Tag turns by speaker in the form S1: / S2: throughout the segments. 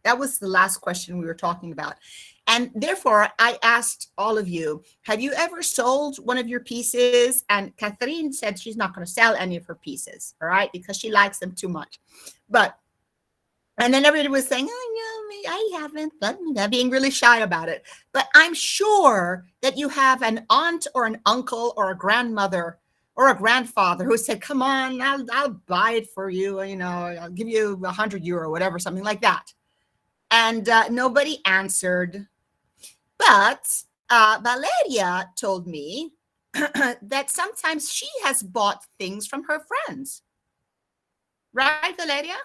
S1: That was the last question we were talking about. And therefore, I asked all of you, have you ever sold one of your pieces? And Catherine said she's not going to sell any of her pieces, all right, because she likes them too much. But, and then everybody was saying, oh, no, I haven't, but being really shy about it. But I'm sure that you have an aunt or an uncle or a grandmother or a grandfather who said, come on, I'll buy it for you. You know, I'll give you €100, whatever, something like that. And nobody answered. But Valeria told me that sometimes she has bought things from her friends. Right, Valeria?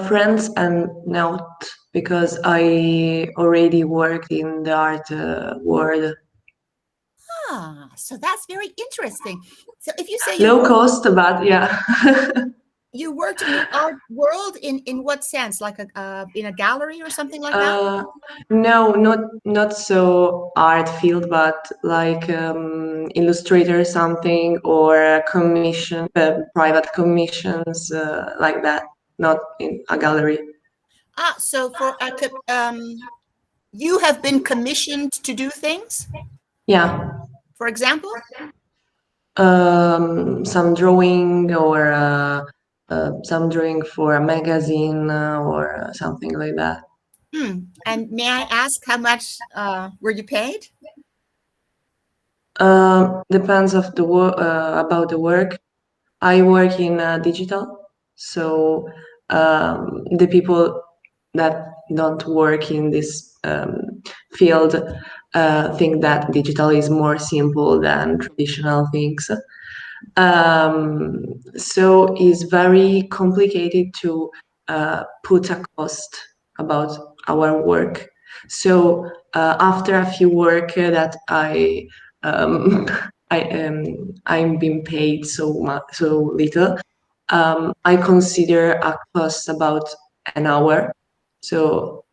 S2: Friends and not, because I already worked in the art world.
S1: Ah, so that's very interesting. So if you say
S2: Low cost, but yeah.
S1: you worked in the art world, in what sense? Like in a gallery or something like that?
S2: Uh, no, not so art field, but like illustrator something or a commission, private commissions like that. Not in a gallery.
S1: Ah, so for you have been commissioned to do things,
S2: Yeah,
S1: for example?
S2: some drawing or some drawing for a magazine or something like that.
S1: And may I ask how much were you paid?
S2: Depends of the about the work. I work in digital, so the people that don't work in this field think that digital is more simple than traditional things. So it's very complicated to put a cost about our work. So after a few work that um, I'm being paid so much, so little, I consider a cost about an hour. So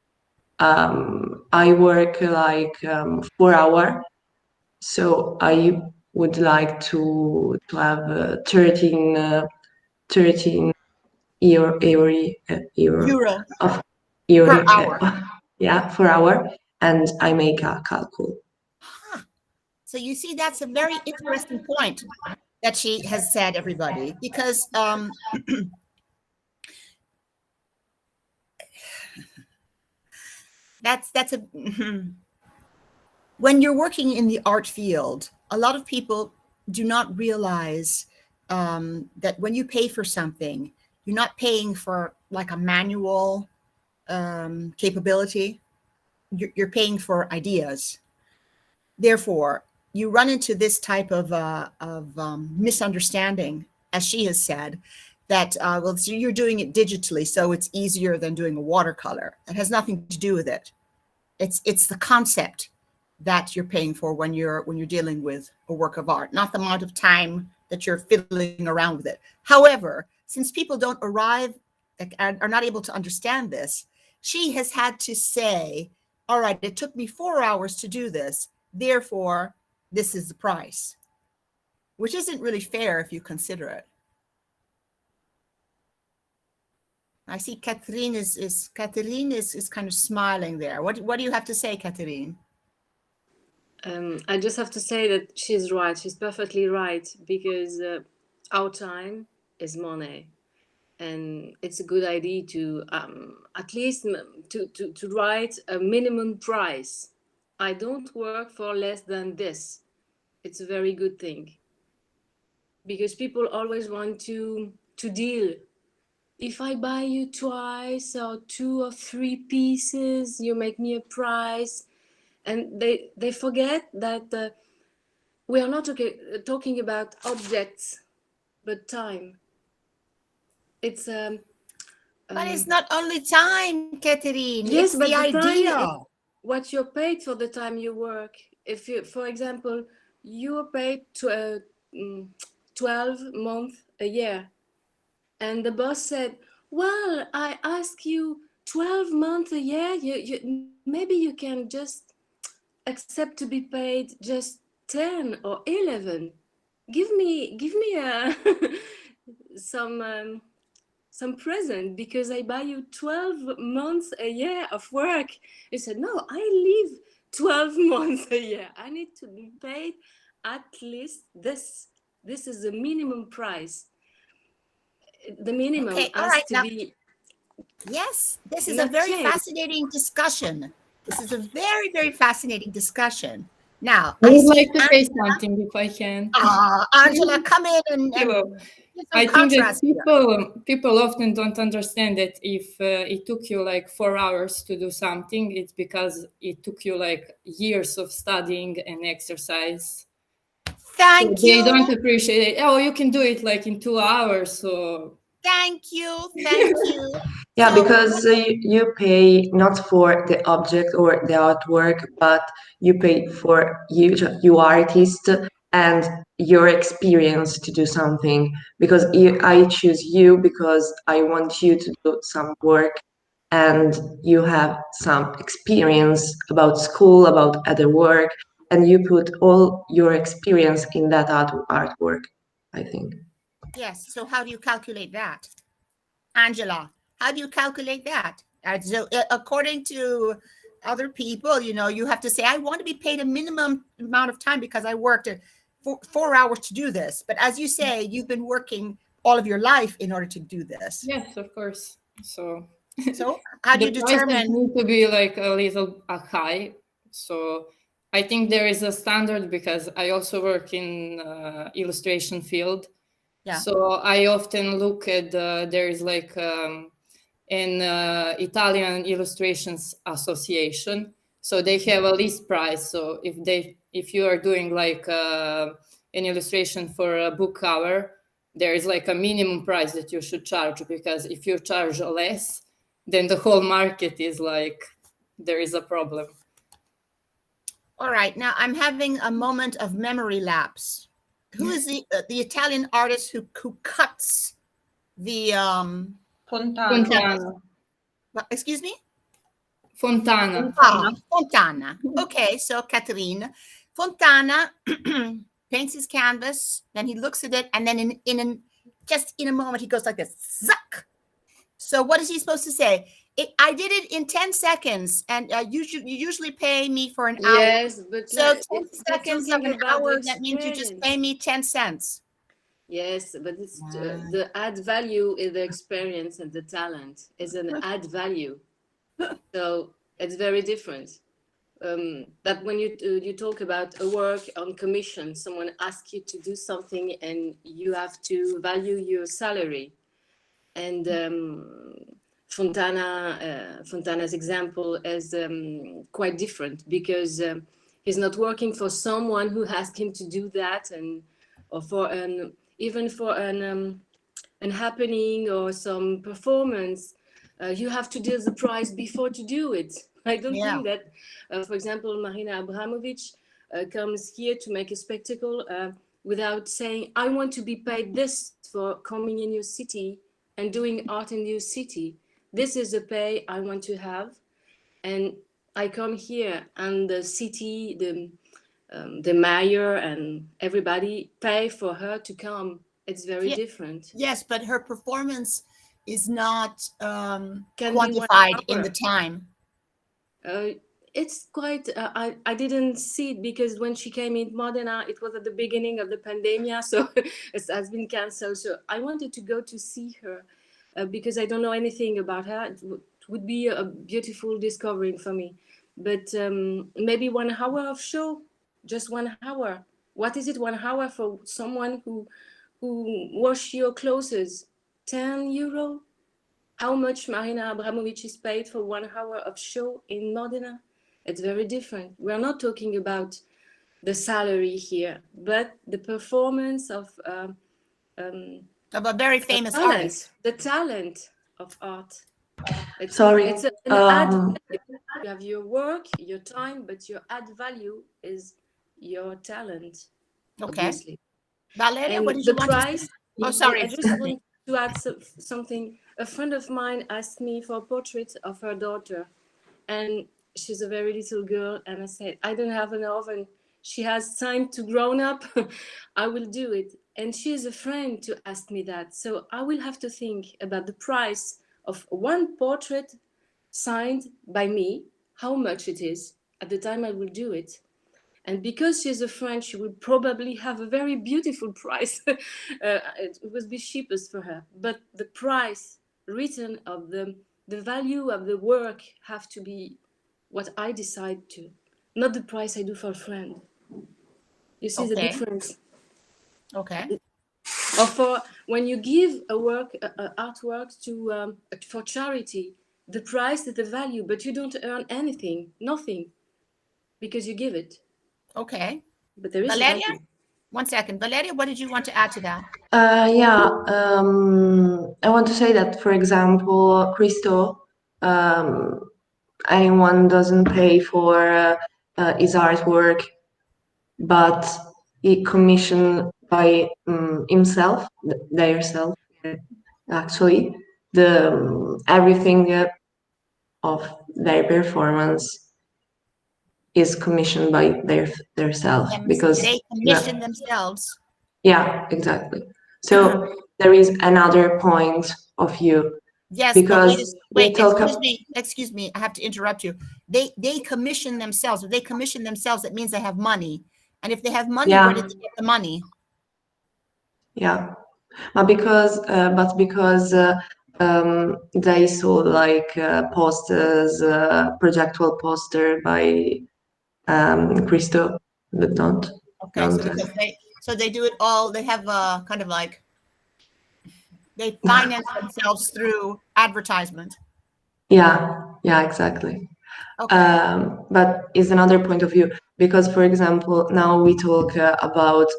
S2: I work like 4 hours, so I would like to have 13 euro
S1: Euro
S2: of
S1: per
S2: euro,
S1: hour.
S2: yeah, 4 hour, and I make a calcul.
S1: Huh. So you see, that's a very interesting point that she has said, everybody, because that's a when you're working in the art field, a lot of people do not realize that when you pay for something, you're not paying for like a manual capability. You're paying for ideas. Therefore, you run into this type of misunderstanding, as she has said, that well, so you're doing it digitally, so it's easier than doing a watercolor. It has nothing to do with it. It's the concept that you're paying for when you're dealing with a work of art, not the amount of time that you're fiddling around with it. However, since people don't arrive and are not able to understand this, she has had to say, all right, it took me 4 hours to do this, therefore this is the price, which isn't really fair if you consider it. I see Catherine is kind of smiling there. What do you have to say, Catherine?
S3: I just have to say that she's right. She's perfectly right, because our time is money, and it's a good idea to at least to write a minimum price. I don't work for less than this. It's a very good thing, because people always want to deal. If I buy you twice or 2 or 3 pieces, you make me a price, and they forget that we are not talking about objects, but time. It's
S1: But it's
S3: um,
S1: not only time, Catherine. It's
S3: yes,
S1: the
S3: but the time
S1: idea.
S3: is what you're paid for the time you work. If you, for example, you are paid to 12 months a year, and the boss said, "Well, I ask you 12 months a year. Maybe you can just accept to be paid just 10 or 11. Give me some some present because I buy you 12 months a year of work. He said, no, I live 12 months a year. I need to be paid at least this. This is the minimum price. The minimum
S1: Okay, all
S3: has
S1: right.
S3: to
S1: Now,
S3: be
S1: yes, this is a
S3: not
S1: very
S3: changed.
S1: fascinating discussion. This is a very, very fascinating discussion. Now,
S4: I
S1: I
S4: would
S1: see
S4: like to say something if I can.
S1: Angela, come in and
S4: Hello.
S1: give some
S4: I think that
S1: contrast here.
S4: people often don't understand that if it took you like 4 hours to do something, it's because it took you like years of studying and exercise.
S1: Thank
S4: So they
S1: you.
S4: don't appreciate it. Oh, you can do it like in 2 hours. So
S1: Thank you. Thank you.
S2: Yeah,
S1: So,
S2: because you pay not for the object or the artwork, but you pay for you artist and your experience to do something. Because I choose you because I want you to do some work, and you have some experience about school, about other work, and you put all your experience in that artwork, I think.
S1: yes. So, how do you calculate that? Angela, how do you calculate that? So, according to other people, you have to say, I want to be paid a minimum amount of time because I worked 4 hours to do this. But as you say, you've been working all of your life in order to do this.
S4: yes, of course. So
S1: So, how do you
S4: the prices
S1: determine?
S4: need to be like a little high. So I think there is a standard because I also work in illustration field.
S1: Yeah.
S4: So I often look at there is like an Italian Illustrations Association. So they have a list price. So if you are doing like an illustration for a book cover, there is like a minimum price that you should charge, because if you charge less, then the whole market is like there is a problem.
S1: All right. Now I'm having a moment of memory lapse. Who is the Italian artist who cuts the
S4: Fontana.
S1: excuse me?
S4: Fontana.
S1: Fontana. Okay, so Catherine Fontana paints his canvas, then he looks at it, and then just in a moment he goes like this, zuck. So what is he supposed to say? I did it in 10 seconds, and you usually pay me for an hour.
S3: Yes, but
S1: So 10
S3: they're
S1: seconds of
S3: talking
S1: an
S3: about the
S1: hour, that means you just
S3: experience.
S1: pay me 10 cents.
S3: Yes, but it's the add value is the experience, and the talent is an add value. So it's very different. That when you talk about a work on commission, someone asks you to do something and you have to value your salary. And Fontana's example is quite different, because he's not working for someone who asked him to do that, or for even for an happening or some performance. You have to deal the price before to do it. I don't think that, for example, Marina Abramovic comes here to make a spectacle without saying, I want to be paid this for coming in your city and doing art in your city. This is the pay I want to have. And I come here, and the city, the mayor and everybody pay for her to come. It's very different.
S1: Yes, but her performance is not
S3: Can be 1
S1: quantified in
S3: hour.
S1: the time.
S3: It's quite, I didn't see it because when she came in Modena, it was at the beginning of the pandemic, so it has been cancelled. So I wanted to go to see her because I don't know anything about her. It would be a beautiful discovery for me. But maybe 1 hour of show, just 1 hour. What is it, 1 hour for someone who wash your clothes? 10 euro? How much Marina Abramovic is paid for 1 hour of show in Modena? It's very different. We're not talking about the salary here, but the performance of
S1: a very famous artist.
S3: The talent of art. It's an add value. You have your work, your time, but your add value is your talent, obviously.
S1: Valeria,
S3: And
S1: what did
S3: the
S1: you want
S3: price,
S1: to say? Oh, sorry.
S3: I just want to add something. A friend of mine asked me for a portrait of her daughter, and she's a very little girl, and I said, I don't have an oven. She has time to grow up. I will do it. And she is a friend to ask me that. So I will have to think about the price of one portrait signed by me, how much it is at the time I will do it. And because she's a friend, she will probably have a very beautiful price. It will be cheapest for her. But the price written of the value of the work have to be what I decide to, not the price I do for a friend. You see the
S1: Okay.
S3: difference?
S1: Okay.
S3: Or for when you give a work, artwork to for charity, the price is the value, but you don't earn anything, nothing, because you give it.
S1: Okay.
S3: But there is a
S1: Valeria,
S3: value.
S1: 1 second. Valeria, what did you want to add to that?
S2: I want to say that, for example, Christo, anyone doesn't pay for his artwork, but he commissioned by himself, themselves, actually, the everything of their performance is commissioned by their self, because
S1: They commission themselves.
S2: yeah, exactly. So there is another point of view,
S1: Yes, but
S2: because we
S1: wait,
S2: talk
S1: excuse me, I have to interrupt you. They commission themselves. If they commission themselves, it means they have money. And if they have money, where did
S2: yeah,
S1: they get the money?
S2: yeah, but because they saw like posters, projectual poster by Christo, but
S1: Okay,
S2: don't
S1: so because they do it all, they have kind of like they finance themselves through advertisement.
S2: yeah, exactly.
S1: Okay.
S2: But is another point of view, because, for example, now we talk about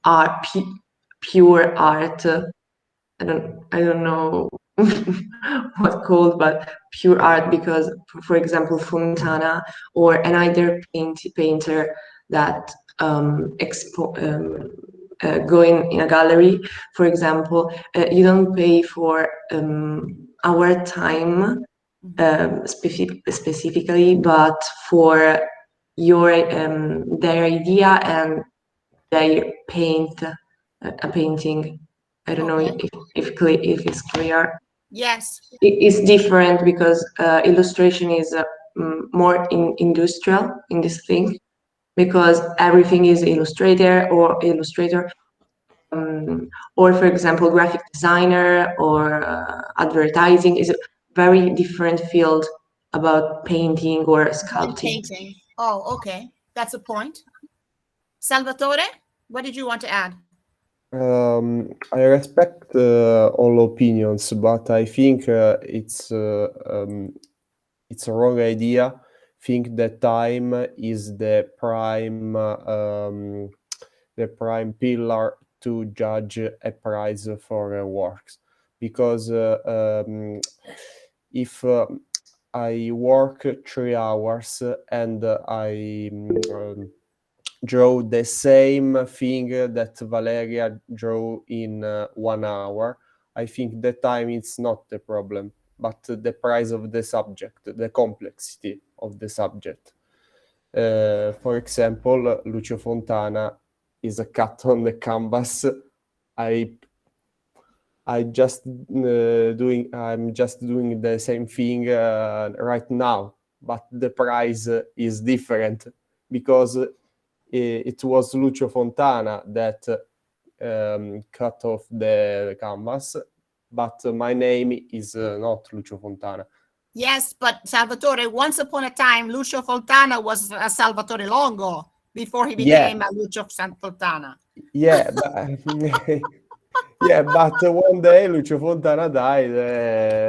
S2: art, pure art. I don't know what called, but pure art, because, for example, Fontana or another painter that go in a gallery, for example, you don't pay for our time specifically, but for your their idea and their paint a painting. I don't know
S1: Okay.
S2: if it's clear.
S1: Yes.
S2: It's different, because illustration is more industrial in this thing, because everything is illustrator, or, for example, graphic designer or advertising is a very different field about painting or
S1: And
S2: sculpting.
S1: painting. Oh, okay. That's a point. Salvatore, what did you want to add?
S5: I respect all opinions, but I think it's a wrong idea. Think that time is the prime pillar to judge a prize for works, because if I work 3 hours and I draw the same thing that Valeria drew in 1 hour, I think the time is not the problem, but the price of the subject, the complexity of the subject. For example, Lucio Fontana is a cut on the canvas. I'm just doing the same thing right now, but the price is different, because it was Lucio Fontana that cut off the canvas, but my name is not Lucio Fontana.
S1: Yes, but Salvatore, once upon a time, Lucio Fontana was a Salvatore Longo before he became a Lucio Fontana.
S5: Yeah, but, yeah, but one day Lucio Fontana died,
S1: No,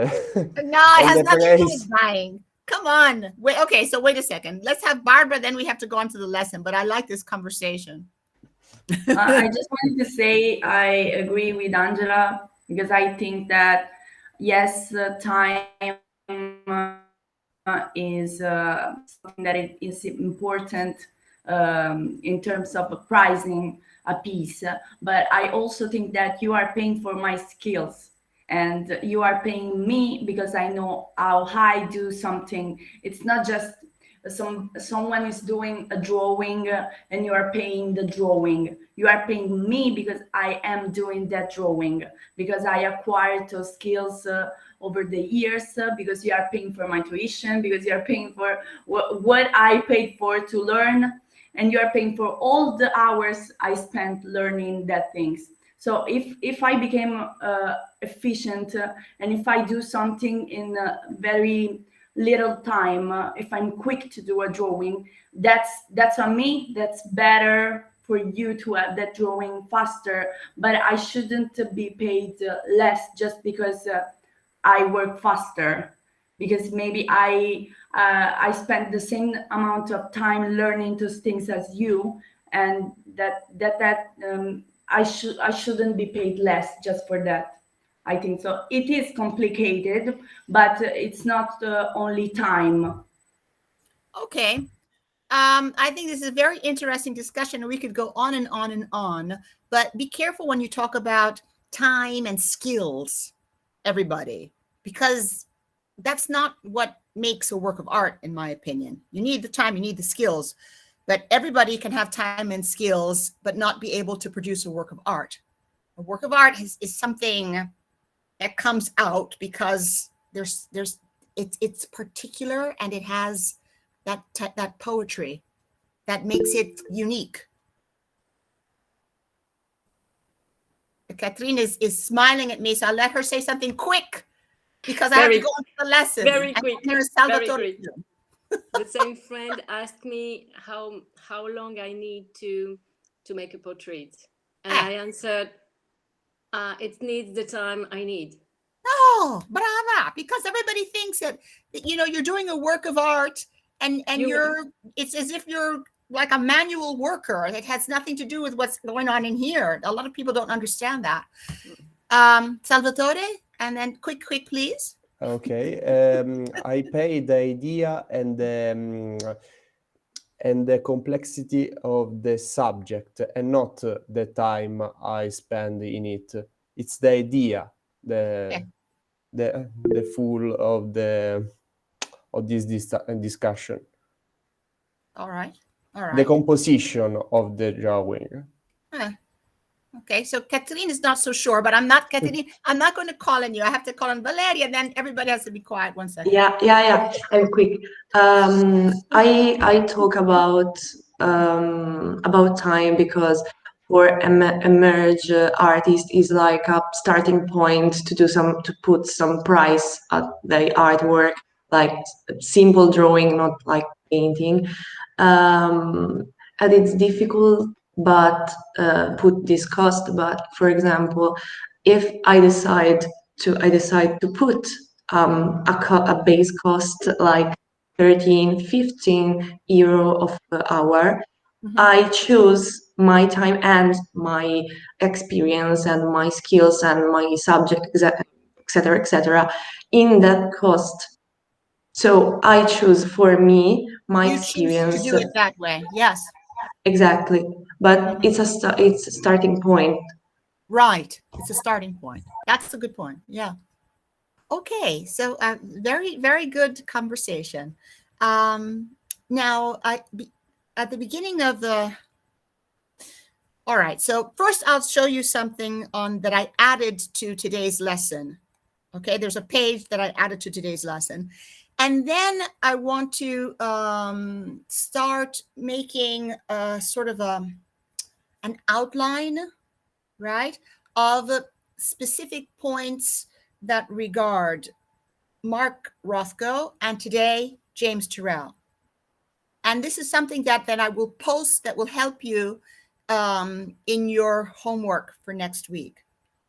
S1: it
S5: and
S1: has
S5: the
S1: nothing to do
S5: praise.
S1: with dying. Come on. Wait, okay, so wait a second. Let's have Barbara, then we have to go on to the lesson, but I like this conversation.
S6: I just wanted to say I agree with Angela, because I think that, yes, time is something that is important in terms of pricing a piece. But I also think that you are paying for my skills, and you are paying me because I know how I do something. It's not just someone is doing a drawing and you are paying the drawing. You are paying me because I am doing that drawing, because I acquired those skills over the years, because you are paying for my tuition, because you are paying for what I paid for to learn, and you are paying for all the hours I spent learning that things. So if I became efficient and if I do something in a very little time, if I'm quick to do a drawing, that's on me. That's better for you to have that drawing faster, but I shouldn't be paid less just because I work faster, because maybe I spend the same amount of time learning those things as you, and I shouldn't be paid less just for that. I think so. It is complicated, but it's not only time.
S1: Okay. I think this is a very interesting discussion, and we could go on and on and on. But be careful when you talk about time and skills, everybody, because that's not what makes a work of art, in my opinion. You need the time, you need the skills, but everybody can have time and skills, but not be able to produce a work of art. A work of art is something that comes out because it's particular, and it has that poetry that makes it unique. Catherine is smiling at me, so I'll let her say something quick because I have to go on to the lesson.
S3: Very quick.
S1: There's Salvatore.
S3: Very quick. The same friend asked me how long I need to make a portrait, and I answered, it needs the time I need.
S1: Oh, brava! Because everybody thinks that you're doing a work of art, and it's as if you're like a manual worker. It has nothing to do with what's going on in here. A lot of people don't understand that. Salvatore, and then quick, please.
S5: Okay. I pay the idea and the complexity of the subject, and not the time I spend in it. It's the idea, the full of this discussion.
S1: All right.
S5: The composition of the drawing.
S1: Okay, so Catherine is not so sure, but I'm not Catherine. I'm not going to call on you. I have to call on Valeria, and then everybody has to be quiet 1 second.
S2: Yeah. I'm quick. I talk about time because for emerge artist is like a starting point to put some price at the artwork, like simple drawing, not like painting. And it's difficult, but put this cost. But for example, if I decide to put a base cost like 13-15 euro of the hour, I choose my time and my experience and my skills and my subject, etc., in that cost. So I choose for me my experience.
S1: To do it that way, yes.
S2: Exactly, but it's a starting point.
S1: Right, it's a starting point. That's a good point. Yeah. Okay, so very, very good conversation. Now, at the beginning of all right, so first I'll show you something that I added to today's lesson. Okay, there's a page that I added to today's lesson. And then I want to start making sort of an outline, right, of specific points that regard Mark Rothko and today James Turrell. And this is something that I will post that will help you in your homework for next week.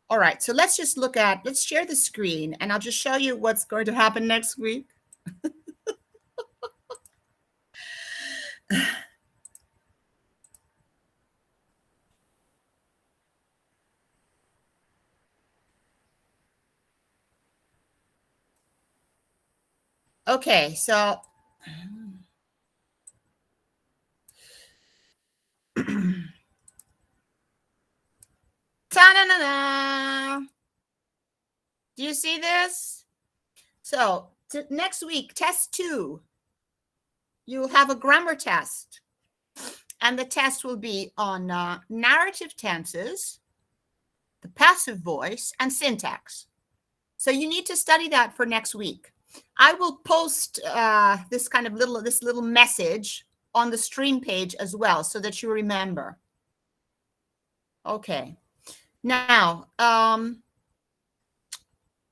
S1: All right, so let's share the screen, and I'll just show you what's going to happen next week. Okay, so ta-da-da-da. Do you see this? So next week, test 2. you'll have a grammar test. And the test will be on narrative tenses, the passive voice, and syntax. So you need to study that for next week. I will post this little message on the stream page as well, so that you remember. Okay. Now,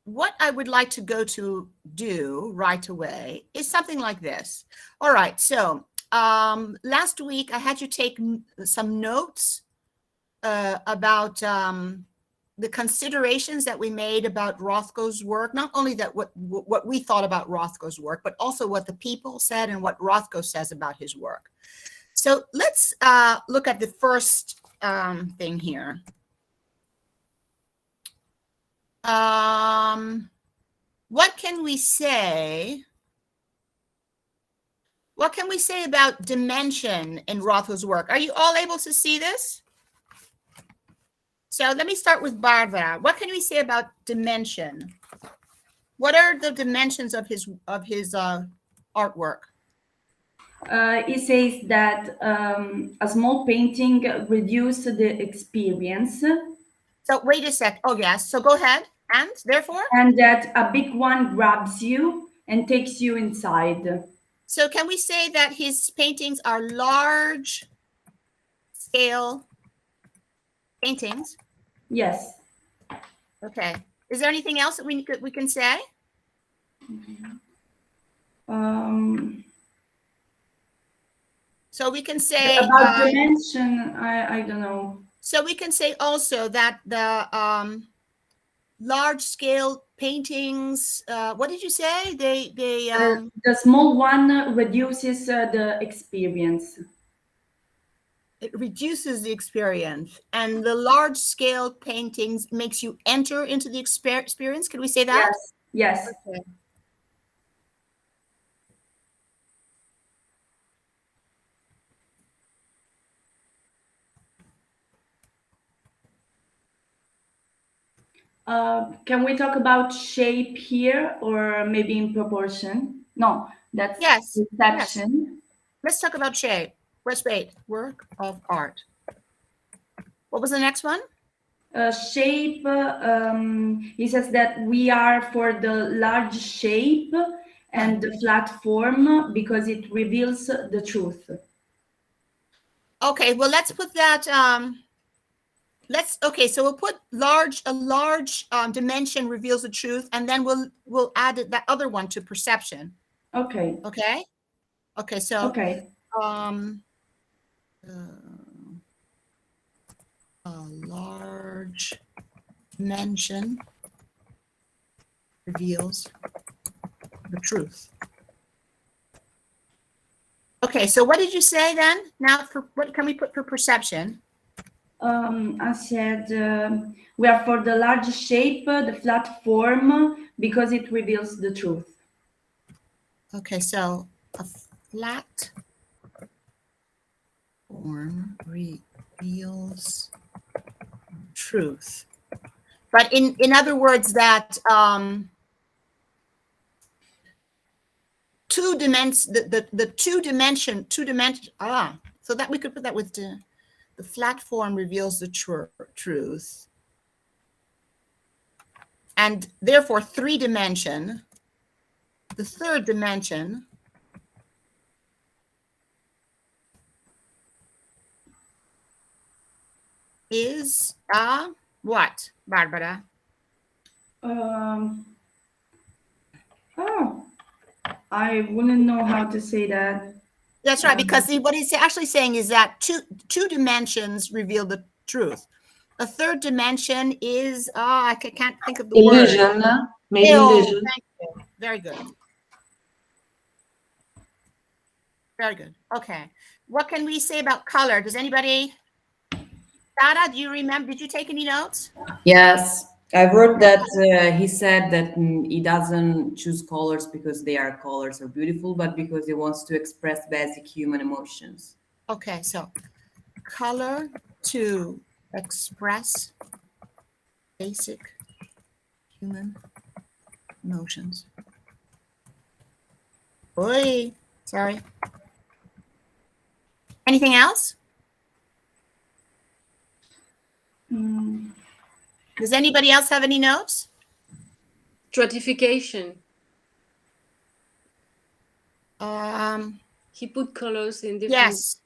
S1: what I would like to go to do right away is something like this. All right. So last week I had you take some notes about the considerations that we made about Rothko's work. Not only that what we thought about Rothko's work, but also what the people said and what Rothko says about his work. So let's look at the first thing here. What can we say? What can we say about dimension in Rothko's work? Are you all able to see this? So let me start with Barbara. What can we say about dimension? What are the dimensions of his artwork?
S6: He says that a small painting reduces the experience.
S1: So wait a sec. Oh, yes. So go ahead. And therefore?
S6: And that a big one grabs you and takes you inside.
S1: So can we say that his paintings are large scale paintings?
S6: Yes.
S1: Okay. Is there anything else that we can say? So we can say
S6: about dimension. I don't know.
S1: So we can say also that the large scale paintings. What did you say?
S6: The small one reduces the experience.
S1: It reduces the experience, and the large scale paintings makes you enter into the experience. Can we say that?
S6: Yes. Yes.
S1: Okay.
S6: Can we talk about shape here, or maybe in proportion? No, that's perception.
S1: Yes. Let's talk about shape. Let's wait. Work of art. What was the next one?
S6: Shape. He says that we are for the large shape and the flat form because it reveals the truth.
S1: Okay, well, let's put that. So we'll put a large dimension reveals the truth, and then we'll add that other one to perception.
S6: Okay.
S1: Okay. Okay. So.
S6: Okay.
S1: A large dimension reveals the truth. Okay, so what did you say then? Now, what can we put for perception?
S6: I said we are for the large shape, the flat form, because it reveals the truth.
S1: Okay, so a flat form reveals truth. But in other words, that two dimension, so that we could put that with the flat form reveals the truth, and therefore three dimension, the third dimension is what, Barbara?
S6: I wouldn't know how to say that.
S1: That's right, because what he's actually saying is that two dimensions reveal the truth. A third dimension is I can't think of the
S2: illusion,
S1: word.
S2: maybe illusion.
S1: Thank you. Very good. Very good. Okay. What can we say about color? Does anybody? Dada, do you remember? Did you take any notes?
S7: Yes, I wrote that he said that he doesn't choose colors because colors are beautiful, but because he wants to express basic human emotions.
S1: Okay, so color to express basic human emotions. Oi, sorry. Anything else? Does anybody else have any notes?
S3: Stratification.
S1: Um,
S3: He put colors in different.
S1: yes.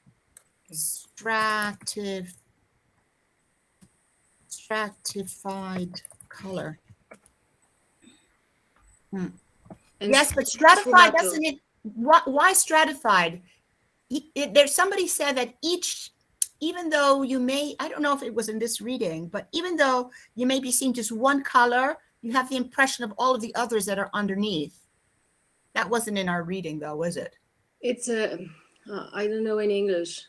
S1: Stratified color.
S3: And
S1: Yes, but stratified
S3: sfumato.
S1: doesn't it? Why stratified? There's somebody said that even though you may, I don't know if it was in this reading, but even though you may be seeing just one color, you have the impression of all of the others that are underneath. That wasn't in our reading, though, was it?
S3: It's I don't know in English.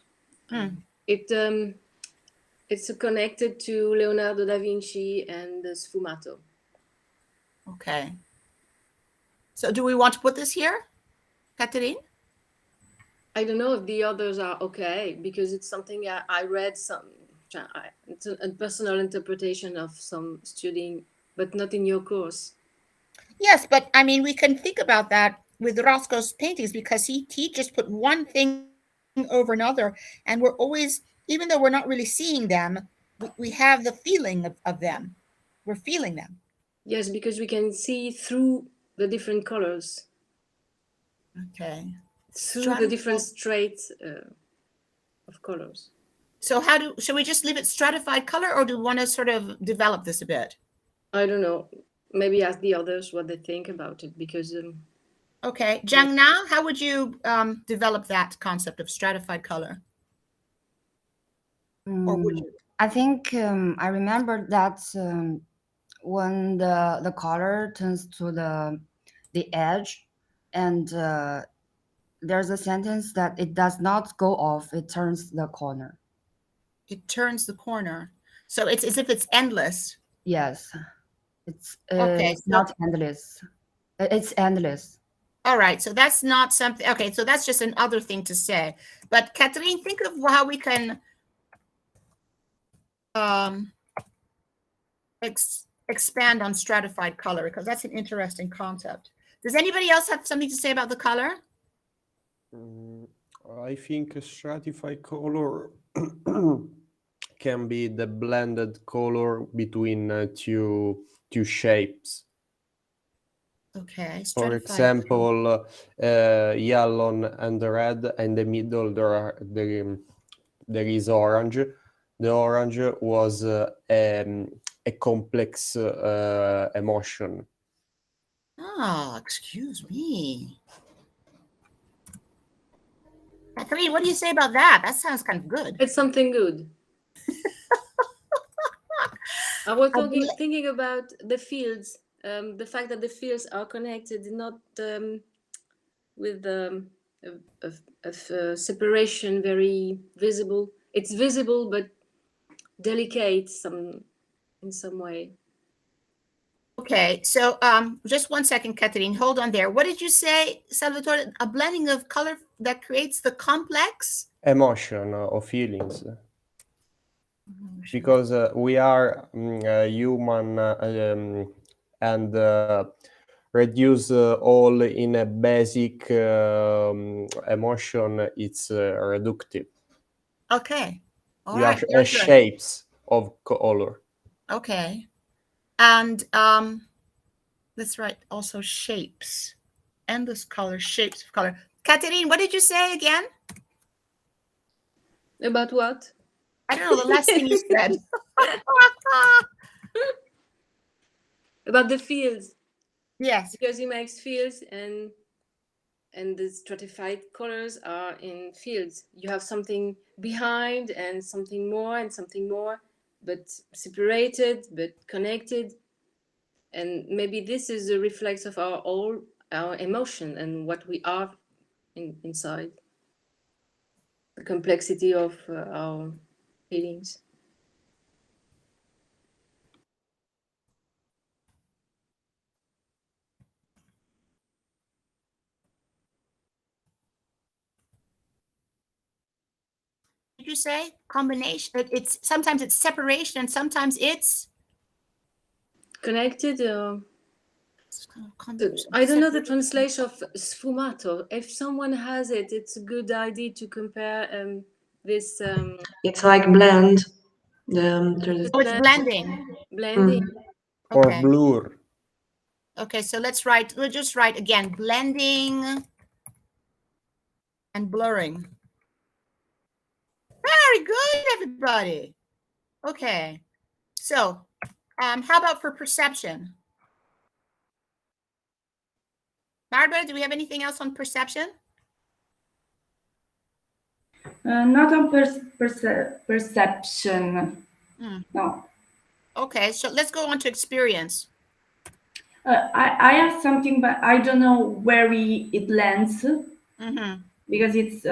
S3: It's connected to Leonardo da Vinci and the sfumato.
S1: Okay. So do we want to put this here, Catherine?
S3: I don't know if the others are okay, because it's something I read it's a personal interpretation of some student, but not in your course.
S1: Yes, but I mean, we can think about that with Roscoe's paintings, because he just put one thing over another, and we're always, even though we're not really seeing them, we have the feeling of them. We're feeling them.
S3: Yes, because we can see through the different colors.
S1: Okay.
S3: Through the different straits of colors.
S1: So should we just leave it stratified color, or do we want to sort of develop this a bit?
S3: I don't know. Maybe ask the others what they think about it, because
S1: okay, Zhang Na, how would you develop that concept of stratified color? Or would you?
S8: I think I remember that when the color turns to the edge, and there's a sentence that it does not go off, it turns the corner.
S1: It turns the corner. So it's as if it's endless.
S8: Yes. It's
S1: okay,
S8: not endless. It's endless.
S1: All right, so that's not something. Okay, so that's just another thing to say. But Catherine, think of how we can expand on stratified color, because that's an interesting concept. Does anybody else have something to say about the color?
S5: I think stratified color can be the blended color between two shapes.
S1: Okay.
S5: For example, yellow and red, and in the middle there is orange. The orange was a complex emotion.
S1: Oh, excuse me. Catherine, what do you say about that? That sounds kind of good.
S3: It's something good. I was thinking about the fields, the fact that the fields are connected, not with a separation very visible. It's visible, but delicate in some way.
S1: Okay, so just one second, Catherine, hold on there. What did you say, Salvatore? A blending of color that creates the complex?
S5: Emotion or feelings. Because we are human and reduce all in a basic emotion, it's reductive.
S1: Okay. All
S5: we
S1: right.
S5: are shapes of color.
S1: Okay. And that's right, also shapes. Endless color, shapes of color. Catherine, what did you say again?
S3: About what?
S1: I don't know, the last thing you said.
S3: About the fields.
S1: Yes.
S3: Because he makes fields, and the stratified colors are in fields. You have something behind and something more, but separated, but connected. And maybe this is a reflex of our emotion and what we are inside. The complexity of our feelings.
S1: Did you say combination? It's sometimes it's separation and sometimes it's
S3: connected. I don't know the translation of sfumato. If someone has it, it's a good idea to compare this
S2: It's like blend.
S1: Oh, it's blending.
S3: blending.
S5: Or
S1: Okay.
S5: blur.
S1: Okay, so let's just write again, blending and blurring. Very good, everybody. Okay, so how about for perception? Barbara, do we have anything else on perception?
S6: Not on perception. No.
S1: Okay, so let's go on to experience.
S6: I have something, but I don't know where it lands because it's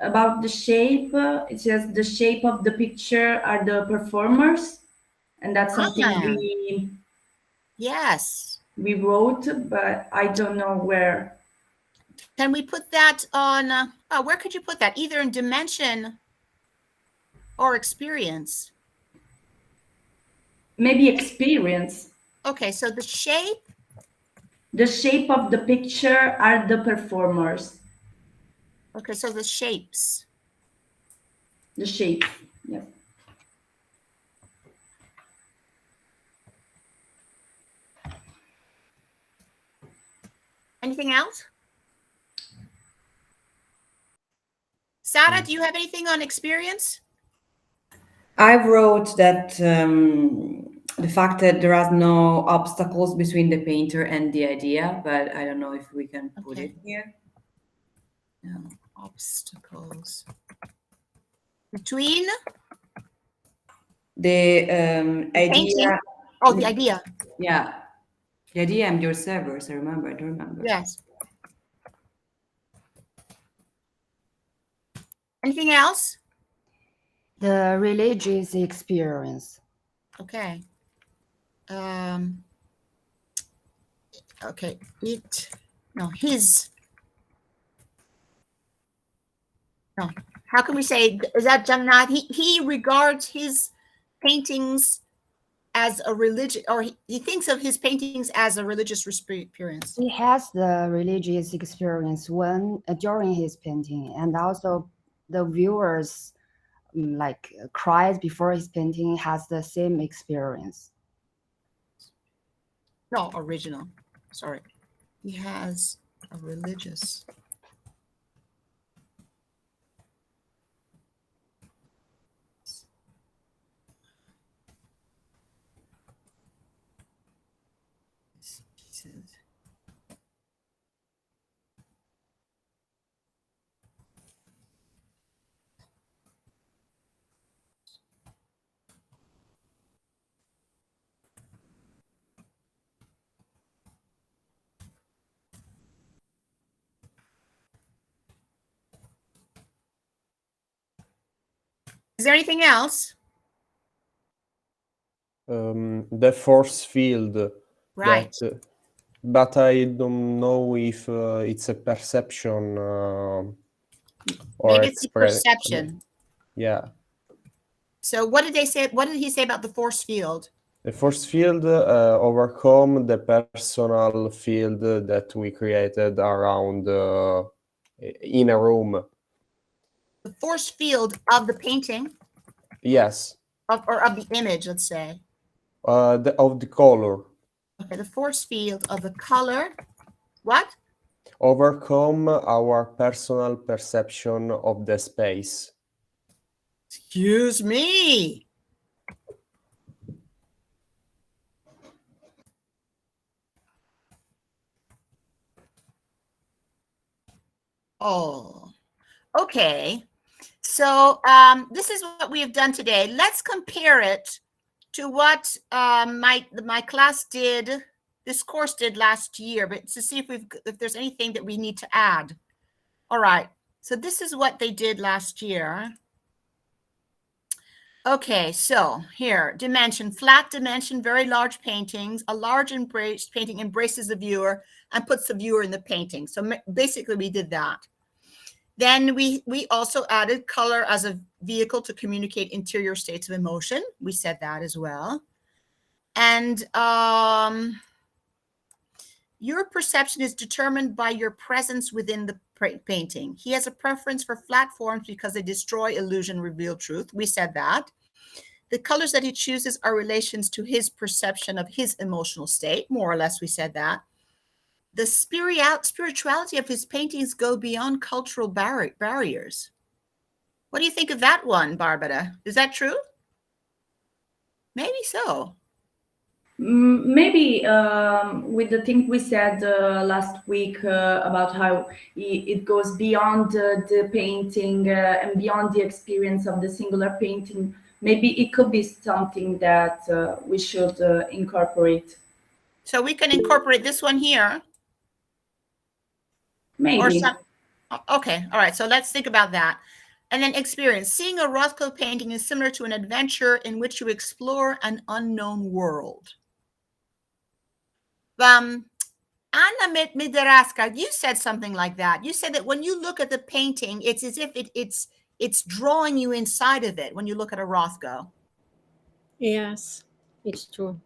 S6: about the shape. It says the shape of the picture are the performers, and that's something
S1: yes,
S6: we wrote, but I don't know where.
S1: Can we put that on? Where could you put that? Either in dimension or experience.
S6: Maybe experience.
S1: Okay, so the shape.
S6: The shape of the picture are the performers.
S1: Okay, so the shapes.
S6: The shape, yes.
S1: Anything else? Sarah, do you have anything on experience?
S7: I wrote that the fact that there are no obstacles between the painter and the idea, but I don't know if we can put it here.
S1: No obstacles between
S7: the idea.
S1: Painting? Oh, the idea.
S7: Yeah, the idea and your servers. I don't remember.
S1: Yes. Anything else?
S8: The religious experience.
S1: Okay. Okay. His. No. How can we say, is that Jannat? He regards his paintings as a religion, or he thinks of his paintings as a religious experience.
S8: He has the religious experience when during his painting, and also the viewers like cries before his painting has the same experience.
S1: No, original. Sorry. He has a religious. Is there anything else?
S5: The force field.
S1: Right.
S5: But I don't know if it's a perception or
S1: maybe it's a perception.
S5: Yeah.
S1: So what did they say? What did he say about the force field?
S5: The force field overcome the personal field that we created around in a room.
S1: The force field of the painting?
S5: Yes.
S1: Or of the image, let's say.
S5: Of the color.
S1: Okay, the force field of the color. What?
S5: Overcome our personal perception of the space.
S1: Excuse me. Oh, okay. So this is what we have done today. Let's compare it to what my class did, this course did last year, but to see if there's anything that we need to add. All right. So this is what they did last year. Okay, so here, dimension, flat dimension, very large paintings. A large painting embraces the viewer and puts the viewer in the painting. So basically we did that. Then we also added color as a vehicle to communicate interior states of emotion. We said that as well. And your perception is determined by your presence within the painting. He has a preference for flat forms because they destroy illusion, reveal truth. We said that. The colors that he chooses are relations to his perception of his emotional state. More or less, we said that. The spirituality of his paintings go beyond cultural barriers. What do you think of that one, Barbara? Is that true? Maybe so.
S6: Maybe with the thing we said last week about how it goes beyond the painting and beyond the experience of the singular painting, maybe it could be something that we should incorporate.
S1: So we can incorporate this one here.
S6: Maybe.
S1: Or some, okay, all right, so let's think about that. And then experience. Seeing a Rothko painting is similar to an adventure in which you explore an unknown world. Anna Midaraska, you said something like that. You said that when you look at the painting, it's as if it's drawing you inside of it when you look at a Rothko.
S9: Yes, it's true.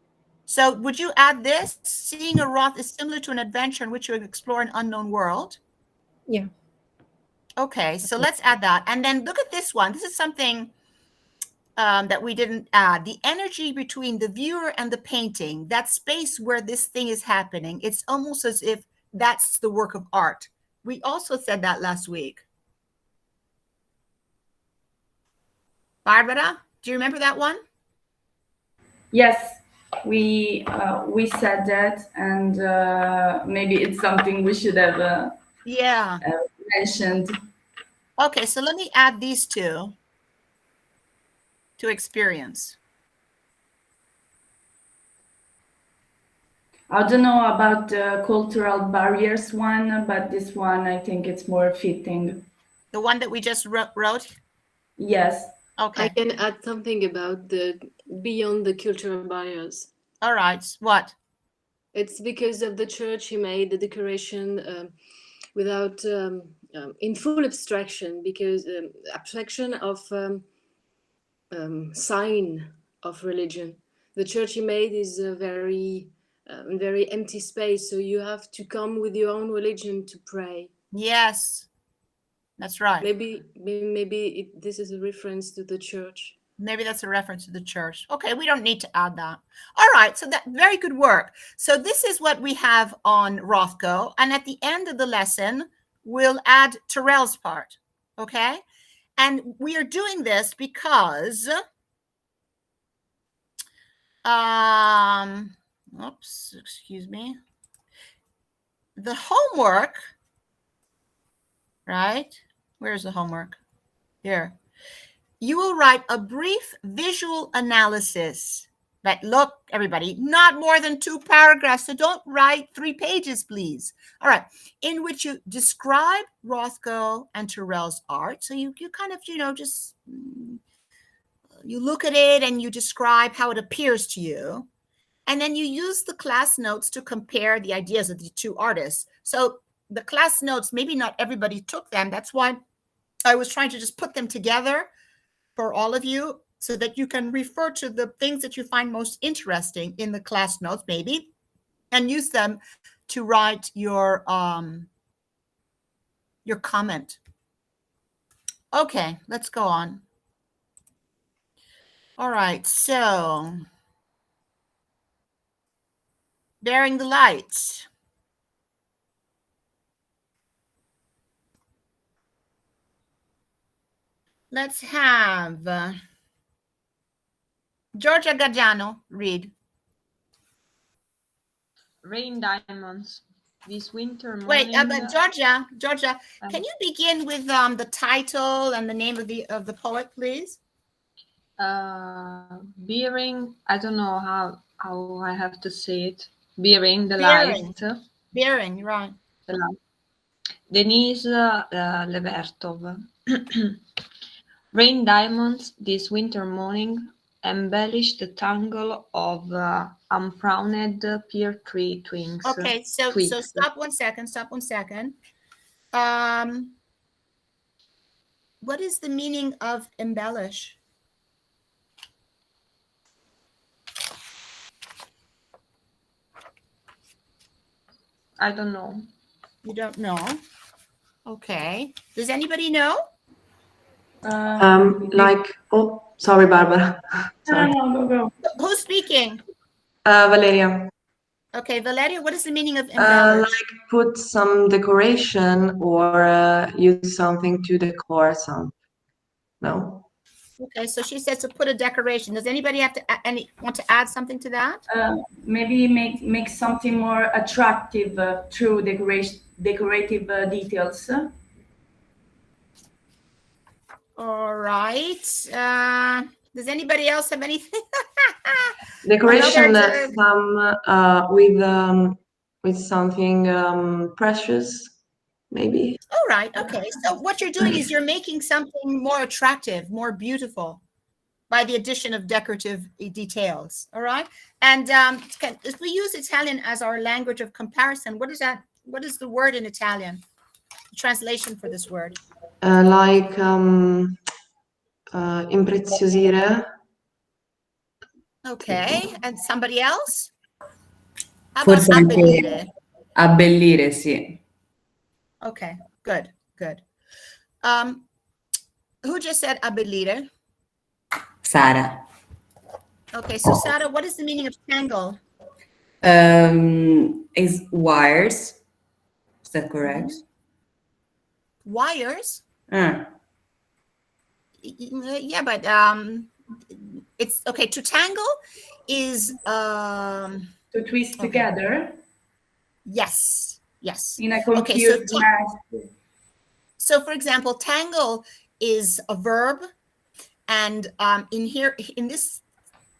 S1: So would you add this? Seeing a Roth is similar to an adventure in which you explore an unknown world.
S9: Yeah.
S1: Okay, so let's add that. And then look at this one. This is something that we didn't add. The energy between the viewer and the painting, that space where this thing is happening, it's almost as if that's the work of art. We also said that last week. Barbara, do you remember that one?
S6: Yes, we said that, and maybe it's something we should have mentioned.
S1: Okay, so let me add these two to experience.
S6: I don't know about the cultural barriers one, but this one, I think it's more fitting.
S1: The one that we just wrote?
S6: Yes.
S1: Okay.
S3: I can add something about the beyond the cultural barriers.
S1: All right. What?
S3: It's because of the church he made the decoration without in full abstraction, because abstraction of sign of religion. The church he made is a very empty space, so you have to come with your own religion to pray.
S1: Yes, that's right.
S3: Maybe this is a reference to the church.
S1: Maybe that's a reference to the church. Okay, we don't need to add that. All right, so that very good work. So this is what we have on Rothko, and at the end of the lesson, we'll add Terrell's part, okay? And we are doing this because, oops, excuse me. The homework, right? Where's the homework? Here. You will write a brief visual analysis. But look, everybody, not more than 2 paragraphs. So don't write 3 pages, please. All right. In which you describe Rothko and Terrell's art. So you kind of, just you look at it and you describe how it appears to you. And then you use the class notes to compare the ideas of the 2 artists. So the class notes, maybe not everybody took them. That's why I was trying to just put them together for all of you so that you can refer to the things that you find most interesting in the class notes, maybe, and use them to write your comment. Okay, let's go on. All right, so bearing the light. Let's have Giorgia Gaggiano read.
S10: Rain Diamonds. This winter morning.
S1: Wait, but Georgia, can you begin with the title and the name of the poet, please?
S10: Bearing, I don't know how I have to say it. Bearing the
S1: Bearing.
S10: light.
S1: Bearing, you're right.
S10: The light. Denise Levertov. Rain diamonds this winter morning embellish the tangle of unfrowned pear tree twigs.
S1: Okay, so stop one second. What is the meaning of embellish?
S10: I don't know.
S1: You don't know? Okay. Does anybody know?
S2: Oh, sorry, Barbara. Sorry.
S6: No, go.
S1: Who's speaking?
S2: Valeria.
S1: Okay, Valeria, what is the meaning of embellish?
S2: Like put some decoration or use something to decor some. No?
S1: Okay, so she says to put a decoration. Does anybody have to want to add something to that?
S6: Maybe make something more attractive through decorative details.
S1: All right. Does anybody else have anything?
S2: Decoration
S1: Another
S2: with something precious, maybe.
S1: All right. Okay. So what you're doing is you're making something more attractive, more beautiful by the addition of decorative details. All right. And if we use Italian as our language of comparison, what is that? What is the word in Italian? The translation for this word?
S2: Impreziosire.
S1: Okay. And somebody else? How
S7: Forse
S1: about
S7: anche
S1: abbellire?
S7: abbellire, sì.
S1: Okay. Good. Good. Who just said abbellire?
S7: Sara.
S1: Okay. So Sara, what is the meaning of tangle?
S7: Is wires. Is that correct?
S1: Wires? Yeah, but it's okay. To tangle is
S6: to twist together.
S1: Yes.
S6: In a confused mess.
S1: So for example, tangle is a verb, and in this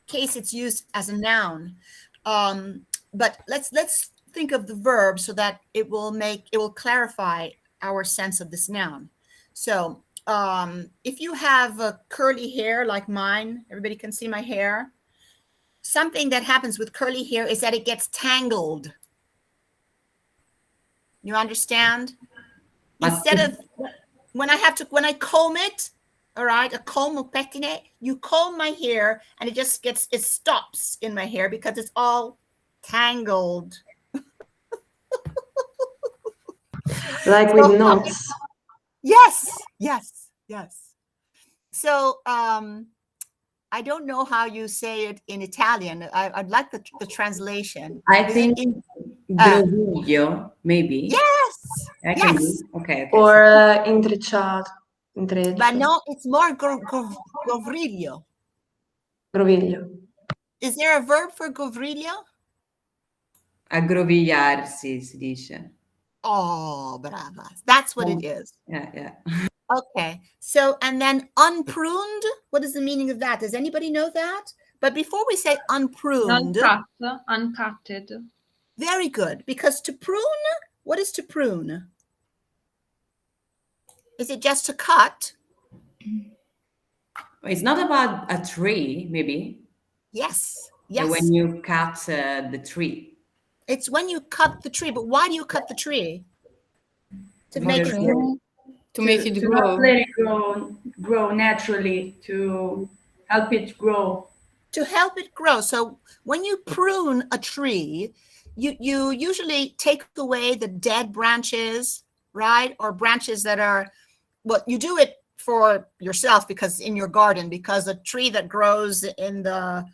S1: case it's used as a noun. But let's think of the verb so that it will clarify our sense of this noun. So if you have curly hair like mine, everybody can see my hair. Something that happens with curly hair is that it gets tangled. You understand? Instead of when I comb it, all right, a comb or pettine, you comb my hair and it stops in my hair because it's all tangled.
S2: Like with knots.
S1: Yes. So I don't know how you say it in Italian. I'd like the translation.
S7: I think groviglio, maybe.
S1: Yes.
S7: Okay.
S2: Or intrecciato.
S1: But no, it's more govriglio.
S2: Groviglio.
S1: Is there a verb for govriglio?
S7: Aggrovigliarsi, si dice.
S1: Oh, brava. That's what it is.
S7: Yeah.
S1: Okay. So, and then unpruned, what is the meaning of that? Does anybody know that? But before we say unpruned.
S10: Non-cut, uncutted.
S1: Very good. Because to prune, what is to prune? Is it just to cut?
S7: It's not about a tree, maybe.
S1: Yes.
S7: When you cut the tree.
S1: It's when you cut the tree. But why do you cut the tree? To make it grow.
S4: To make it grow.
S6: Not let it grow naturally, to help it grow.
S1: To help it grow. So when you prune a tree, you usually take away the dead branches, right? Or branches that are, well, you do it for yourself because in your garden, because a tree that grows in the,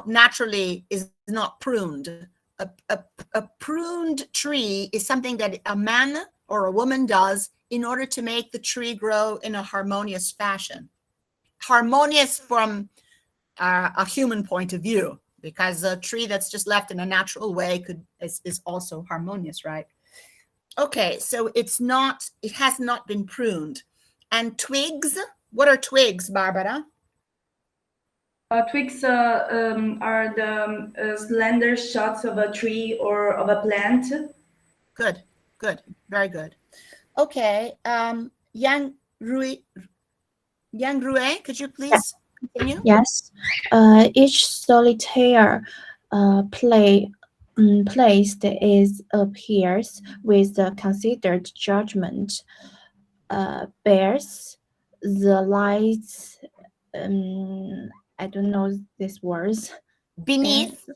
S1: naturally is not pruned. A pruned tree is something that a man or a woman does in order to make the tree grow in a harmonious fashion. Harmonious from a human point of view, because a tree that's just left in a natural way is also harmonious, right? Okay, so it has not been pruned. And twigs, what are twigs, Barbara?
S6: Twigs are the slender shoots of a tree or of a plant.
S1: Good, very good. Okay, Yang Rui, could you please continue?
S11: Yes, each solitaire place appears with the considered judgment, bears the lights. I don't know these words.
S1: Beneath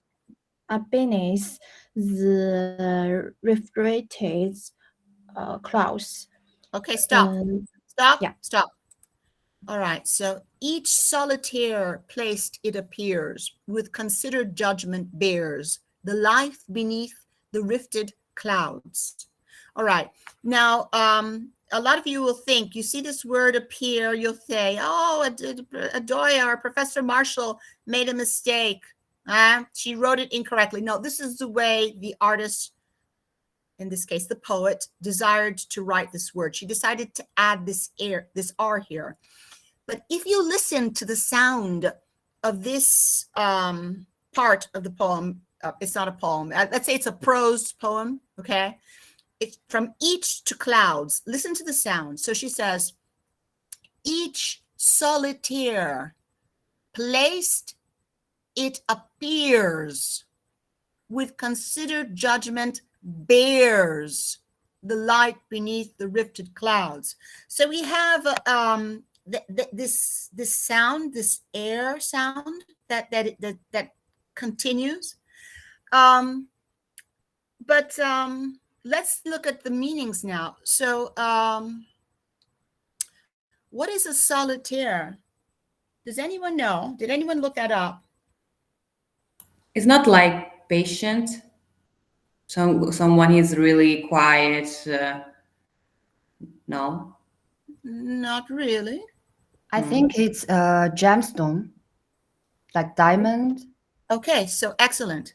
S11: the refracted clouds.
S1: Okay, stop. Stop.
S9: Yeah.
S1: Stop. All right. So each solitaire placed, it appears, with considered judgment bears the life beneath the rifted clouds. All right. Now, a lot of you will think, you see this word appear, you'll say, oh, Adoya or Professor Marshall made a mistake. She wrote it incorrectly. No, this is the way the artist, in this case, the poet, desired to write this word. She decided to add this R here. But if you listen to the sound of this part of the poem, it's not a poem. Let's say it's a prose poem, okay? It's from each to clouds. Listen to the sound. So she says, each solitaire placed, it appears, with considered judgment bears the light beneath the rifted clouds. So we have this sound, this air sound that continues. But let's look at the meanings now. So what is a solitaire? Does anyone know? Did anyone look that up?
S7: It's not like patient. Someone is really quiet. No.
S1: Not really.
S8: I think it's a gemstone, like diamond.
S1: Okay, so excellent.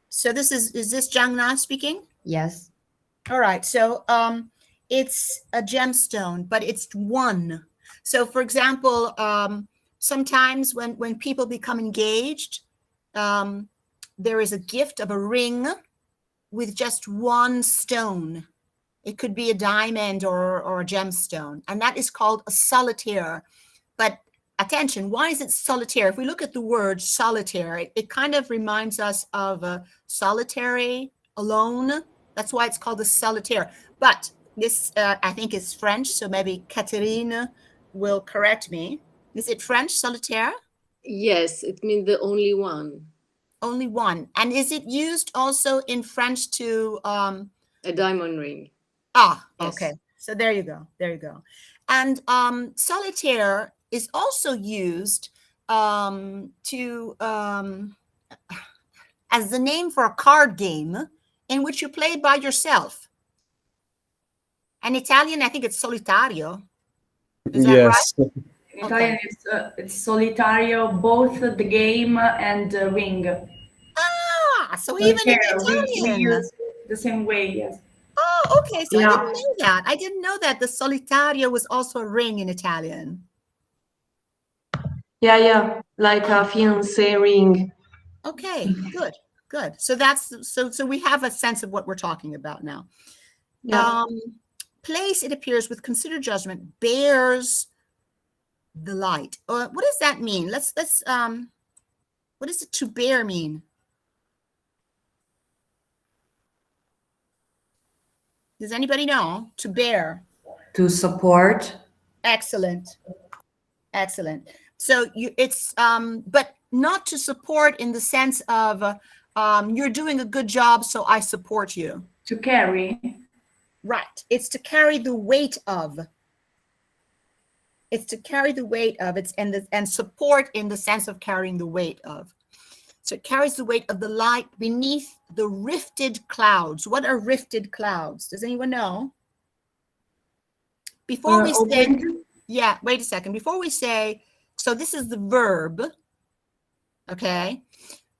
S1: So this is this Zhang Na speaking?
S8: Yes.
S1: All right, so it's a gemstone, but it's one. So for example, sometimes when people become engaged, there is a gift of a ring with just one stone. It could be a diamond or a gemstone, and that is called a solitaire. But attention, why is it solitaire? If we look at the word solitaire, it kind of reminds us of a solitary, alone. That's why it's called a solitaire. But this, I think, is French, so maybe Catherine will correct me. Is it French, solitaire?
S3: Yes, it means the only one.
S1: Only one. And is it used also in French to...
S3: a diamond ring.
S1: Ah,
S3: Yes.
S1: okay. So there you go. There you go. And solitaire is also used to as the name for a card game in which you play by yourself. In Italian, I think it's solitario. Is that
S5: Yes.
S1: right?
S6: In Italian, it's solitario, both the game and the ring.
S1: Ah, so even in Italian.
S6: We use the same way, yes.
S1: Oh, okay. So
S2: Yeah.
S1: I didn't know that. I didn't know that the solitario was also a ring in Italian.
S2: Yeah, like a fiancé ring.
S1: Okay, good, good. So that's so we have a sense of what we're talking about now.
S2: Yeah.
S1: Place, it appears, with considered judgment, bears the light. What does that mean? Let's what does it to bear mean? Does anybody know? To bear.
S7: To support.
S1: Excellent. Excellent. So it's but not to support in the sense of you're doing a good job, so I support you.
S6: To carry.
S1: Right. It's to carry the weight of. It's to carry the weight of. It's and support in the sense of carrying the weight of. So it carries the weight of the light beneath the rifted clouds. What are rifted clouds? Does anyone know? Before we say, yeah, wait a second. Before we say, so this is the verb, okay?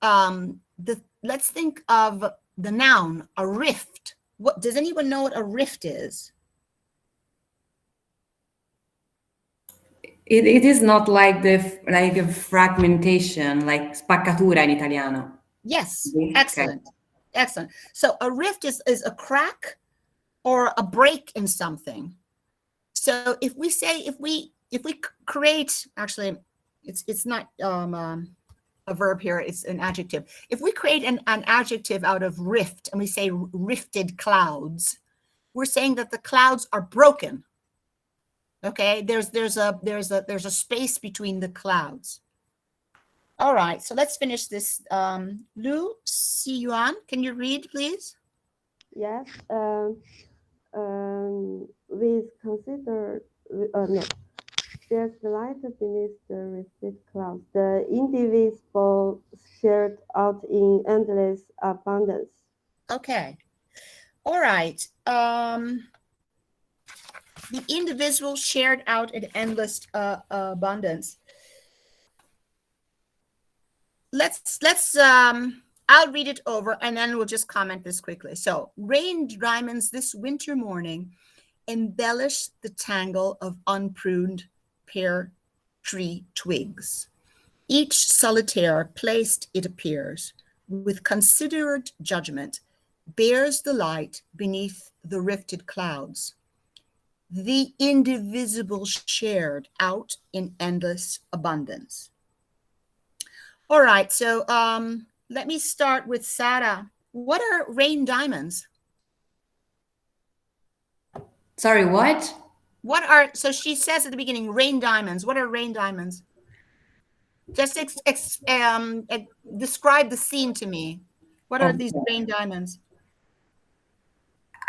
S1: Let's think of the noun, a rift. What does anyone know what a rift is?
S7: It is not like the fragmentation, like spaccatura in Italiano.
S1: Yes,
S7: Okay.
S1: excellent, excellent. So a rift is a crack or a break in something. So if we say, if we create, actually, it's not a verb here, it's an adjective. If we create an adjective out of rift and we say rifted clouds, we're saying that the clouds are broken. Okay, there's a space between the clouds. All right, so let's finish this. Lu Si Yuan, can you read, please?
S12: Yes. with considered no. There's the light beneath the reflected clouds, the indivisible shared out in endless abundance.
S1: Okay. All right. The indivisible shared out in endless abundance. Let's I'll read it over and then we'll just comment this quickly. So, rain diamonds this winter morning embellish the tangle of unpruned pear tree twigs. Each solitaire placed, it appears, with considered judgment, bears the light beneath the rifted clouds. The indivisible shared out in endless abundance. All right, so let me start with Sarah. What are rain diamonds?
S7: Sorry, what?
S1: What are, so she says at the beginning, rain diamonds. What are rain diamonds? Just describe the scene to me. What are these rain diamonds?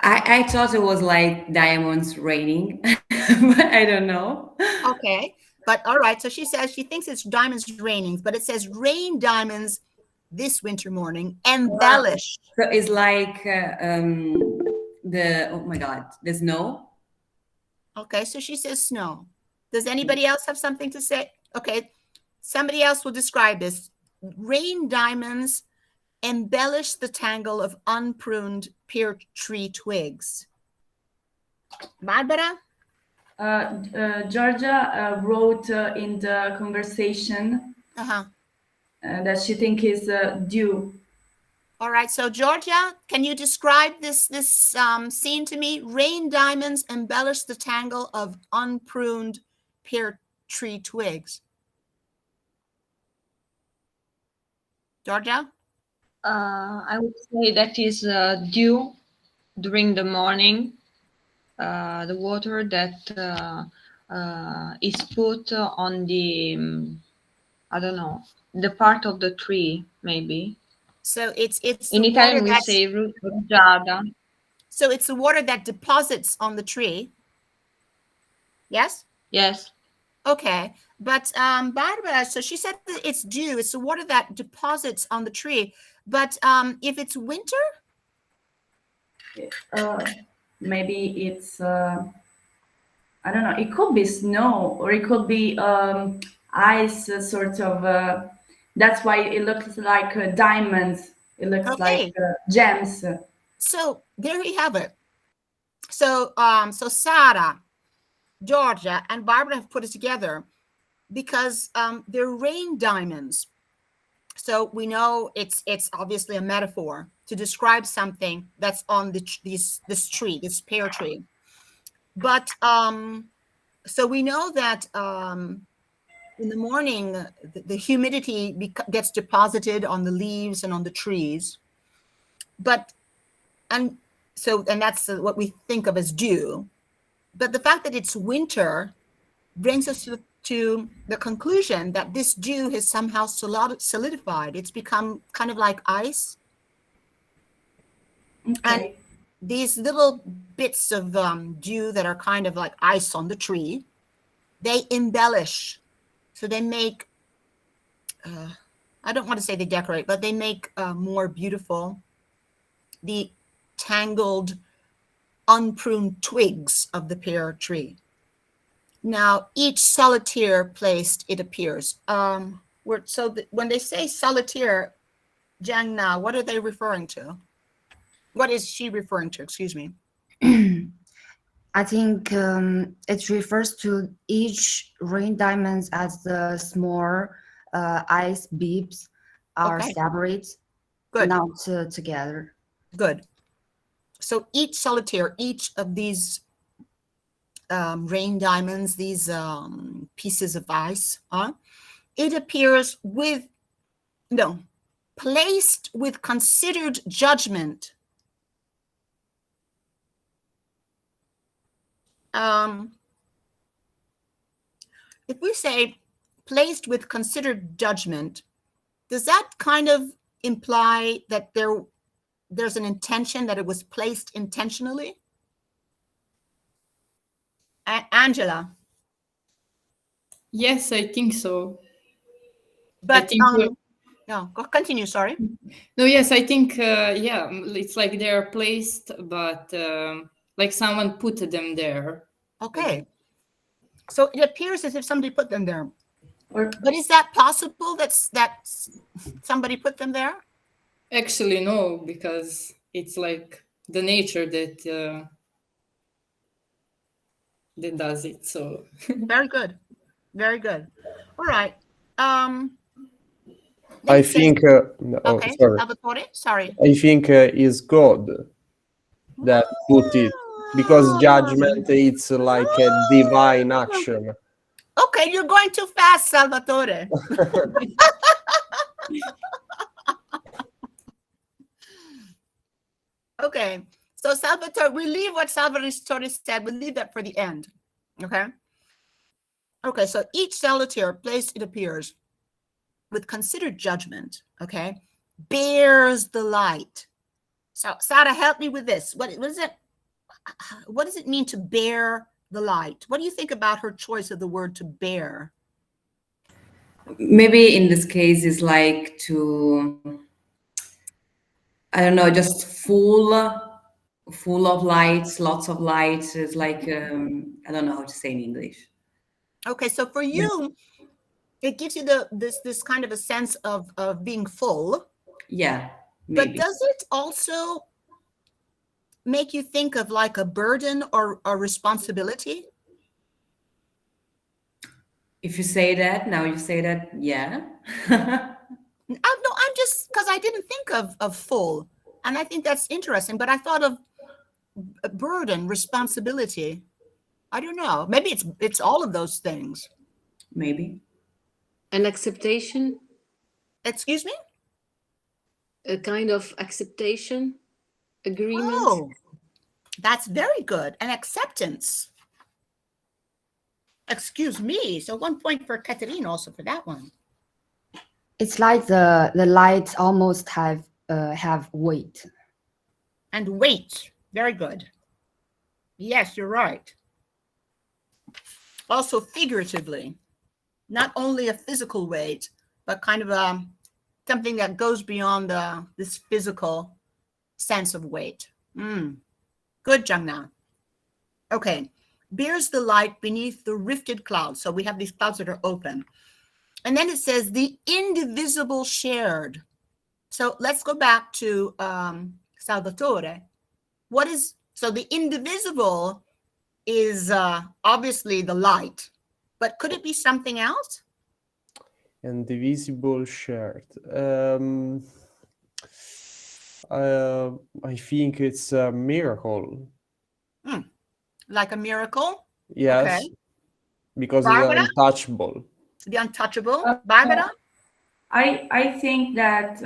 S7: I thought it was like diamonds raining, but I don't know.
S1: Okay, but all right. So she says she thinks it's diamonds raining, but it says rain diamonds this winter morning embellish.
S7: So it's like oh my God, the snow.
S1: Okay, so she says snow. Does anybody else have something to say? Okay, somebody else will describe this. Rain diamonds embellish the tangle of unpruned pear tree twigs. Barbara?
S6: Georgia wrote in the conversation that she thinks is dew.
S1: All right, so Georgia, can you describe this scene to me? Rain diamonds embellish the tangle of unpruned pear tree twigs. Georgia?
S10: I would say that is dew during the morning, the water that is put on the, I don't know, the part of the tree, maybe.
S1: So it's
S10: in Italian we say rugiada.
S1: So it's the water that deposits on the tree. Yes?
S10: Yes.
S1: Okay. But Barbara, so she said that it's dew. It's the water that deposits on the tree. But if it's winter?
S6: Maybe it's, I don't know, it could be snow or it could be ice, sort of. That's why it looks like diamonds. It looks like gems.
S1: So there we have it. So so Sarah, Georgia, and Barbara have put it together because they're rain diamonds. So we know it's obviously a metaphor to describe something that's on this tree, this pear tree. But so we know that in the morning, the humidity gets deposited on the leaves and on the trees. But, and that's what we think of as dew. But the fact that it's winter brings us to the conclusion that this dew has somehow solidified. It's become kind of like ice.
S6: Okay.
S1: And these little bits of dew that are kind of like ice on the tree, they embellish. So they make, I don't want to say they decorate, but they make more beautiful the tangled, unpruned twigs of the pear tree. Now, each solitaire placed, it appears. When they say solitaire, Jiang Na, what are they referring to? What is she referring to? Excuse me.
S8: I think it refers to each rain diamonds as the small ice beads are separate, not together.
S1: Good. So each solitaire, each of these rain diamonds, these pieces of ice, it appears placed with considered judgment. If we say placed with considered judgment, does that kind of imply that there's an intention, that it was placed intentionally? Angela.
S4: Yes, I think so.
S1: But
S4: think
S1: no, go continue. Sorry.
S4: No, yes, I think yeah, it's like they're placed, but like someone put them there.
S1: Okay. So it appears as if somebody put them there. But is that possible? That somebody put them there?
S4: Actually, no, because it's like the nature that that does it. So
S1: very good, very good. All right.
S5: I think. No,
S1: okay,
S5: sorry.
S1: Salvatore. Sorry.
S5: I think is God that put it, because judgment it's like a divine action.
S1: Okay, you're going too fast, Salvatore. Okay, so Salvatore, we leave what Salvatore said. We'll leave that for the end. Okay. Okay, so each solitaire placed, it appears, with considered judgment, okay, bears the light. So, Sada, help me with this. What is it? What does it mean to bear the light? What do you think about her choice of the word to bear?
S7: Maybe in this case is like to, I don't know, just full of lights, lots of lights. It's like I don't know how to say in English.
S1: Okay, so for you, it gives you this kind of a sense of being full.
S7: Yeah, maybe.
S1: But does it also make you think of like a burden or a responsibility?
S7: If you say that, now you say that, yeah.
S1: No, I'm just, because I didn't think of full, and I think that's interesting, but I thought of a burden, responsibility. I don't know. Maybe it's all of those things.
S7: Maybe.
S3: An acceptation?
S1: Excuse me?
S3: A kind of acceptation, agreement.
S1: Oh, that's very good. An acceptance. Excuse me. So 1 point for Catherine also for that one.
S8: It's like the lights almost have weight.
S1: And weight. Very good. Yes, you're right. Also figuratively, not only a physical weight, but kind of something that goes beyond this physical sense of weight. Good, Jangna. Okay. Bears the light beneath the rifted clouds. So we have these clouds that are open. And then it says the indivisible shared. So let's go back to Salvatore. So the indivisible is obviously the light, but could it be something else?
S5: Indivisible shared. I think it's a miracle.
S1: Like a miracle?
S5: Yes,
S1: okay.
S5: Because
S1: Barbara?
S5: it's untouchable.
S1: The untouchable. Barbara?
S6: I think that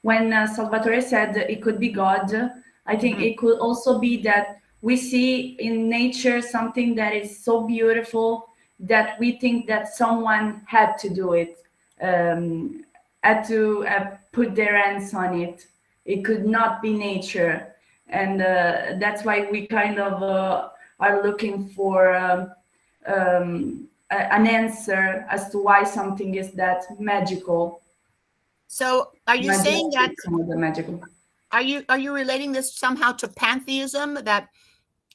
S6: when Salvatore said it could be God, I think it could also be that we see in nature something that is so beautiful that we think that someone had to do it, had to put their hands on it. It could not be nature. And that's why we kind of are looking for an answer as to why something is that magical.
S1: So are you saying that
S6: magical?
S1: Are you relating this somehow to pantheism, that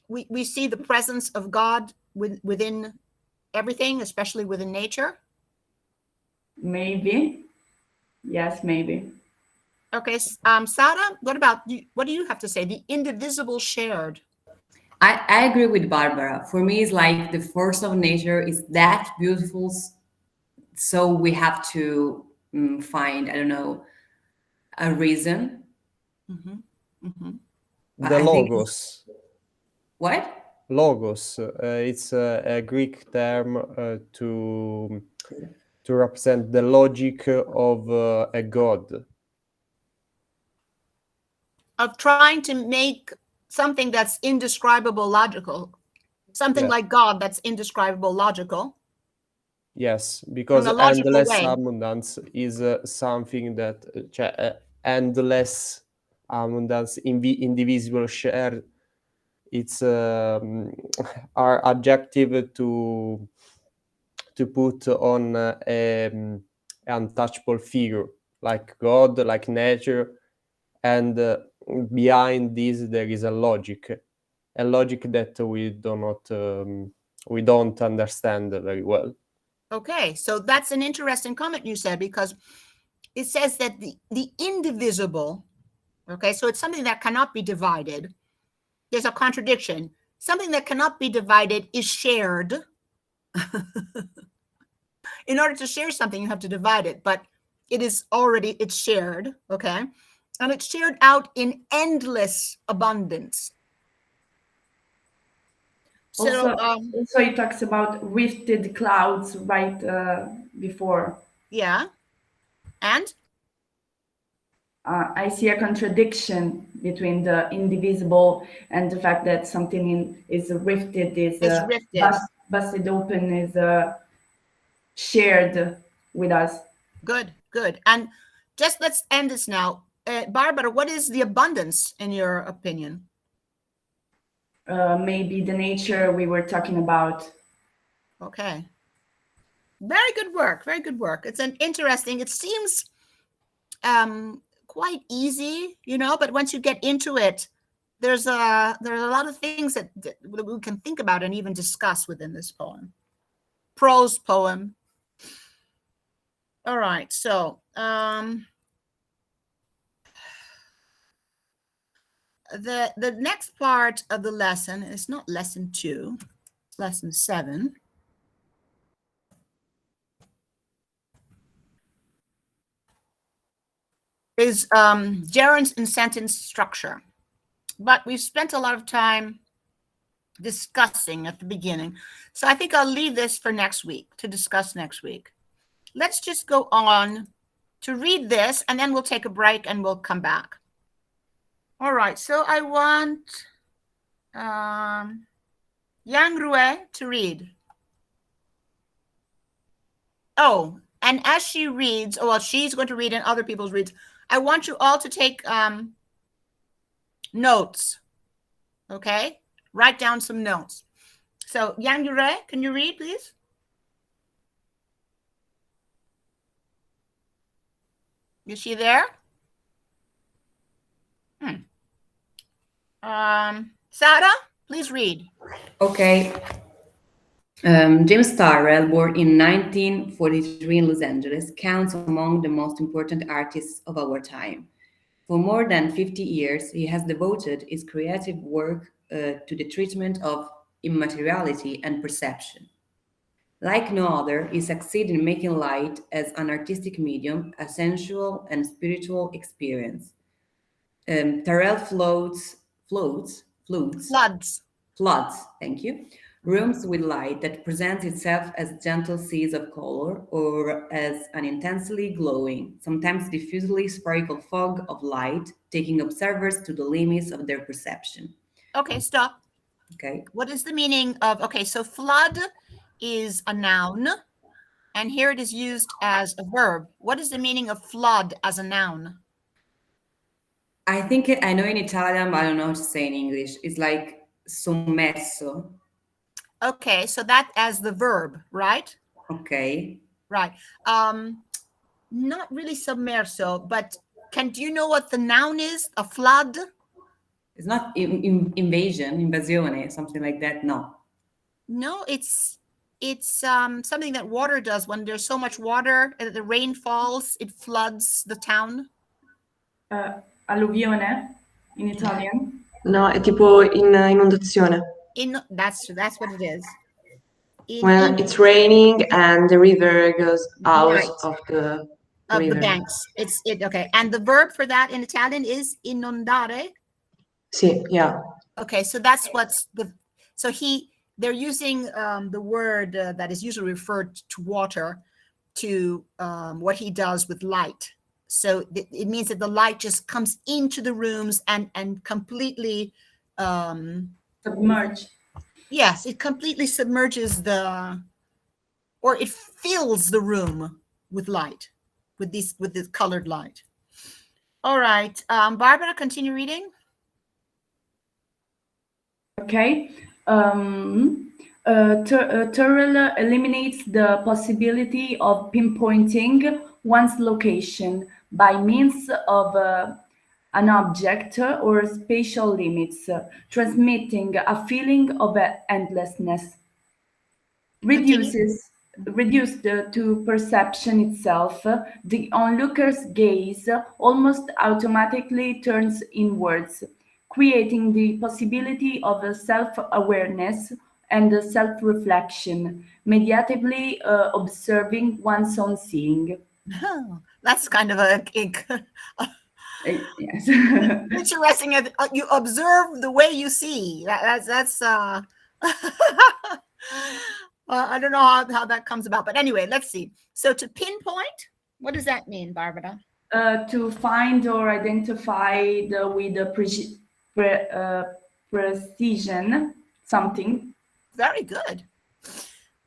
S1: we see the presence of God within everything, especially within nature?
S6: Maybe. Yes, maybe.
S1: Okay, Sara, what do you have to say? The indivisible shared.
S7: I agree with Barbara. For me, it's like the force of nature is that beautiful. So we have to find, I don't know, a reason.
S5: The logos.
S7: What?
S5: Logos. It's a Greek term to represent the logic of a god.
S1: Of trying to make something that's indescribable logical. Something like God that's indescribable logical.
S5: Yes, because endless abundance is something that endless abundance, indivisible share it's are adjective to put on untouchable figure, like God, like nature, and behind this there is a logic that we don't understand very well.
S1: Okay, so that's an interesting comment you said, because it says that the indivisible, okay, so it's something that cannot be divided. There's a contradiction. Something that cannot be divided is shared. In order to share something, you have to divide it, but it's shared, okay? And it's shared out in endless abundance. So,
S6: also it talks about rifted clouds right before.
S1: Yeah. And?
S6: I see a contradiction between the indivisible and the fact that something is rifted, busted open, is shared with us.
S1: Good. And just let's end this now. Barbara, what is the abundance in your opinion?
S6: Maybe the nature we were talking about.
S1: Okay. Very good work. It's an interesting, it seems quite easy, but once you get into it, there's a lot of things that we can think about and even discuss within this poem. Prose poem. All right, so the next part of the lesson is not lesson 2, it's lesson 7. Is gerunds and sentence structure. But we've spent a lot of time discussing at the beginning. So I think I'll leave this for next week, to discuss next week. Let's just go on to read this, and then we'll take a break and we'll come back. All right, so I want Yang Rue to read. Oh, and as she reads, she's going to read and other people's reads, I want you all to take notes, okay? Write down some notes. So, Yang Rue, can you read, please? Is she there? Sarah, please read.
S7: Okay. James Starrell, born in 1943 in Los Angeles, counts among the most important artists of our time. For more than 50 years, he has devoted his creative work to the treatment of immateriality and perception. Like no other, he succeeded in making light as an artistic medium, a sensual and spiritual experience. Terrell floods, thank you, rooms with light that presents itself as gentle seas of color or as an intensely glowing, sometimes diffusely spherical fog of light, taking observers to the limits of their perception.
S1: Okay, stop.
S7: Okay.
S1: What is the meaning of, so flood is a noun, and here it is used as a verb. What is the meaning of flood as a noun?
S7: I think I know in Italian, but I don't know how to say in English. It's like sommesso.
S1: Okay, so that as the verb, right?
S7: Okay.
S1: Right. Not really submerso, but do you know what the noun is? A flood?
S7: It's not invasione, something like that. No.
S1: No, it's something that water does. When there's so much water, the rain falls, it floods the town.
S6: Alluvione in Italian.
S2: No, è tipo inondazione.
S1: That's what it is.
S2: When it's raining and the river goes out of the
S1: banks. Okay. And the verb for that in Italian is inondare.
S2: Sì, yeah.
S1: Okay, so that's they're using the word that is usually referred to water to what he does with light. So it means that the light just comes into the rooms and completely
S6: submerge.
S1: Yes, it completely submerges or it fills the room with light, with this colored light. All right, Barbara, continue reading.
S6: Okay. Turrell eliminates the possibility of pinpointing one's location by means of an object or spatial limits, transmitting a feeling of endlessness. Reduced to perception itself, the onlooker's gaze almost automatically turns inwards, creating the possibility of a self-awareness and a self-reflection, mediatively observing one's own seeing.
S1: Oh, that's kind of a
S6: Yes.
S1: interesting. You observe the way you see. That's well, I don't know how that comes about, but anyway, let's see. So to pinpoint, what does that mean, Barbara?
S6: To find or identify with precision something.
S1: Very good.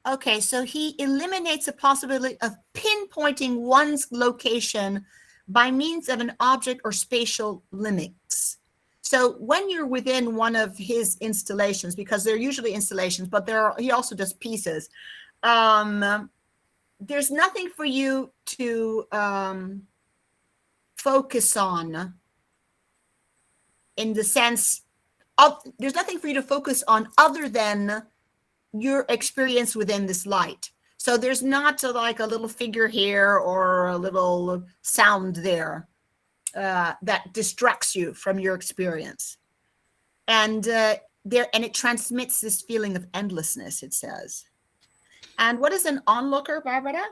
S1: Okay, so he eliminates the possibility of pinpointing one's location by means of an object or spatial limits. So when you're within one of his installations, because they're usually installations, but he also does pieces, there's nothing for you to focus on, in the sense of, there's nothing for you to focus on other than your experience within this light. So there's not like a little figure here or a little sound there that distracts you from your experience. And it transmits this feeling of endlessness, it says. And what is an onlooker, Barbara?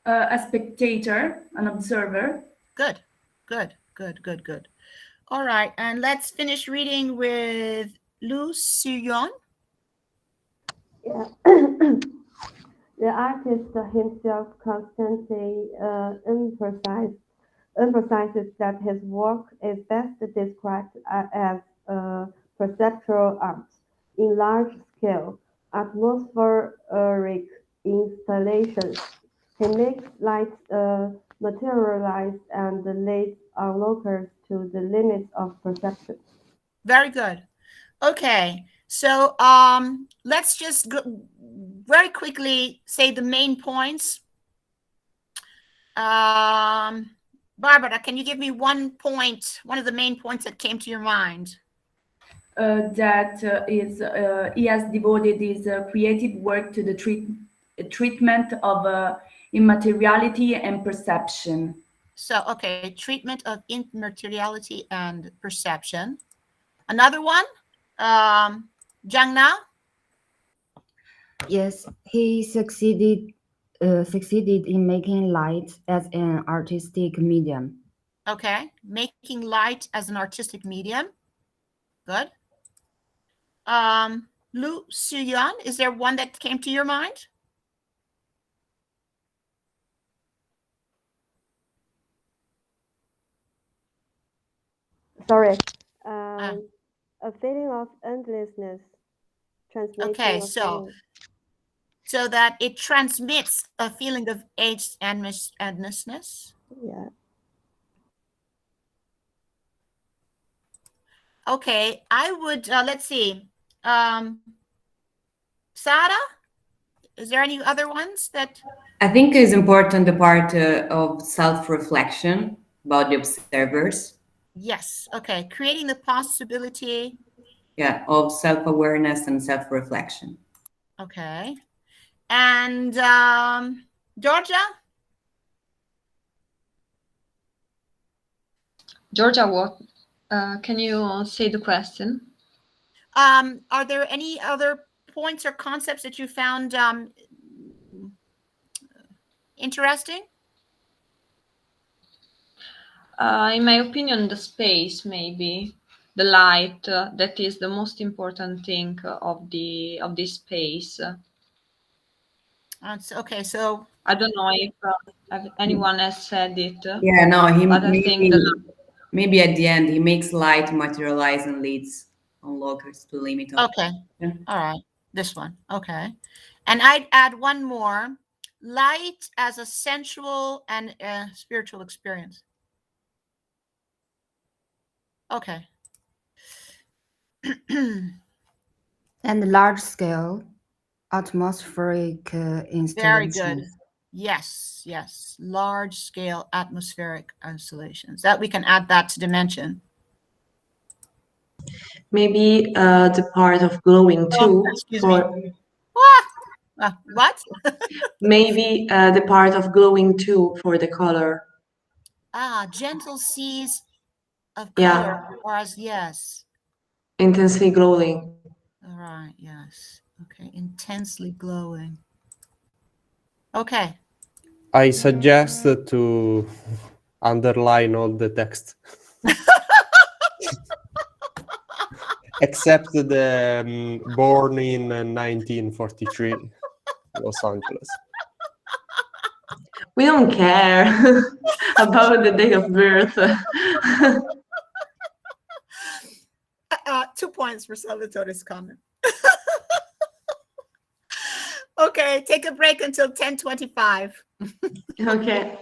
S6: A spectator, an observer.
S1: Good. All right, and let's finish reading with Lu Suyon.
S12: Yeah. The artist himself constantly emphasizes that his work is best described as perceptual art in large-scale, atmospheric installations. He makes light materialize and leads onlookers to the limits of perception.
S1: Very good. Okay, so let's just go very quickly say the main points. Barbara, can you give me one of the main points that came to your mind?
S6: He has devoted his creative work to the treatment of immateriality and perception.
S1: So, okay, treatment of immateriality and perception. Another one, Jiangna?
S8: Yes, he succeeded in making light as an artistic medium.
S1: Okay, making light as an artistic medium. Good. Lu Suyuan, is there one that came to your mind?
S12: Sorry. A feeling of endlessness.
S1: Okay, so that it transmits a feeling of endlessness.
S12: Yeah.
S1: Okay, I would, let's see. Sarah, is there any other ones that?
S7: I think it's important the part of self-reflection about the observers.
S1: Yes, okay, creating the possibility.
S7: Yeah, of self-awareness and self-reflection.
S1: Okay, and Georgia?
S10: Georgia, what? Can you say the question?
S1: Are there any other points or concepts that you found interesting?
S10: In my opinion, the space, maybe the light, that is the most important thing of this space.
S1: Okay, so
S10: I don't know if anyone has said it.
S7: Yeah, no,
S10: maybe
S7: at the end he makes light materialize and leads onlookers to the limit of.
S1: Okay, all right, this one, okay. And I'd add one more: light as a sensual and spiritual experience. Okay.
S8: And large scale atmospheric
S1: Very
S8: installations.
S1: good. Yes, yes. Large scale atmospheric installations. That we can add that to dimension.
S2: Maybe the part of glowing too.
S1: Excuse
S2: for
S1: me. What?
S2: Maybe the part of glowing too for the color.
S1: Gentle seas of
S2: Yeah.
S1: color. Or as yes.
S2: Intensely glowing.
S1: All right. Yes. Okay. Intensely glowing. Okay.
S5: I suggest to underline all the text. Except the born in 1943, Los Angeles.
S2: We don't care about the date of birth.
S1: 2 points for Salvatore's comment. Okay, take a break until 10:25.
S2: Okay.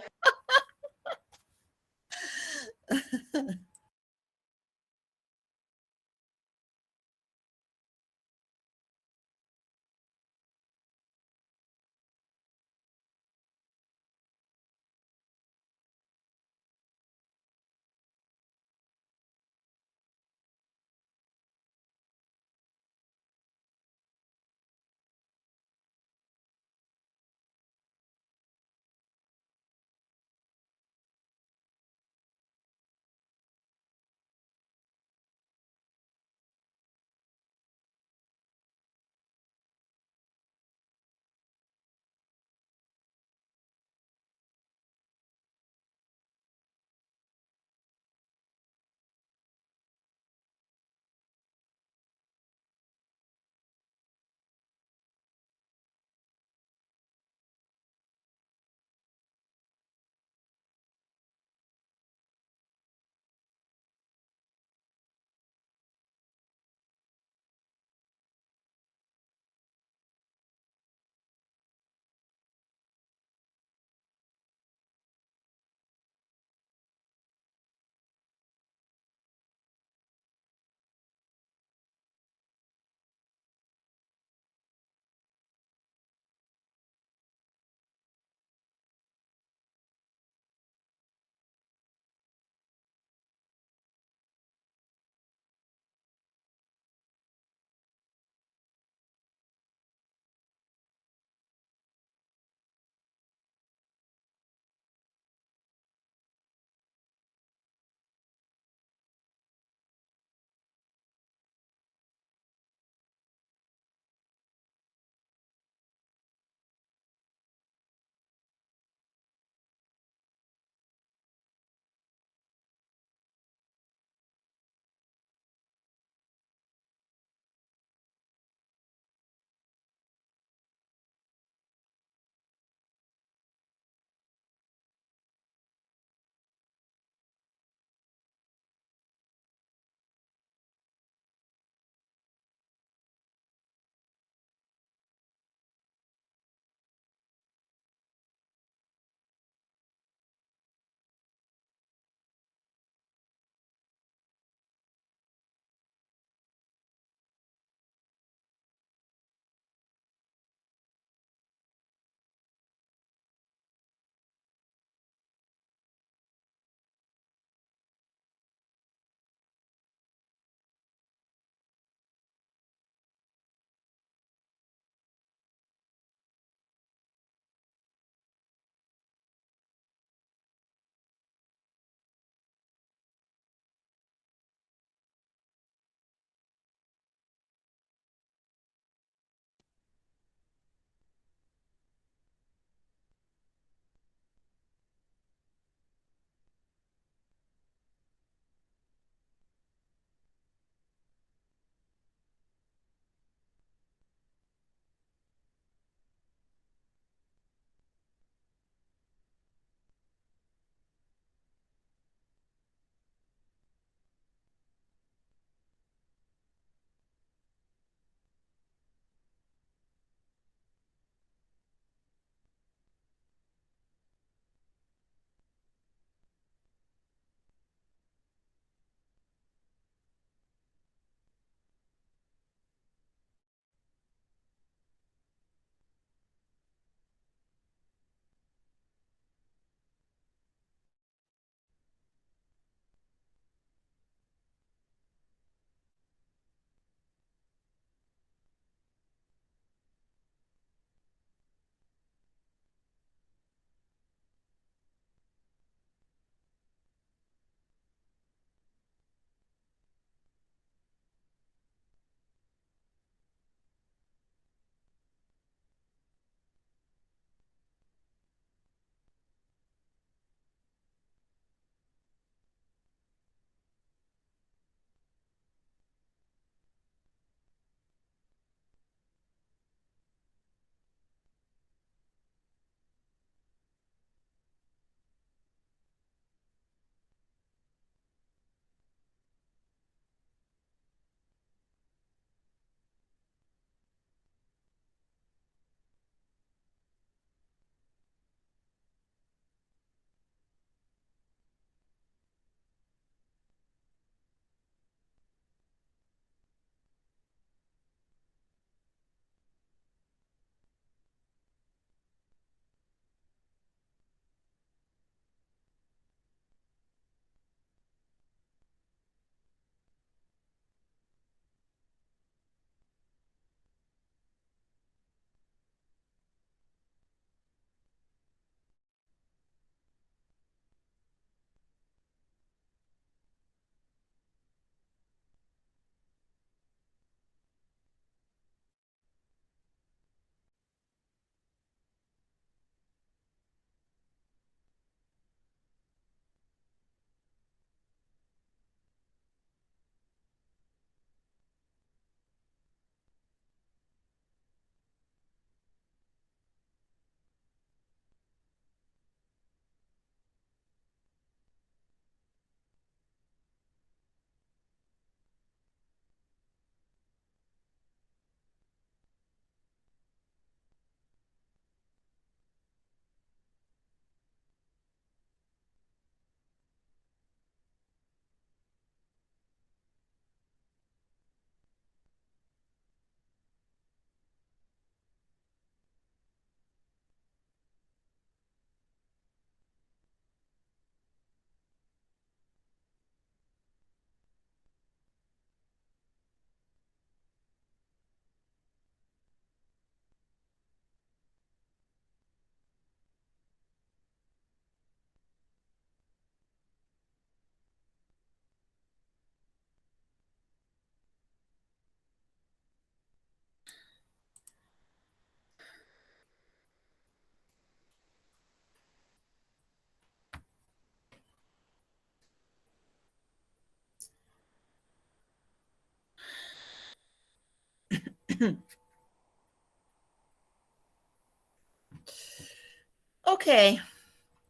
S1: Okay,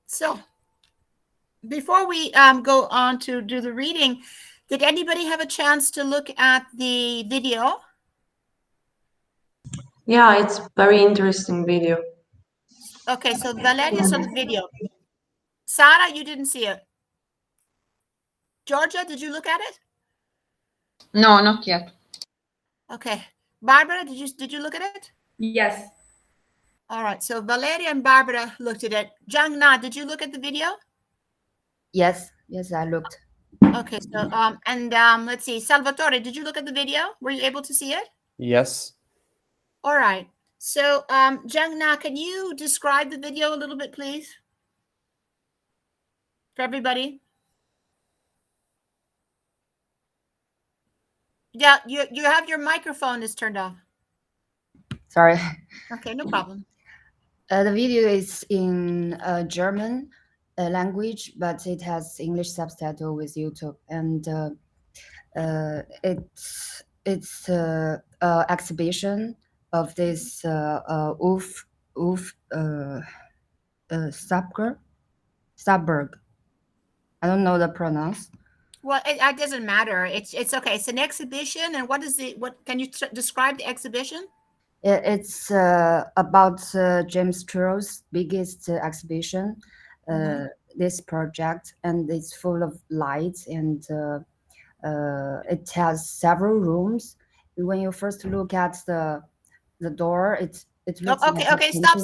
S1: so before we go on to do the reading, did anybody have a chance to look at the video?
S2: Yeah, it's very interesting video.
S1: Okay, so Valeria saw the video. Sarah, you didn't see it. Georgia, did you look at it?
S10: No, not yet.
S1: Okay. Barbara, did you look at it?
S6: Yes.
S1: All right. So Valeria and Barbara looked at it. Jang Na, did you look at the video?
S8: Yes, I looked.
S1: Okay. So let's see. Salvatore, did you look at the video? Were you able to see it?
S5: Yes.
S1: All right. So Jang Na, can you describe the video a little bit, please, for everybody? Yeah, you have your microphone is turned off.
S8: Sorry.
S1: Okay, no problem.
S8: The video is in German language, but it has English subtitle with YouTube, and it's exhibition of this Subberg. I don't know the pronounce.
S1: Well, it doesn't matter. It's okay. It's an exhibition, and what is it? What can you describe the exhibition?
S8: It's about James Turrell's biggest exhibition, this project, and it's full of lights, and it has several rooms. When you first look at the door, it looks
S1: okay.
S8: like
S1: Okay, stop.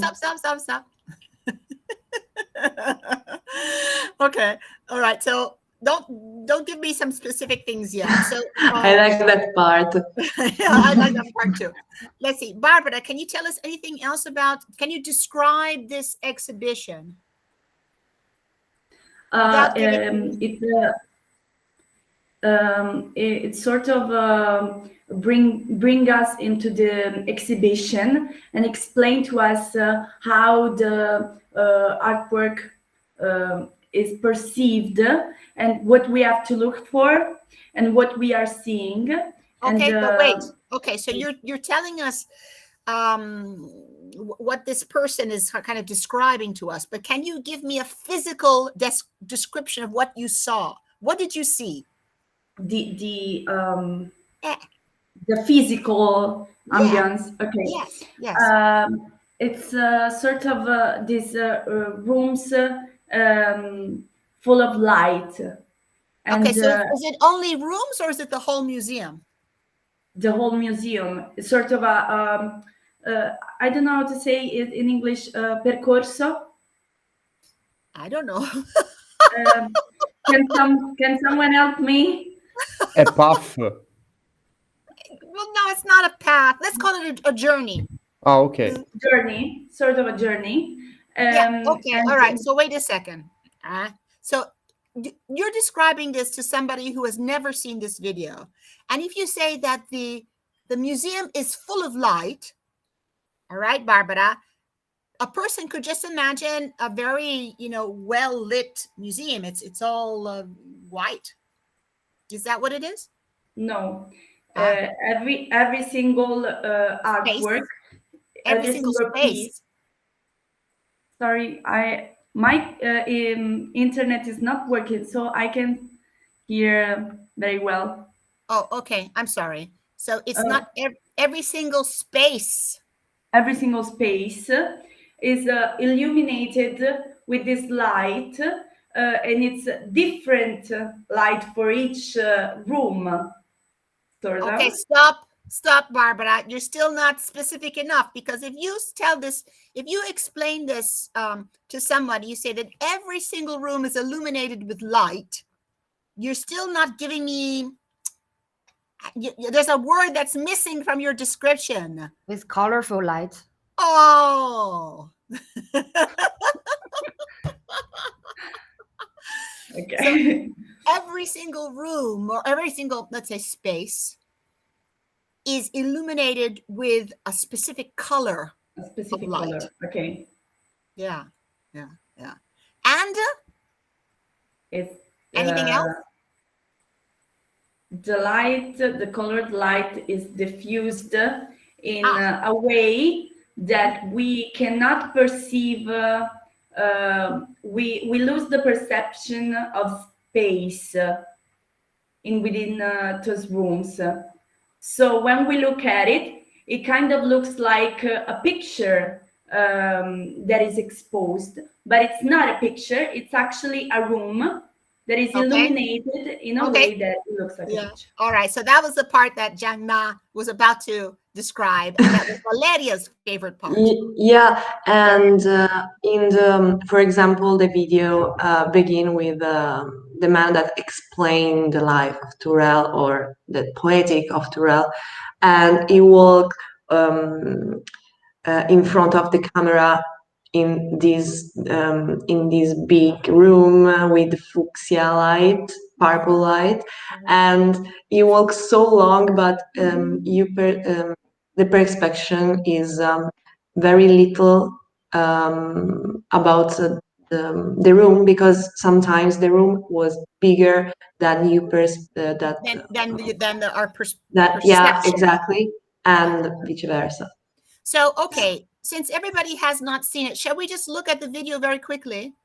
S1: Okay, all right. So don't give me some specific things yet. So
S2: I like that part.
S1: yeah, I like that part too. Let's see, Barbara, can you tell us anything else about? Can you describe this exhibition?
S6: It's sort of bring us into the exhibition and explain to us how the artwork is perceived and what we have to look for and what we are seeing.
S1: Okay,
S6: and,
S1: but wait. Okay, so you're telling us what this person is kind of describing to us, but can you give me a physical description of what you saw? What did you see?
S6: The physical ambience. Okay.
S1: Yes.
S6: It's sort of these rooms full of light. And,
S1: okay, so is it only rooms or is it the whole museum?
S6: The whole museum. It's sort of a I don't know how to say it in English. Percorso.
S1: I don't know.
S6: Can someone help me?
S5: A path.
S1: Well, no, it's not a path. Let's call it a journey.
S5: Oh, okay.
S6: Journey, sort of a journey.
S1: Yeah. Okay. All right. So wait a second. So you're describing this to somebody who has never seen this video, and if you say that the museum is full of light, all right, Barbara, a person could just imagine a very well lit museum. It's all white. Is that what it is?
S6: No. Every single artwork,
S1: every single space.
S6: Piece. Sorry, my internet is not working, so I can hear very well.
S1: Oh, okay. I'm sorry. So it's not every single space.
S6: Every single space is illuminated with this light, and it's different light for each room.
S1: Okay, stop, Barbara. You're still not specific enough, because if you explain this to somebody, you say that every single room is illuminated with light, you're still not giving me, there's a word that's missing from your description.
S8: With colorful light.
S1: Oh.
S6: Okay.
S1: So every single room or every single, let's say, space is illuminated with a specific color.
S6: A specific
S1: of light.
S6: color. Okay.
S1: Yeah. And
S6: it's
S1: anything else?
S6: The light, the colored light is diffused in a way that we cannot perceive. We lose the perception of space in within those rooms. So when we look at it, it kind of looks like a picture that is exposed, but it's not a picture. It's actually a room that is illuminated in a way that it looks like a picture.
S1: All right. So that was the part that Jangna was about to describe, and that was Valeria's favorite part.
S2: Yeah, and in the, for example, the video begin with the man that explained the life of Turel, or the poetic of Turel, and he walked in front of the camera in this big room with fuchsia light, purple light, and he walks so long, but the perception is very little about the room, because sometimes the room was bigger than
S1: our
S2: that,
S1: perception.
S2: yeah, exactly, and vice versa.
S1: So, okay, since everybody has not seen it, shall we just look at the video very quickly?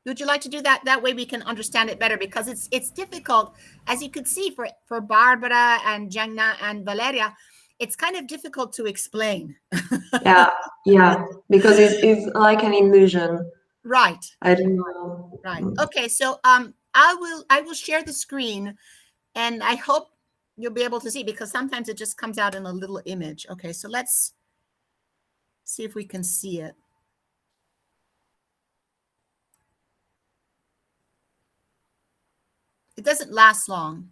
S1: Would you like to do that? That way we can understand it better, because it's difficult, as you could see, for Barbara and Jangna and Valeria, it's kind of difficult to explain.
S2: Yeah, because it's like an illusion.
S1: Right.
S2: I don't know.
S1: Right. Okay, so I will share the screen, and I hope you'll be able to see, because sometimes it just comes out in a little image. Okay, so let's see if we can see it. It doesn't last long.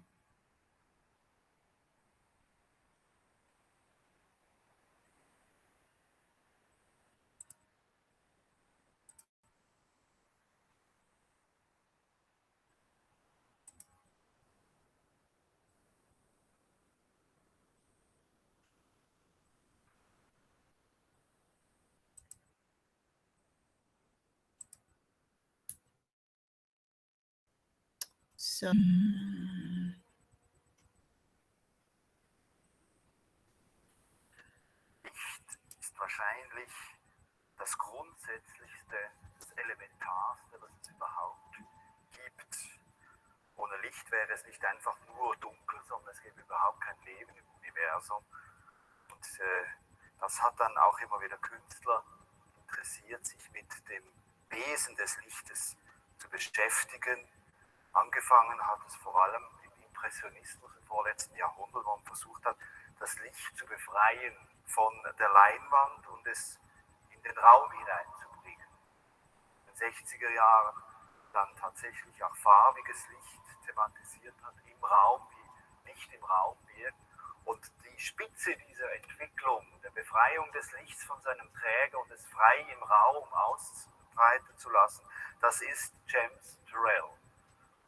S1: So
S13: ist wahrscheinlich das Grundsätzlichste, das Elementarste, was es überhaupt gibt. Ohne Licht wäre es nicht einfach nur dunkel, sondern es gäbe überhaupt kein Leben im Universum. Und das hat dann auch immer wieder Künstler interessiert, sich mit dem Wesen des Lichtes zu beschäftigen. Angefangen hat es vor allem im Impressionismus im vorletzten Jahrhundert, wo man versucht hat, das Licht zu befreien von der Leinwand und es in den Raum hineinzubringen. In den 60er Jahren dann tatsächlich auch farbiges Licht thematisiert hat im Raum, wie Licht im Raum wirkt. Und die Spitze dieser Entwicklung, der Befreiung des Lichts von seinem Träger und es frei im Raum ausbreiten zu lassen, das ist James Turrell.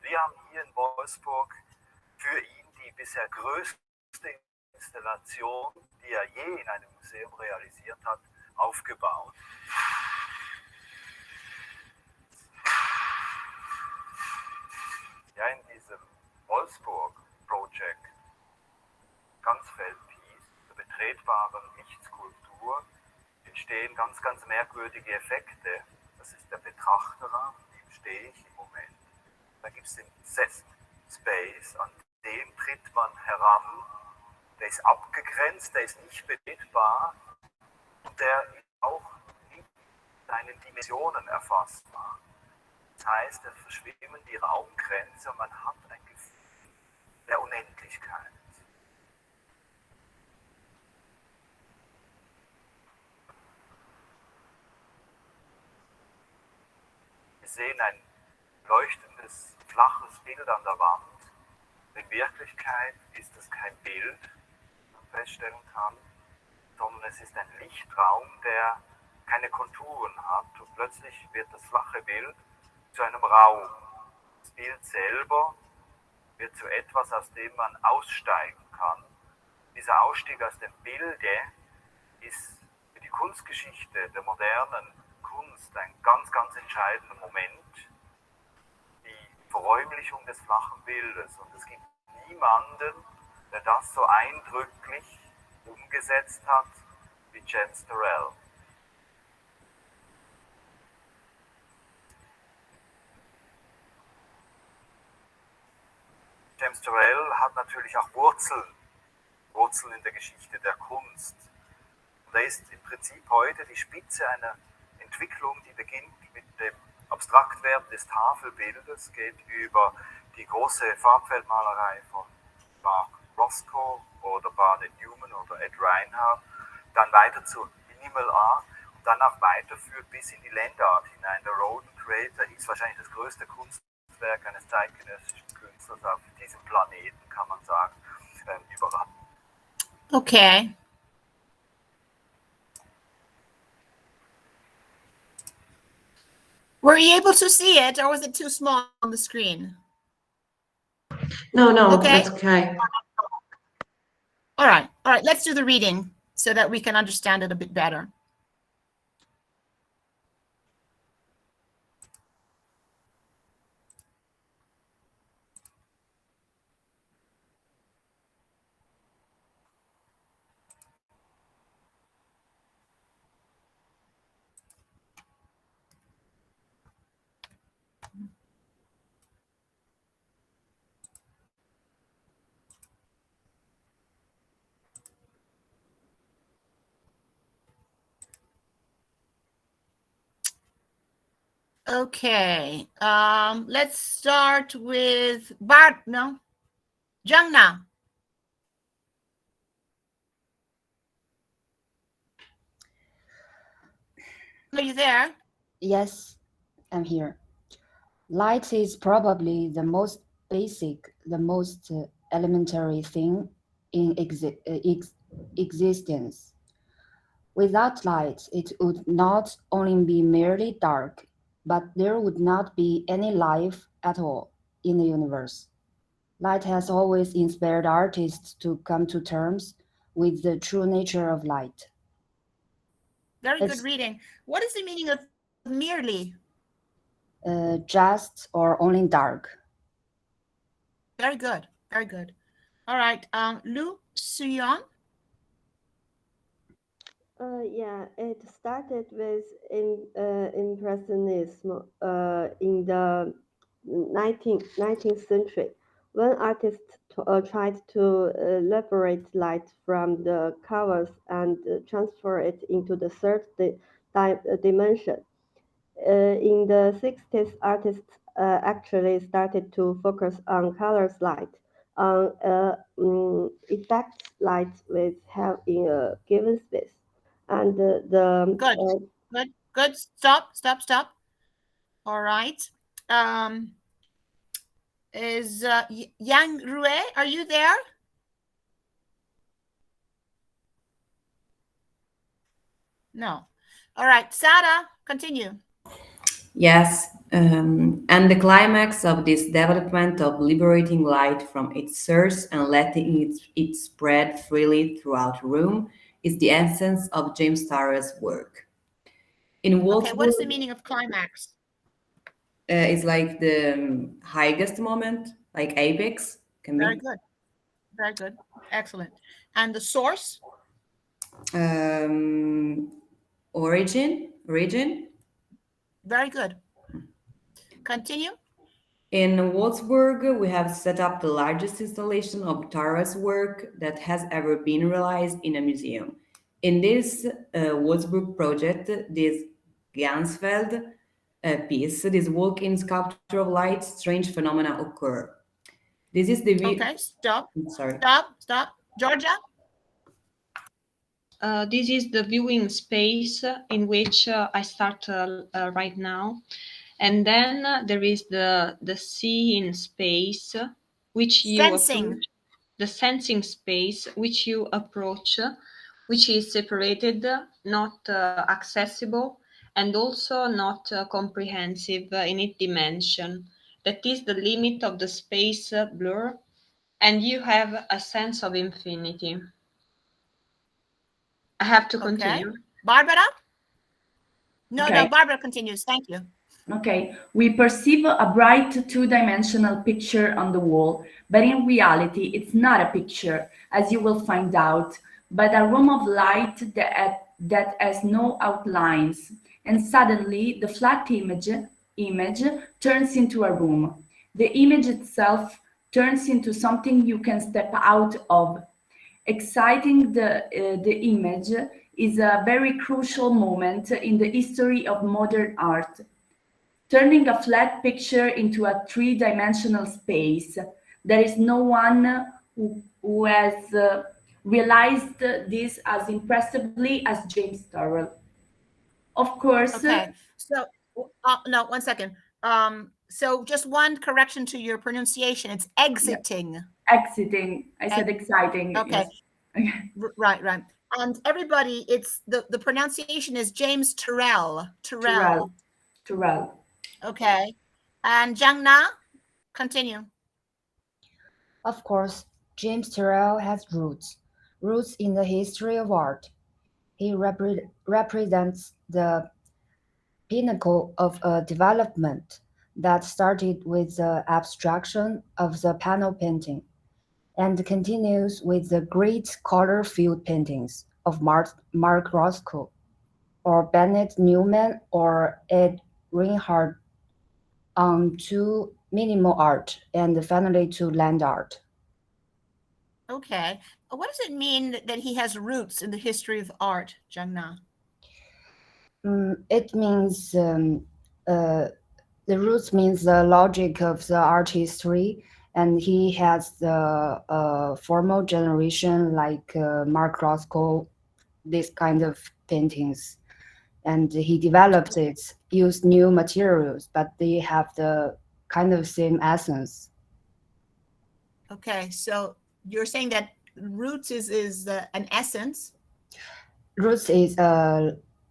S13: Wir haben hier in Wolfsburg für ihn die bisher größte Installation, die er je in einem Museum realisiert hat, aufgebaut. Ja, in diesem Wolfsburg-Projekt, Ganzfeldpiece, der betretbaren Lichtskulptur, entstehen ganz, ganz merkwürdige Effekte. Das ist der Betrachterraum, in dem stehe ich im Moment. Da gibt es den Space, an dem tritt man heran, der ist abgegrenzt, der ist nicht betretbar und der ist auch in seinen Dimensionen erfassbar. Das heißt, es verschwimmen die Raumgrenze und man hat ein Gefühl der Unendlichkeit. Wir sehen ein leuchtendes, flaches Bild an der Wand. In Wirklichkeit ist es kein Bild, das man feststellen kann, sondern es ist ein Lichtraum, der keine Konturen hat. Und plötzlich wird das flache Bild zu einem Raum. Das Bild selber wird zu etwas, aus dem man aussteigen kann. Dieser Ausstieg aus dem Bilde ist für die Kunstgeschichte der modernen Kunst ein ganz, ganz entscheidender Moment. Die Verräumlichung des flachen Bildes. Und es gibt niemanden, der das so eindrücklich umgesetzt hat wie James Turrell. James Turrell hat natürlich auch Wurzeln in der Geschichte der Kunst. Und er ist im Prinzip heute die Spitze einer Entwicklung, die beginnt mit dem Abstraktwerden des Tafelbildes, geht über die große Farbfeldmalerei von Mark Roscoe oder Barnett Newman oder Ed Reinhardt, dann weiter zur Minimal Art und dann auch weiterführt bis in die Landart hinein. Der Rodin Creator ist wahrscheinlich das größte Kunstwerk eines zeitgenössischen Künstlers auf diesem Planeten, kann man sagen, überall.
S1: Okay. Were you able to see it, or was it too small on the screen?
S2: No,
S1: Okay.
S2: that's okay.
S1: All right. Let's do the reading so that we can understand it a bit better. Okay, let's start with Jangna. Are you there?
S8: Yes, I'm here. Light is probably the most basic, the most elementary thing in existence. Without light, it would not only be merely dark, but there would not be any life at all in the universe. Light has always inspired artists to come to terms with the true nature of light.
S1: Very good reading. What is the meaning of merely?
S8: Just or only dark.
S1: Very good. Very good. All right. Lu Suyon.
S12: Yeah, it started with Impressionism in the 19th century, when artists tried to liberate light from the covers and transfer it into the third dimension. In the 60s, artists actually started to focus on colors light, on effects light with have in a given space. And
S1: Good. Stop. All right. Is Yang Rue, are you there? No. All right, Sarah, continue.
S7: Yes, and the climax of this development of liberating light from its source and letting it spread freely throughout the room is the essence of James Starr's work. In
S1: Okay, what is the meaning of climax?
S7: It's like the highest moment, like apex. Can be.
S1: Very good. Excellent. And the source?
S7: Origin.
S1: Very good. Continue.
S7: In Wolfsburg, we have set up the largest installation of Tara's work that has ever been realized in a museum. In this Wolfsburg project, this Gansfeld piece, this walk-in sculpture of light, strange phenomena occur. This is the view.
S1: Okay, stop.
S7: Sorry.
S1: Stop. Georgia?
S10: This is the viewing space in which I start right now. And then there is the seeing space, which you approach, the sensing space, which you approach, which is separated, not accessible, and also not comprehensive in its dimension. That is the limit of the space blur, and you have a sense of infinity. I have to continue.
S1: Barbara? No,
S7: Okay.
S1: Barbara continues. Thank you.
S6: Okay, we perceive a bright two-dimensional picture on the wall, but in reality, it's not a picture, as you will find out, but a room of light that has no outlines. And suddenly, the flat image turns into a room. The image itself turns into something you can step out of. Exciting the image is a very crucial moment in the history of modern art, turning a flat picture into a three-dimensional space. There is no one who has realized this as impressively as James Turrell. Of course.
S1: Okay, so no, 1 second. So just one correction to your pronunciation. It's exiting.
S6: Yeah. Exiting. I said exciting.
S1: Okay.
S6: Yes.
S1: Right. And everybody, it's the pronunciation is James Turrell.
S6: Turrell.
S1: Okay. And Zhang Na, continue.
S8: Of course, James Turrell has roots in the history of art. He represents the pinnacle of a development that started with the abstraction of the panel painting and continues with the great color-filled paintings of Mark Rothko or Bennett Newman or Ed Reinhardt, to minimal art and finally to land art.
S1: Okay. What does it mean that he has roots in the history of art, Zhang Na?
S8: It means the roots means the logic of the art history, and he has the formal generation like Mark Rothko, this kind of paintings, and he developed it, used new materials, but they have the kind of same essence.
S1: Okay, so you're saying that roots is an essence.
S8: Roots is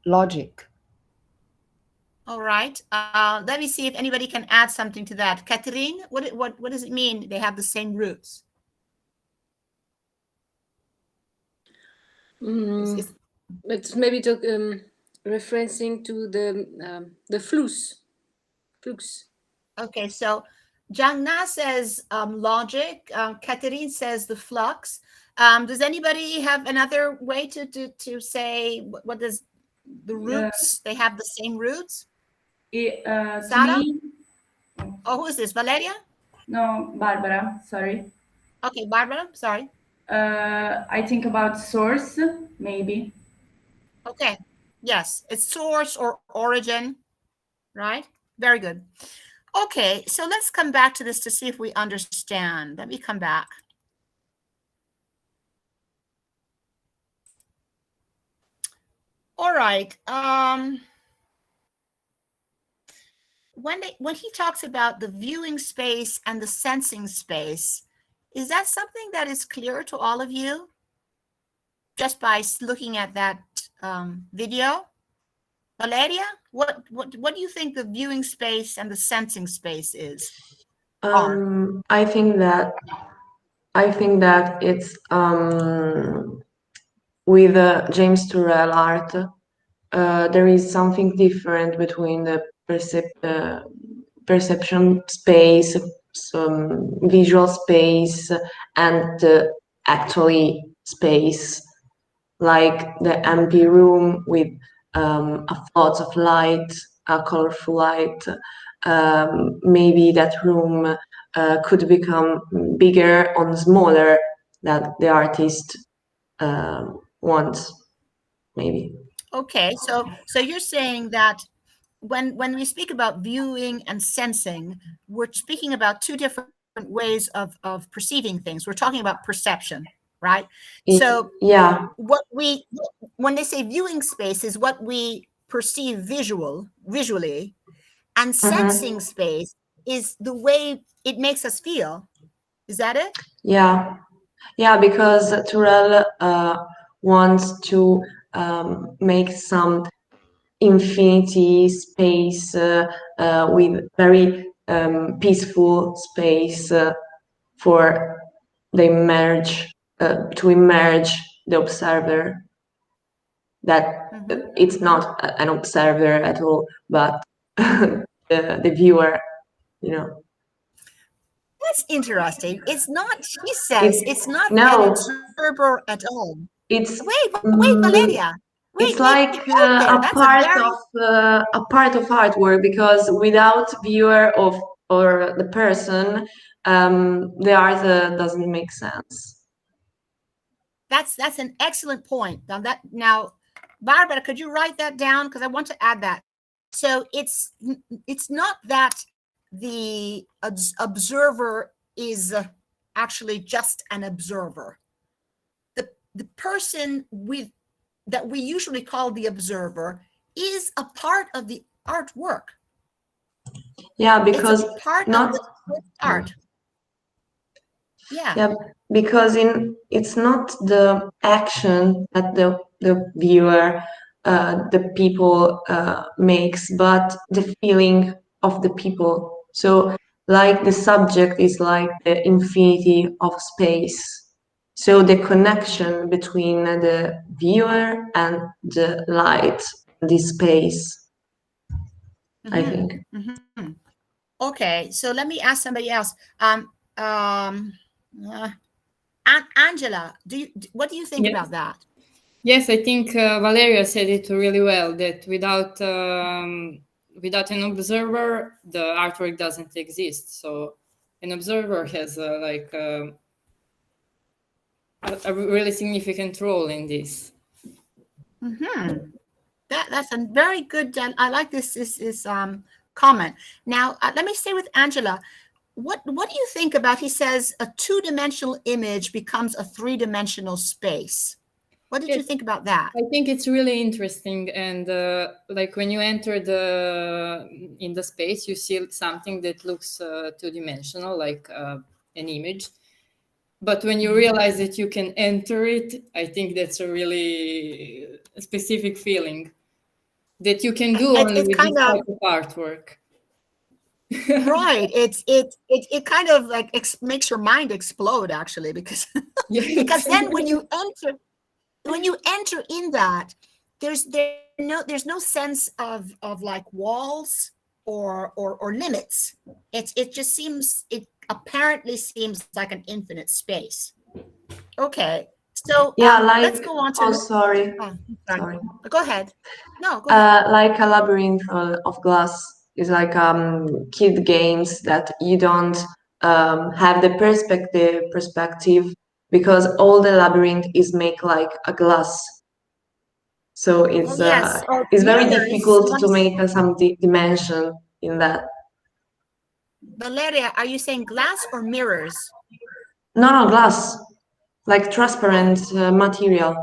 S8: logic.
S1: All right. Let me see if anybody can add something to that. Catherine, what does it mean they have the same roots?
S3: It's maybe referencing to the flux.
S1: Okay, so Zhang Na says logic. Catherine says the flux. Does anybody have another way to say what does the roots? They have the same roots.
S6: To me,
S1: oh, who is this? Valeria?
S6: No, Barbara. Sorry.
S1: Okay, Barbara. Sorry.
S6: I think about source, maybe.
S1: Okay. Yes, it's source or origin, right? Very good. Okay, so let's come back to this to see if we understand. Let me come back. All right. When he talks about the viewing space and the sensing space, is that something that is clear to all of you just by looking at that video? Valeria, what do you think the viewing space and the sensing space is?
S2: I think that it's with James Turrell art. There is something different between the perception space, some visual space, and the actually space, like the empty room with a flood of light, a colorful light. Maybe that room could become bigger or smaller that the artist wants, maybe.
S1: Okay, so you're saying that when we speak about viewing and sensing, we're speaking about two different ways of perceiving things. We're talking about perception, right? So
S2: yeah,
S1: when they say viewing space is what we perceive visually, and sensing space is the way it makes us feel. Is that it?
S2: Yeah, because Turrell wants to make some infinity space with very peaceful space for the to immerse the observer. That it's not an observer at all, but the viewer, you know.
S1: That's interesting. It's not, she says, it's not an
S2: No,
S1: observer at all.
S2: it's
S1: Wait, Valeria.
S2: it's
S1: Wait,
S2: like
S1: out there.
S2: a
S1: That's
S2: part of artwork, because without viewer or the person, the art doesn't make sense.
S1: That's an excellent point. Now, Barbara, could you write that down? Because I want to add that. So it's not that the observer is actually just an observer. The person that we usually call the observer is a part of the artwork.
S2: Yeah, because
S1: it's a part
S2: not
S1: of the art.
S2: Yeah, because it's not the action that the viewer, the people makes, but the feeling of the people. So, like the subject is like the infinity of space. So the connection between the viewer and the light, this space, I think.
S1: Okay, so let me ask somebody else. Angela, what do you think about that?
S4: Yes, I think Valeria said it really well, that without an observer, the artwork doesn't exist. So an observer has a really significant role in this.
S1: That's a very good. I like this comment. Now let me stay with Angela. What do you think about? He says a two-dimensional image becomes a three-dimensional space. What did you think about that?
S4: I think it's really interesting, and like when you enter in the space, you see something that looks two-dimensional, like an image. But when you realize that you can enter it, I think that's a really specific feeling that you can do only with this type of artwork.
S1: Right. It kind of like makes your mind explode, actually, because because then when you enter in that, there's no sense of like walls or limits. It apparently seems like an infinite space. Okay. So let's go on to
S2: sorry.
S1: Go ahead. No, go ahead.
S2: Like a labyrinth of glass is like kid games that you don't have the perspective, because all the labyrinth is made like a glass. So it's it's very difficult to make some dimension in that.
S1: Valeria, are you saying glass or mirrors?
S2: No, glass, like transparent material.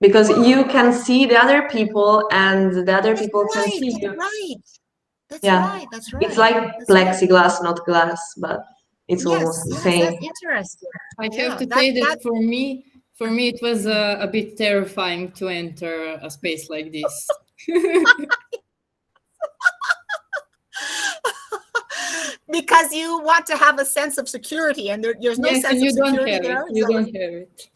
S2: Because you can see the other people and the other people can see you.
S1: That's right. That's right.
S2: It's like plexiglass, not glass, but it's almost the same.
S1: That's interesting.
S4: I have to say that for me, it was a bit terrifying to enter a space like this.
S1: Because you want to have a sense of security, and there's no sense of security there.
S4: You don't have it.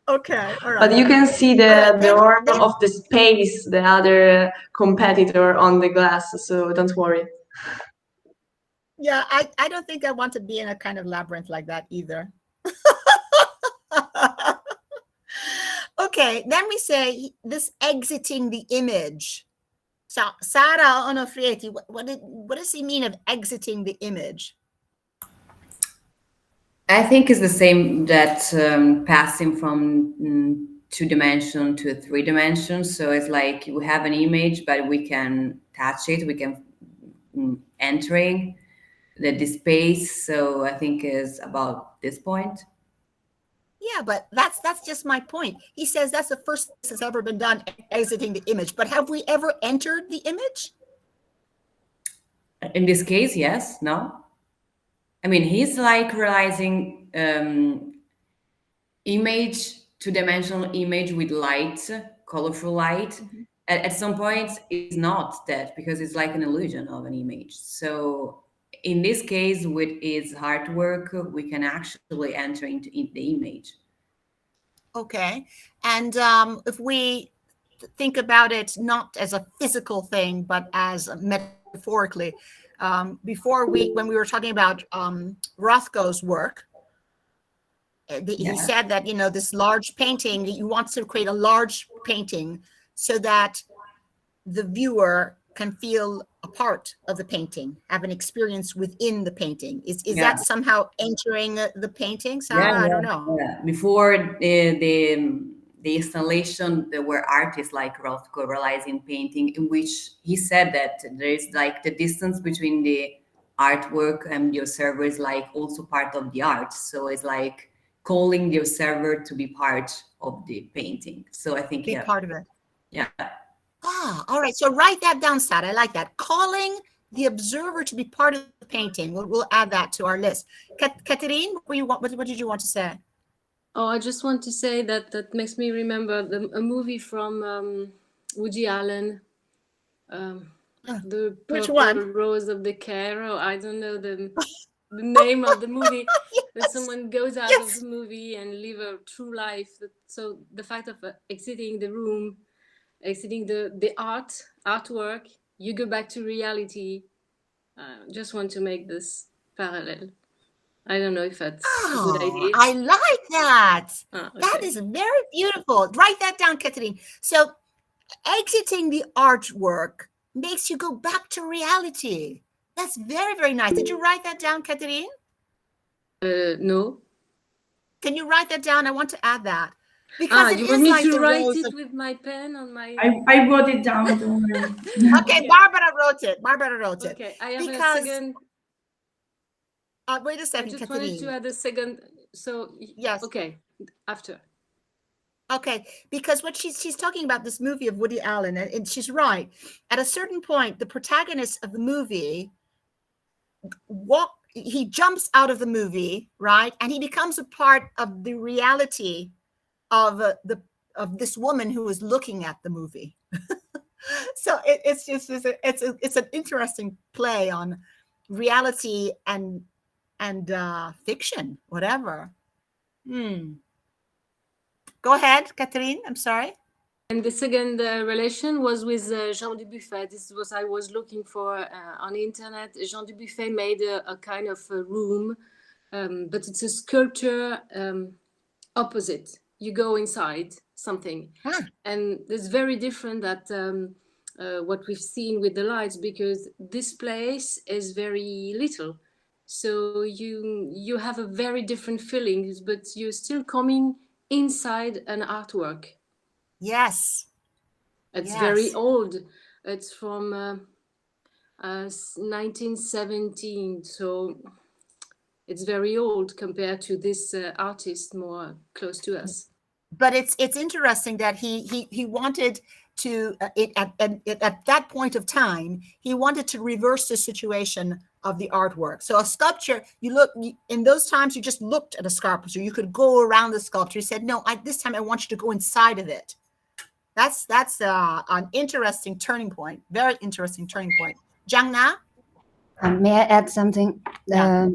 S1: Okay, all right.
S2: But you can see the door of the space, the other competitor on the glass, so don't worry.
S1: Yeah, I don't think I want to be in a kind of labyrinth like that either. Okay, then we say this exiting the image. So Sara Onofrieti, what does he mean of exiting the image?
S7: I think it's the same that passing from two-dimension to three-dimension. So it's like we have an image, but we can touch it, we can entering the space. So I think is about this point.
S1: Yeah, but that's just my point. He says that's the first that's ever been done, exiting the image. But have we ever entered the image?
S7: In this case, yes, no. I mean, he's like realizing image, two-dimensional image with light, colorful light. At some points, it's not that, because it's like an illusion of an image. So in this case, with his artwork, we can actually enter into the image.
S1: Okay. And if we think about it not as a physical thing, but as a metaphorically. When we were talking about Rothko's work, he said that, you know, this large painting, you want to create a large painting so that the viewer can feel a part of the painting, have an experience within the painting. Is that somehow entering the painting, Sarah? I don't know.
S7: Before the installation, there were artists like Rothko realizing painting, in which he said that there is like the distance between the artwork and the observer is like also part of the art. So it's like calling the observer to be part of the painting. So I think
S1: be part of it.
S7: Yeah.
S1: Ah, all right. So write that down, Sarah. I like that. Calling the observer to be part of the painting. We'll add that to our list. Catherine, what did you want to say?
S3: Oh, I just want to say that makes me remember a movie from Woody Allen, the
S1: Which
S3: Purple
S1: one?
S3: Rose of the Cairo. I don't know the name of the movie.
S1: Yes.
S3: That someone goes out of the movie and live a true life. So the fact of exiting the room, exiting the artwork, you go back to reality. Just want to make this parallel. I don't know if that's a good idea.
S1: I like that.
S3: Okay.
S1: That is very beautiful. Write that down, Catherine. So exiting the artwork makes you go back to reality. That's very, very nice. Did you write that down, Catherine?
S3: No.
S1: Can you write that down? I want to add that. Because
S3: you want me to write it with my pen on my...
S6: I wrote it down, don't worry.
S1: Okay, Barbara wrote it.
S3: Okay, I have
S1: because...
S3: a second...
S1: wait a second,
S3: I just
S1: Catherine.
S3: wanted to add a second. So,
S1: yes.
S3: Okay, after.
S1: Okay, because what she's talking about this movie of Woody Allen, and she's right. At a certain point, the protagonist of the movie he jumps out of the movie, right? And he becomes a part of the reality of this woman who is looking at the movie. So it's an interesting play on reality and fiction, whatever. Go ahead, Catherine. I'm sorry.
S3: And the second relation was with Jean Dubuffet. This is what I was looking for on the internet. Jean Dubuffet made a kind of a room, but it's a sculpture opposite. You go inside something. And it's very different that what we've seen with the lights, because this place is very little. So you have a very different feelings, but you're still coming inside an artwork.
S1: Yes.
S3: It's very old. It's from 1917. So it's very old compared to this artist more close to us.
S1: But it's interesting that he wanted to at that point of time, he wanted to reverse the situation of the artwork. So a sculpture, in those times, you just looked at a sculpture. You could go around the sculpture. He said, no, this time I want you to go inside of it. That's an interesting turning point. Very interesting turning point. Jiang Na?
S8: May I add something?
S1: Yeah.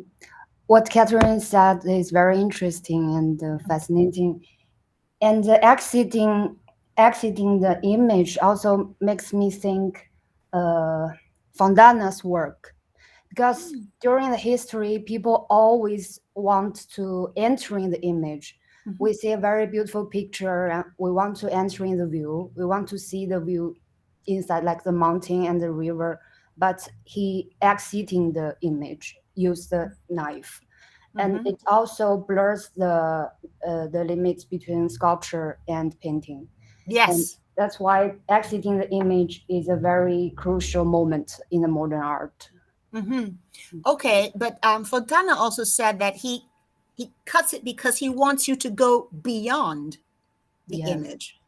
S8: What Catherine said is very interesting and fascinating. And exiting the image also makes me think Fontana's work. Because during the history, people always want to enter in the image. Mm-hmm. We see a very beautiful picture, and we want to enter in the view. We want to see the view inside, like the mountain and the river. But he exiting the image, use the knife. And it also blurs the limits between sculpture and painting.
S1: Yes.
S8: And that's why exiting the image is a very crucial moment in the modern art.
S1: Okay, but Fontana also said that he cuts it because he wants you to go beyond the image.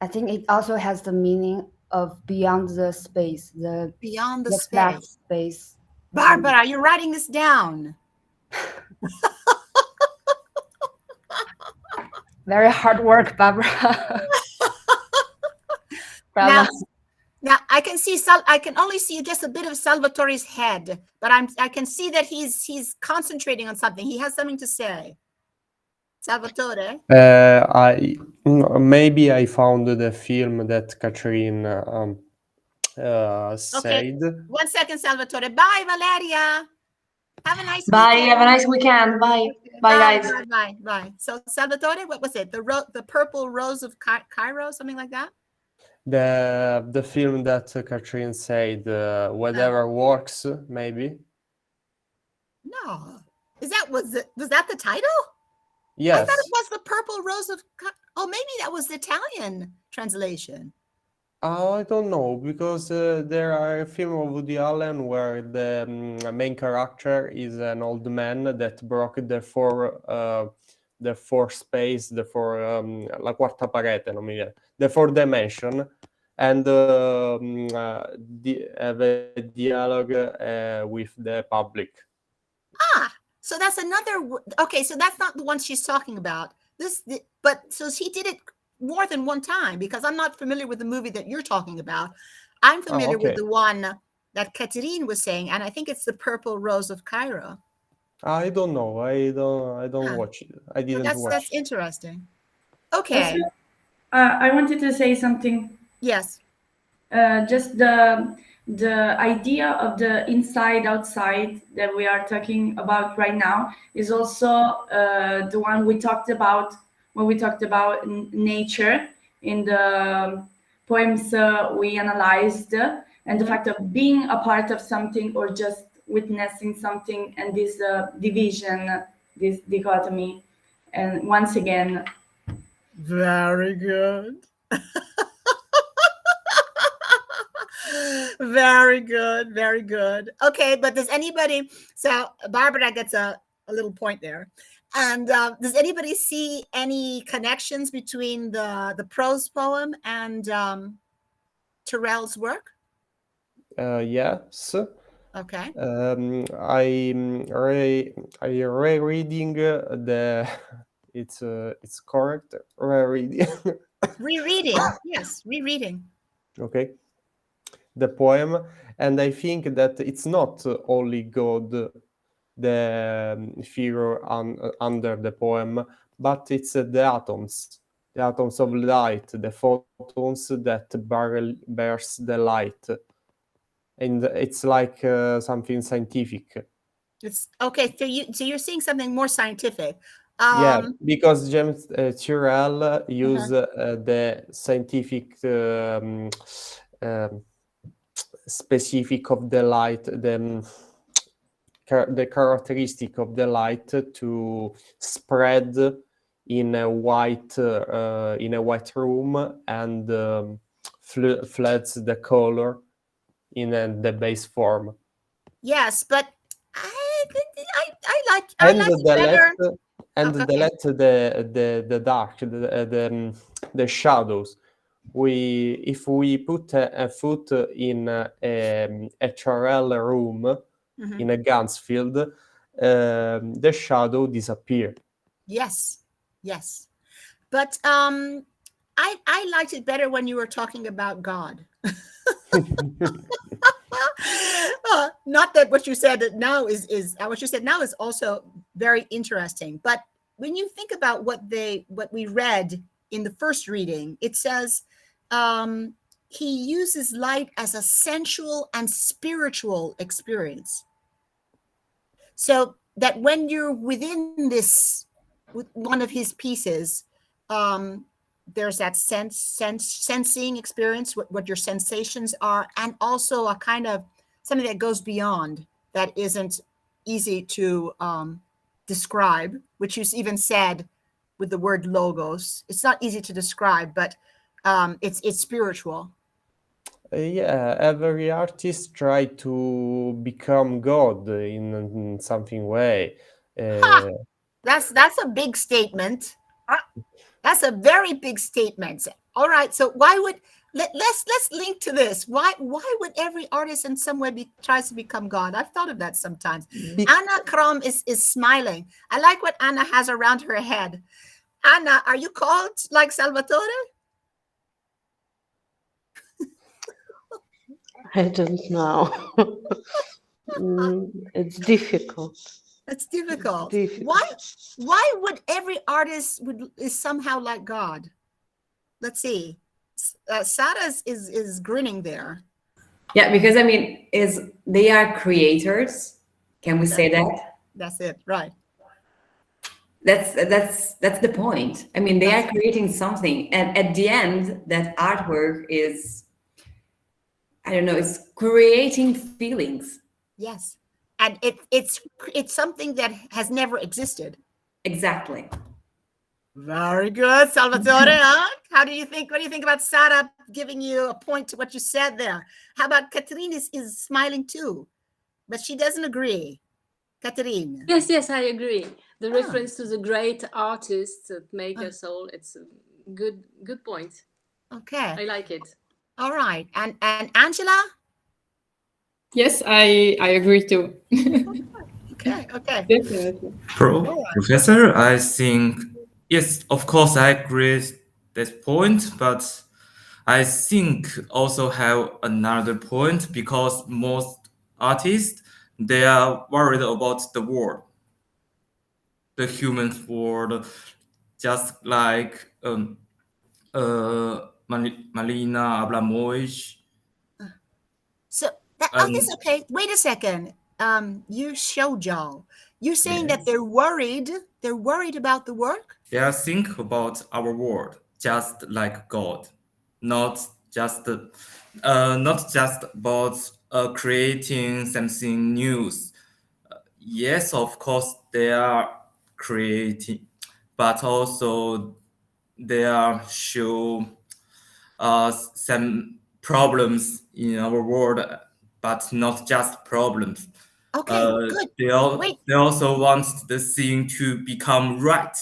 S8: I think it also has the meaning of beyond the space,
S1: beyond the
S8: flat space.
S1: Barbara, are you writing this down?
S8: Very hard work, Barbara.
S1: Now I can see I can only see just a bit of Salvatore's head, but I can see that he's concentrating on something. He has something to say. Salvatore?
S5: Maybe I found the film that Catherine
S1: Okay.
S5: said.
S1: 1 second, Salvatore. Bye, Valeria. Have a nice
S2: Bye.
S1: weekend.
S2: Have a nice weekend. Bye. Bye, guys.
S1: Bye. So Salvatore, what was it? The Purple Rose of Cairo, something like that?
S5: The film that Katrin said, whatever works, maybe.
S1: No. Was that the title?
S5: Yes.
S1: I thought it was the Purple Rose of Oh, maybe that was the Italian translation.
S5: I don't know, because there are a film of Woody Allen where the main character is an old man that broke the four space, la quarta parete, non mi viene, the four dimension, and have a dialogue with the public.
S1: So that's another. Okay, so that's not the one she's talking about. But so he did it more than one time, because I'm not familiar with the movie that you're talking about. I'm familiar with the one that Catherine was saying, and I think it's the Purple Rose of Cairo.
S5: I don't know. I don't watch it. I didn't watch.
S1: That's interesting. Okay.
S6: Also, I wanted to say something.
S1: Yes.
S6: Just the idea of the inside outside that we are talking about right now is also the one we talked about when we talked about nature in the poems we analyzed, and the fact of being a part of something or just witnessing something, and this division, this dichotomy. And once again,
S1: very good. Very good. Very good. Okay, but does anybody, so Barbara gets a little point there. And does anybody see any connections between the prose poem and Terrell's work?
S5: Yes.
S1: Okay.
S5: I'm rereading the. It's correct. Rereading.
S1: Rereading. Yes, rereading.
S5: Okay. The poem, and I think that it's not only God, the figure under the poem, but it's the atoms of light, the photons that bears the light, and it's like something scientific.
S1: It's okay. So you're seeing something more scientific.
S5: Yeah, because James Turrell used the scientific specific of the light, the characteristic of the light to spread in a white room and floods the color in the base form.
S1: Yes, but I like it better.
S5: The dark, the shadows. If we put a foot in a HRL room in a Gansfield, the shadow disappear.
S1: Yes, but I liked it better when you were talking about God. Not that what you said now is what you said now is also very interesting, but when you think about what we read in the first reading, it says he uses light as a sensual and spiritual experience. So that when you're within this, with one of his pieces, there's that sensing experience, what your sensations are, and also a kind of something that goes beyond, that isn't easy to describe, which you even said with the word logos. It's not easy to describe, but it's spiritual.
S5: Yeah, every artist try to become God in something way.
S1: That's a big statement. That's a very big statement. All right, so why would let's link to this. Why would every artist in some way tries to become God? I've thought of that sometimes. Anna Krom is smiling. I like what Anna has around her head. Anna, are you called like Salvatore?
S12: I don't know. It's difficult.
S1: It's difficult. Why would every artist is somehow like God? Let's see. Sarah is grinning there.
S7: Yeah, because I mean, is they are creators. Can we say that?
S1: That's it, right?
S7: That's the point. I mean, they are creating something, and at the end, that artwork is, I don't know, it's creating feelings.
S1: Yes, and it's something that has never existed.
S7: Exactly.
S1: Very good, Salvatore. Huh? How do you think? What do you think about Sara giving you a point to what you said there? How about Catherine is smiling too, but she doesn't agree. Catherine.
S3: Yes, I agree. The reference to the great artists that make us all, it's a good point.
S1: Okay.
S3: I like it.
S1: All right. And Angela?
S4: Yes, I agree too.
S1: Okay.
S4: Definitely.
S14: Professor, I think, yes, of course, I agree with that point, but I think also have another point because most artists, they are worried about the world, the human world, just like Marina Abramovich.
S1: So that's okay. Wait a second. You shoujo. You're saying that they're worried. They're worried about the work?
S14: They are think about our world, just like God, not just about creating something new. Yes, of course they are creating, but also they are show some problems in our world, but not just problems.
S1: Okay, good. Wait.
S14: They also want the thing to become right.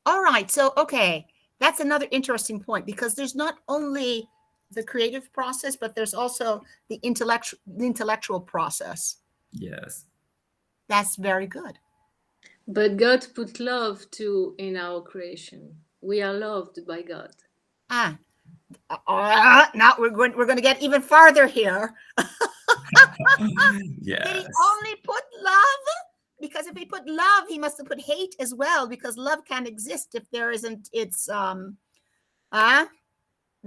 S1: All right. So, okay. That's another interesting point because there's not only the creative process, but there's also the intellectual process.
S14: Yes.
S1: That's very good.
S3: But God put love too in our creation. We are loved by God.
S1: Now we're going to get even farther here.
S14: Yes.
S1: Did he only put love? Because if he put love, he must have put hate as well, because love can't exist if there isn't the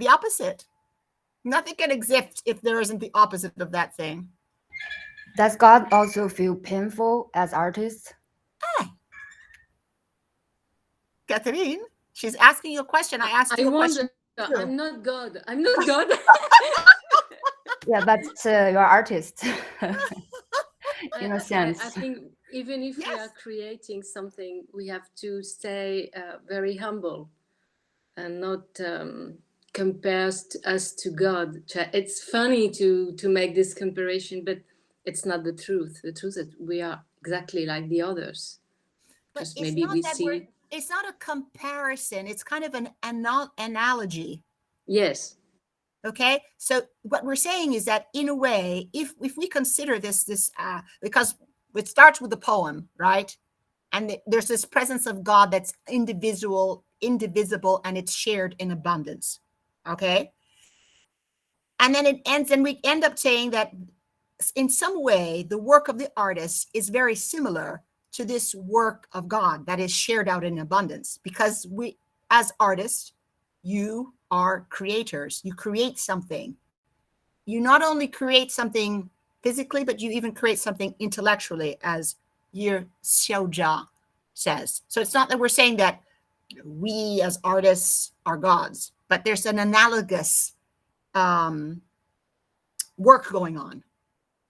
S1: opposite. Nothing can exist if there isn't the opposite of that thing.
S8: Does God also feel painful as artists?
S1: Catherine, she's asking you a question. I asked you a question.
S3: I'm not God. I'm not God.
S8: Yeah, but you're artist. In a sense.
S3: I think even if we are creating something, we have to stay very humble and not compare us to God. It's funny to make this comparison, but it's not the truth. The truth is that we are exactly like the others.
S1: But
S3: just maybe we see.
S1: It's not a comparison. It's kind of an analogy.
S3: Yes.
S1: Okay, so what we're saying is that in a way, if we consider this because it starts with the poem, right? And there's this presence of God that's indivisible, and it's shared in abundance. Okay, and then it ends, and we end up saying that in some way, the work of the artist is very similar to this work of God that is shared out in abundance, because we, as artists, you are creators. You create something. You not only create something physically, but you even create something intellectually, as Yi Xiaojia says. So it's not that we're saying that we as artists are gods, but there's an analogous work going on.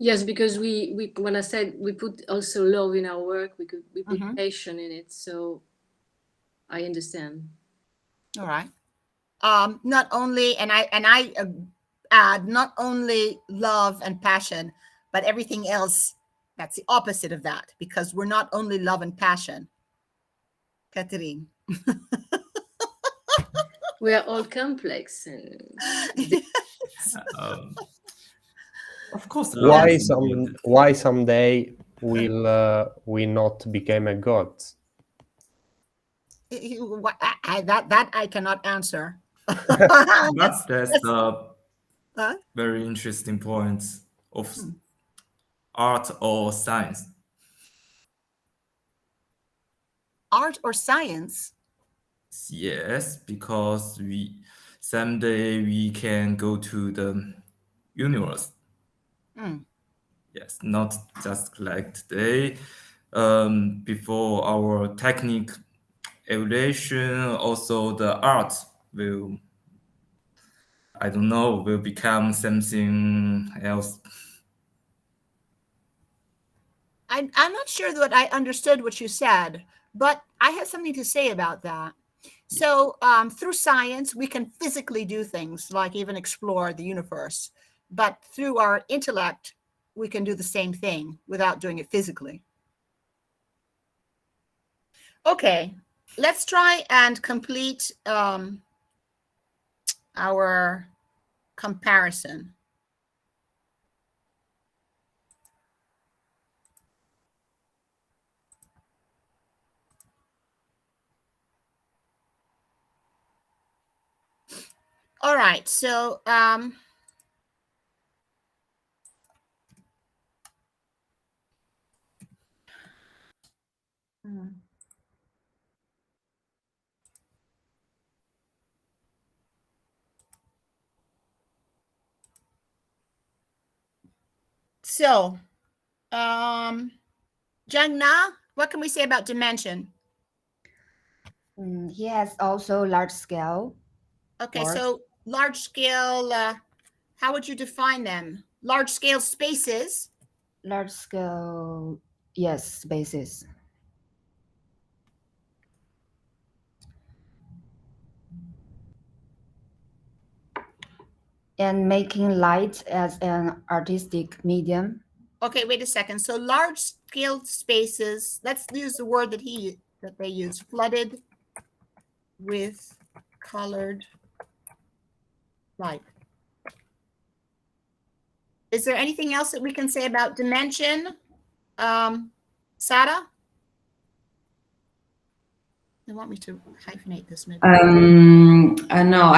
S3: Yes, because we when I said we put also love in our work, we put passion in it. So I understand.
S1: All right. Not only, and I add not only love and passion, but everything else that's the opposite of that, because we're not only love and passion. Catherine.
S3: We are all complex and
S14: of course.
S5: Why someday will we not become a god?
S1: That I cannot answer.
S14: That's a very interesting point of art or science.
S1: Art or science?
S14: Yes, because someday we can go to the universe.
S1: Mm.
S14: Yes, not just like today. Before our technique evolution, also the art will, I don't know, will become something else.
S1: I'm not sure that I understood what you said, but I have something to say about that. So through science, we can physically do things like even explore the universe, but through our intellect, we can do the same thing without doing it physically. Okay, let's try and complete our comparison. All right, so Jangna, what can we say about dimension?
S8: He has also large scale.
S1: Okay, so large scale, how would you define them? Large scale spaces?
S8: Large scale, yes, spaces. And making light as an artistic medium.
S1: Okay, wait a second. So large scale spaces, let's use the word that they use, flooded with colored light. Is there anything else that we can say about dimension? Sarah? You want me to hyphenate this maybe?
S7: No,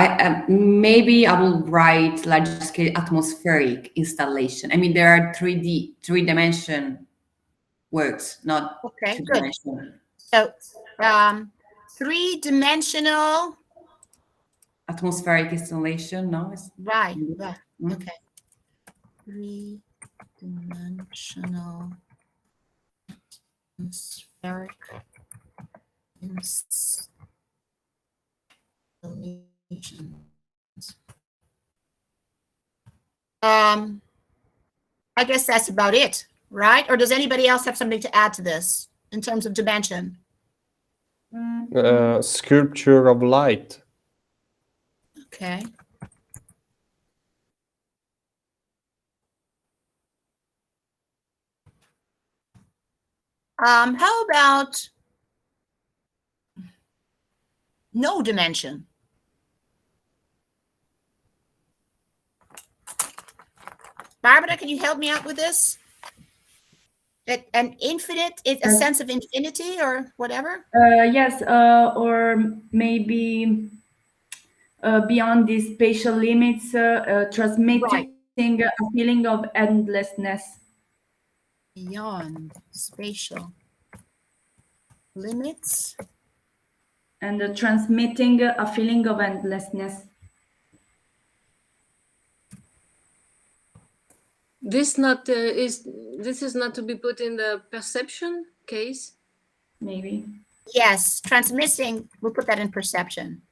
S7: maybe I will write large scale atmospheric installation. I mean, there are three dimension words, not
S1: okay,
S7: two
S1: good.
S7: dimension.
S1: So three-dimensional
S7: atmospheric installation, no?
S1: Right. Okay. Three-dimensional atmospheric installations. I guess that's about it, right? Or does anybody else have something to add to this in terms of dimension?
S5: Sculpture of light.
S1: Okay. How about no dimension? Barbara, can you help me out with this? An infinite, a sense of infinity or whatever?
S6: Yes, or maybe beyond these spatial limits, transmitting a feeling of endlessness.
S1: Beyond spatial limits.
S6: And transmitting a feeling of endlessness.
S3: This is not to be put in the perception case?
S6: Maybe.
S1: Yes, transmitting, we'll put that in perception.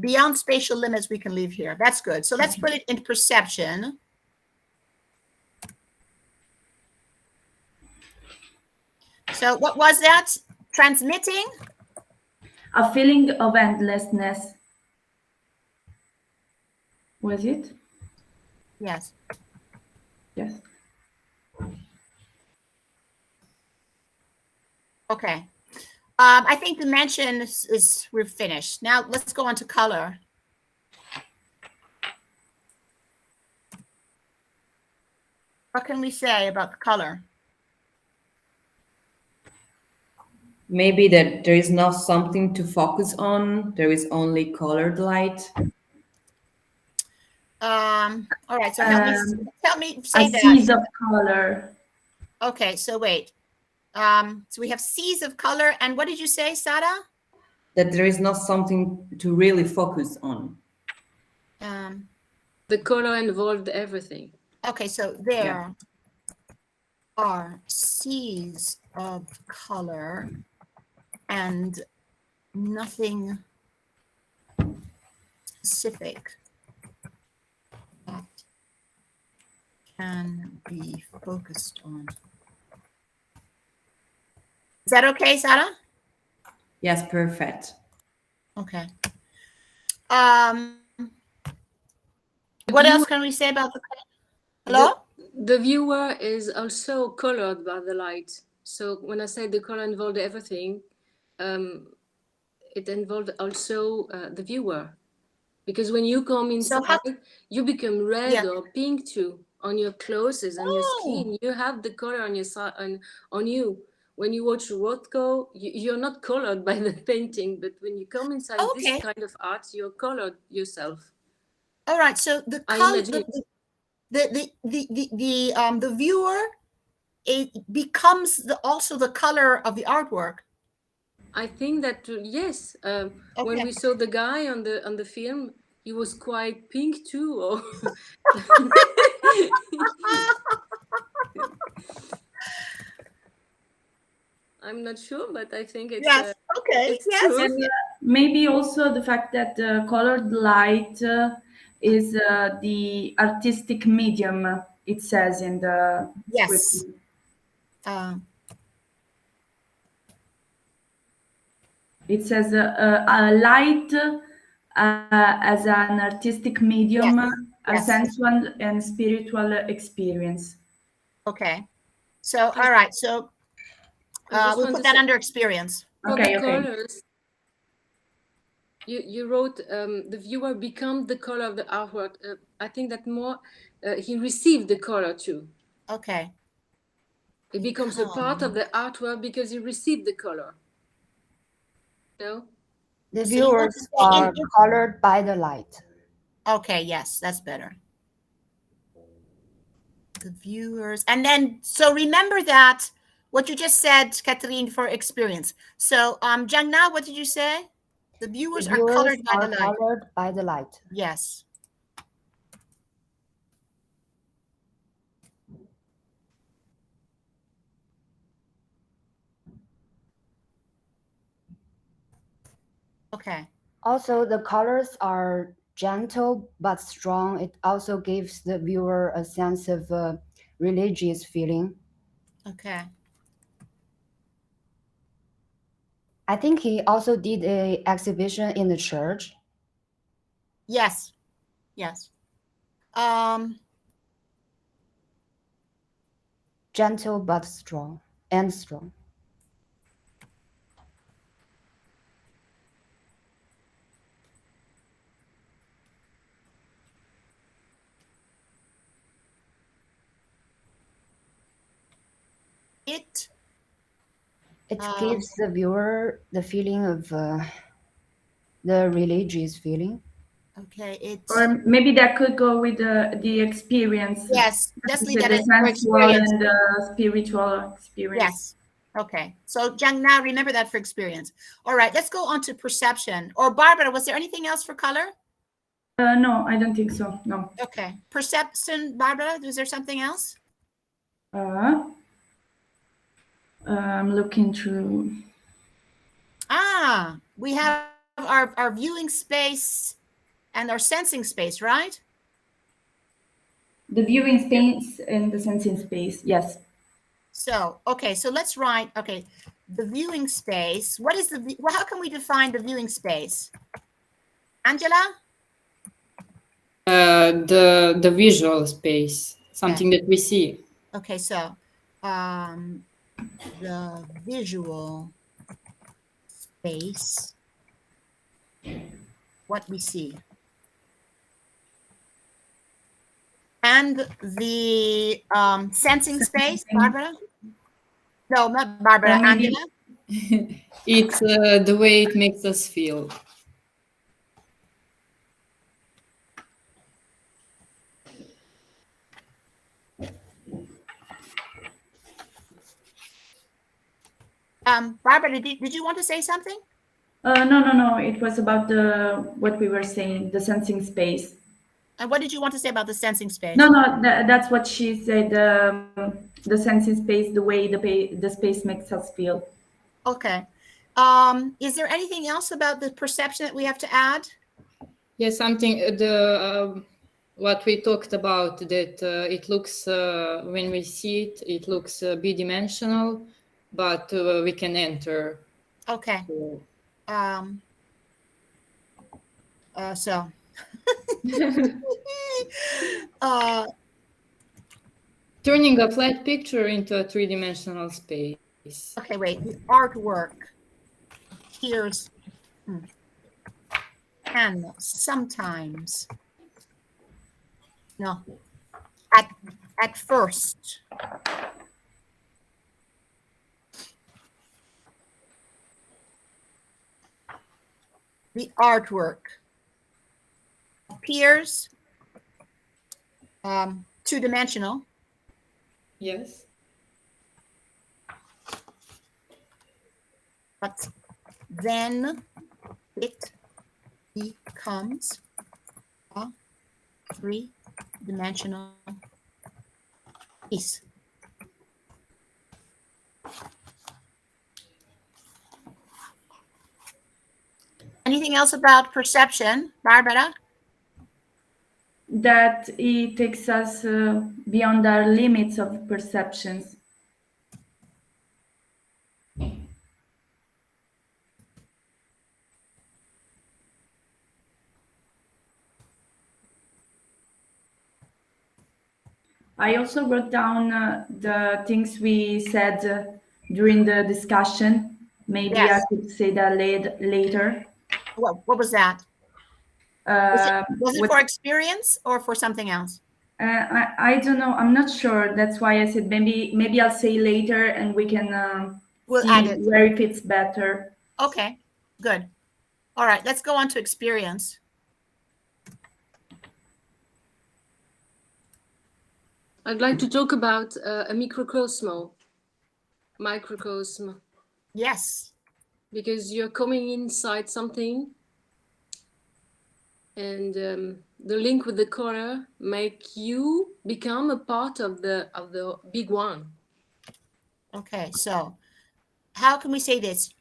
S1: Beyond spatial limits, we can leave here. That's good. So let's put it in perception. So what was that? Transmitting?
S6: A feeling of endlessness. Was it?
S1: Yes.
S6: Yes.
S1: Okay. I think dimension is we're finished. Now let's go on to color. What can we say about the color?
S7: Maybe that there is not something to focus on. There is only colored light.
S1: All right. So help me say that.
S6: Seas of color.
S1: Okay. So wait. So we have seas of color, and what did you say, Sara?
S7: That there is not something to really focus on.
S3: The color involved everything.
S1: Okay, so there are seas of color and nothing specific that can be focused on. Is that okay, Sarah?
S7: Yes, perfect.
S1: Okay. What else can we say about the hello?
S3: The viewer is also colored by the light. So when I say the color involved everything, it involved also the viewer. Because when you come inside, you become red or pink too on your clothes, on your skin. You have the color on your side, on you. When you watch Rothko, you're not colored by the painting, but when you come inside this kind of art, you're colored yourself.
S1: All right. So the color, the viewer, it becomes also the color of the artwork.
S3: I think that yes. When we saw the guy on the film, he was quite pink too. Or I'm not sure, but I think it's it's true.
S6: And maybe also the fact that colored light is the artistic medium. It says in the script. It says a light as an artistic medium, a sensual and spiritual experience.
S1: Okay. So, all right. So we'll put that under experience.
S3: For the colors, you wrote the viewer become the color of the artwork. I think that more he received the color too.
S1: Okay.
S3: It becomes a part of the artwork because he received the color. No?
S8: The viewers are colored by the light.
S1: Okay, yes, that's better. The viewers. And then, so remember that, what you just said, Catherine, for experience. So, Jangna, what did you say? The viewers are colored by the light.
S8: Colored by the light.
S1: Yes. Okay.
S8: Also, the colors are gentle but strong. It also gives the viewer a sense of religious feeling.
S1: Okay.
S8: I think he also did an exhibition in the church.
S1: Yes. Yes.
S8: Gentle but strong and strong. It gives the viewer the feeling of the religious feeling.
S1: Okay,
S6: or maybe that could go with the experience.
S1: Yes, just leave that
S6: the
S1: as for
S6: sensual
S1: experience.
S6: and the spiritual experience.
S1: Yes. Okay. So Jangna, remember that for experience. All right, let's go on to perception. Or Barbara, was there anything else for color?
S6: No, I don't think so. No.
S1: Okay. Perception, Barbara, is there something else?
S6: I'm looking through.
S1: We have our viewing space and our sensing space, right?
S6: The viewing space and the sensing space, yes.
S1: So, okay, so let's write, okay, the viewing space. What is how can we define the viewing space? Angela?
S4: The visual space, something that we see.
S1: Okay, so the visual space, what we see. And the sensing space, Barbara? No, not Barbara, Angela?
S4: It's the way it makes us feel.
S1: Barbara, did you want to say something?
S6: No. It was about what we were saying, the sensing space.
S1: And what did you want to say about the sensing space?
S6: No, that's what she said. The sensing space, the way the space makes us feel.
S1: Okay. Is there anything else about the perception that we have to add?
S4: Yes, something what we talked about, that it looks when we see it, it looks bidimensional, but we can enter.
S1: Okay. So.
S4: Turning a flat picture into a three-dimensional space.
S1: Okay, wait. The artwork here's can sometimes no at first the artwork appears two-dimensional.
S4: Yes.
S1: But then it becomes a three-dimensional piece. Anything else about perception, Barbara?
S6: That it takes us beyond our limits of perceptions. I also wrote down the things we said during the discussion. Maybe
S1: yes.
S6: I could say that later.
S1: What was that? Was it for experience or for something else?
S6: I don't know. I'm not sure. That's why I said maybe I'll say later, and we can
S1: we'll
S6: see
S1: add it
S6: where it fits better.
S1: Okay, good. All right, let's go on to experience.
S3: I'd like to talk about a microcosm.
S1: Yes.
S3: Because you're coming inside something, and the link with the color make you become a part of the big one.
S1: Okay, so how can we say this?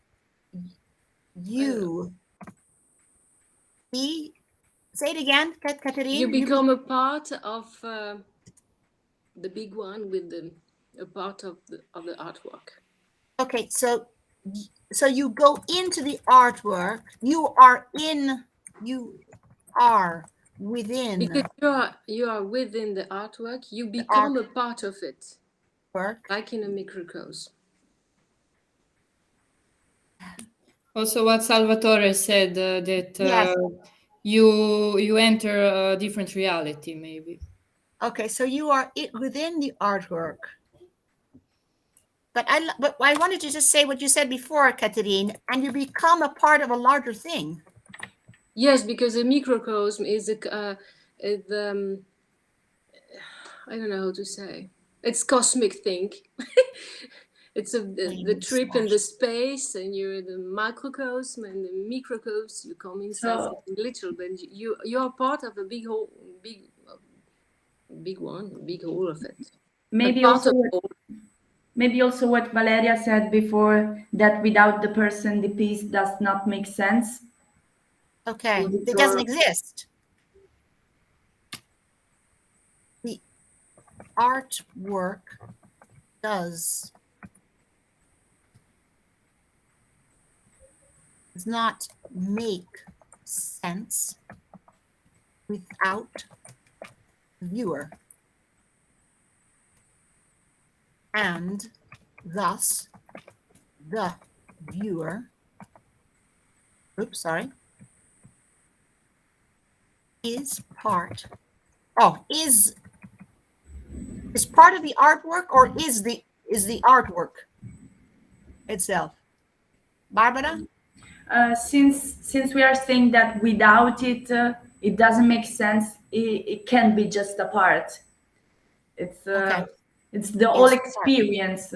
S1: You say it again, Catherine.
S3: You become a part of the big one with a part of the artwork.
S1: Okay, so you go into the artwork. You are within.
S3: Because you are within the artwork. You become a part of it. Like in a microcosm.
S4: Also, what Salvatore said that
S1: yes.
S4: you enter a different reality, maybe.
S1: Okay, so you are within the artwork. But I wanted to just say what you said before, Catherine, and you become a part of a larger thing.
S3: Yes, because a microcosm is I don't know how to say. It's cosmic thing. It's the trip in the space, and you're the macrocosm and the microcosm. You come inside something literal, but you are part of a big whole, big one, big whole of it.
S6: Maybe also what Valeria said before, that without the person, the piece does not make sense.
S1: Okay, it doesn't exist. The artwork does not make sense without the viewer. And thus the viewer, is part of the artwork, or is the artwork itself? Barbara?
S6: Since we are saying that without it, it doesn't make sense. It can be just a part. It's it's the whole experience.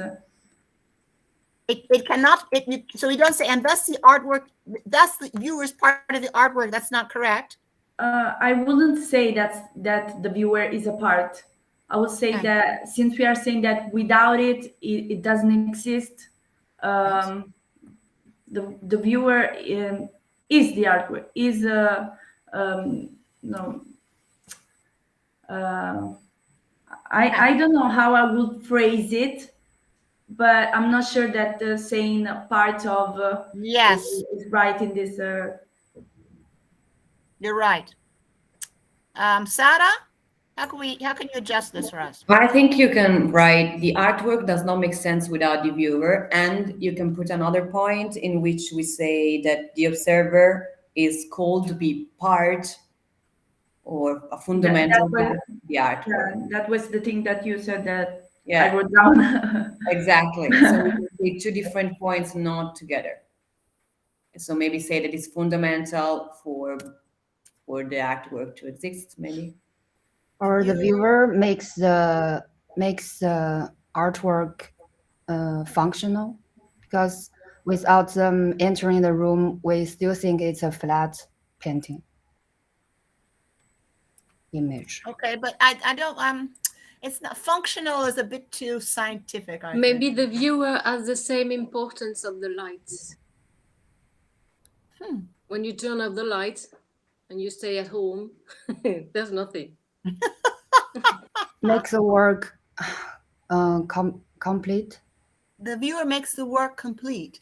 S1: It cannot. So we don't say, and thus the artwork, thus the viewer is part of the artwork. That's not correct.
S6: I wouldn't say that the viewer is a part. I would say that since we are saying that without it doesn't exist, the viewer is the artwork, is no. I don't know how I would phrase it, but I'm not sure that saying part of
S1: yes
S6: is right in this.
S1: You're right. Sarah, how can you adjust this for us?
S7: I think you can write the artwork does not make sense without the viewer, and you can put another point in which we say that the observer is called to be part or a fundamental part of the artwork.
S6: Yeah, that was the thing that you said that
S7: Yeah.
S6: I wrote down.
S7: Exactly. So we can say two different points not together. So maybe say that it's fundamental for the artwork to exist, maybe.
S8: Or the viewer makes the artwork functional, because without them entering the room, we still think it's a flat painting image.
S1: Okay, but I don't it's not functional is a bit too scientific. I
S9: Maybe
S1: think.
S9: the viewer has the same importance of the lights. When you turn off the lights and you stay at home, there's nothing.
S8: Makes the work complete.
S1: The viewer makes the work complete.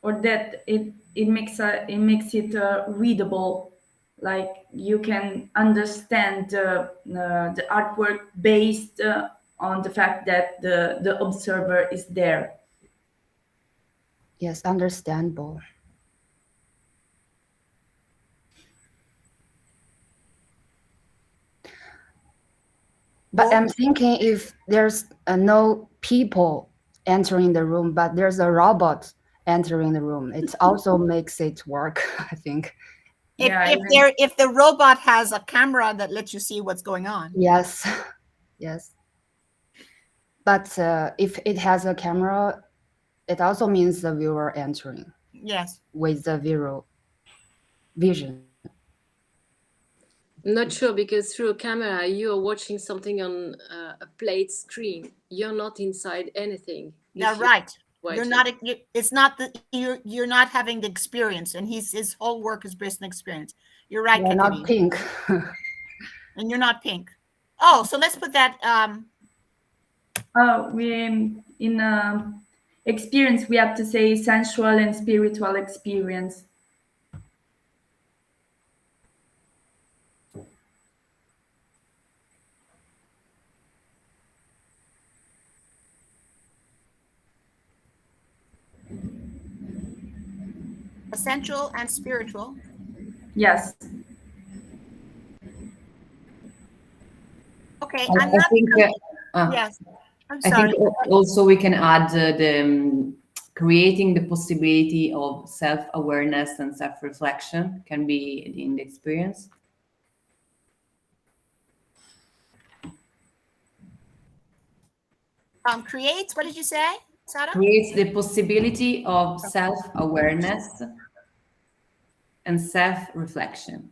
S6: Or that it makes it readable, like you can understand the artwork based on the fact that the observer is there.
S8: Yes, understandable. But I'm thinking if there's no people entering the room, but there's a robot entering the room, it also makes it work, I think.
S1: If the robot has a camera that lets you see what's going on.
S8: Yes, yes. But if it has a camera, it also means the viewer entering.
S1: Yes.
S8: With the vision.
S9: I'm not sure, because through a camera you are watching something on a plate screen. You're not inside anything.
S1: You're right. You're not. It's not that you're not having the experience, and his whole work is based on experience. You're right.
S8: You're not pink.
S1: And you're not pink. Oh, so let's put that.
S6: We in experience we have to say sensual and spiritual experience.
S1: Essential and spiritual.
S6: Yes.
S1: Okay.
S7: I think.
S1: Yes. I'm sorry.
S7: I think also we can add the creating the possibility of self-awareness and self-reflection can be in the experience.
S1: Creates. What did you say, Sarah?
S7: Creates the possibility of self-awareness and self-reflection.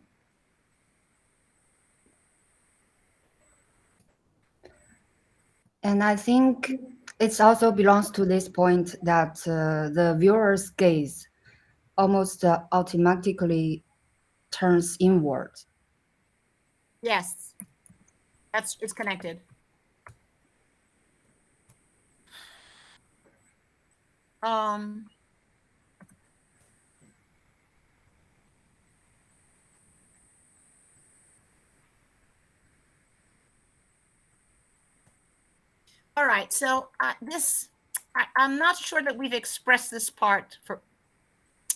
S8: And I think it also belongs to this point that the viewer's gaze almost automatically turns inward.
S1: Yes. It's connected. All right, so I'm not sure that we've expressed this part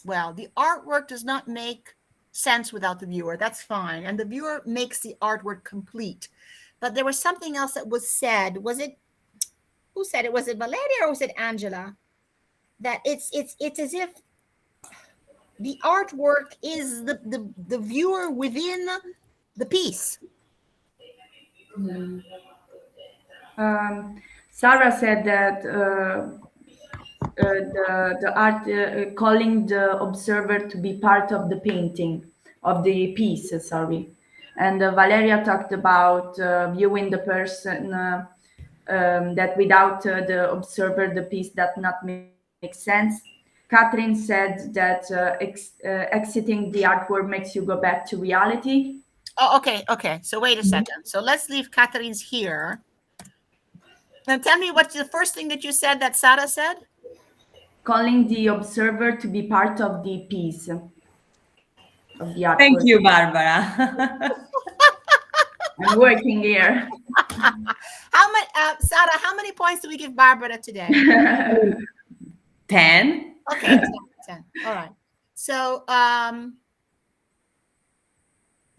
S1: well. The artwork does not make sense without the viewer. That's fine, and the viewer makes the artwork complete. But there was something else that was said. Who said it? Was it Valeria or was it Angela? That it's as if the artwork is the viewer within the piece.
S6: Sarah said that the art calling the observer to be part of the painting, of the piece. Sorry, and Valeria talked about viewing the person that without the observer, the piece does not make sense. Catherine said that exiting the artwork makes you go back to reality.
S1: Oh, okay. So wait a second. So let's leave Catherine's here. Now tell me what's the first thing that you said that Sarah said?
S6: Calling the observer to be part of the piece of the artwork.
S7: Thank you, Barbara.
S6: I'm working here.
S1: How many, Sarah? How many points do we give Barbara today?
S7: 10.
S1: Okay, 10. All right. So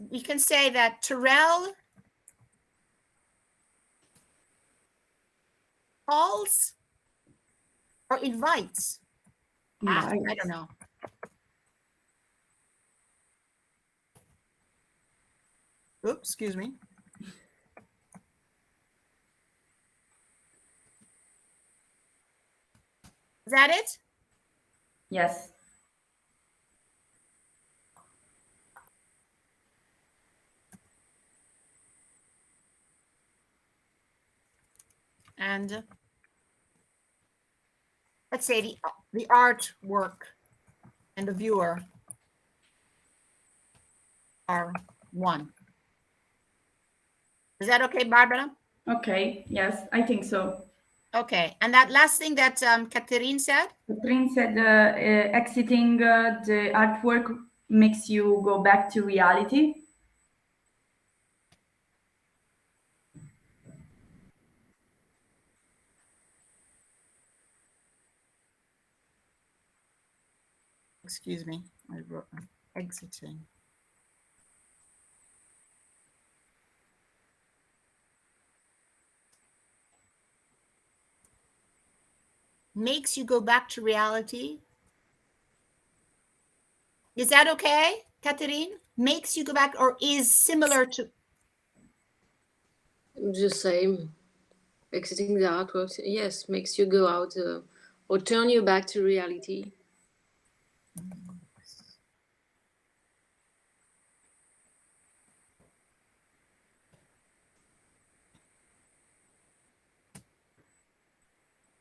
S1: we can say that Terrell calls or invites. I don't know. Oops, excuse me. Is that it?
S6: Yes.
S1: And let's say the artwork and the viewer are one. Is that okay, Barbara?
S6: Okay, yes, I think so.
S1: Okay, and that last thing that Catherine said?
S6: Catherine said exiting the artwork makes you go back to reality.
S1: Excuse me, I wrote exiting. Makes you go back to reality. Is that okay, Catherine? Makes you go back or is similar to?
S9: The same. Exiting the artwork, yes, makes you go out or turn you back to reality.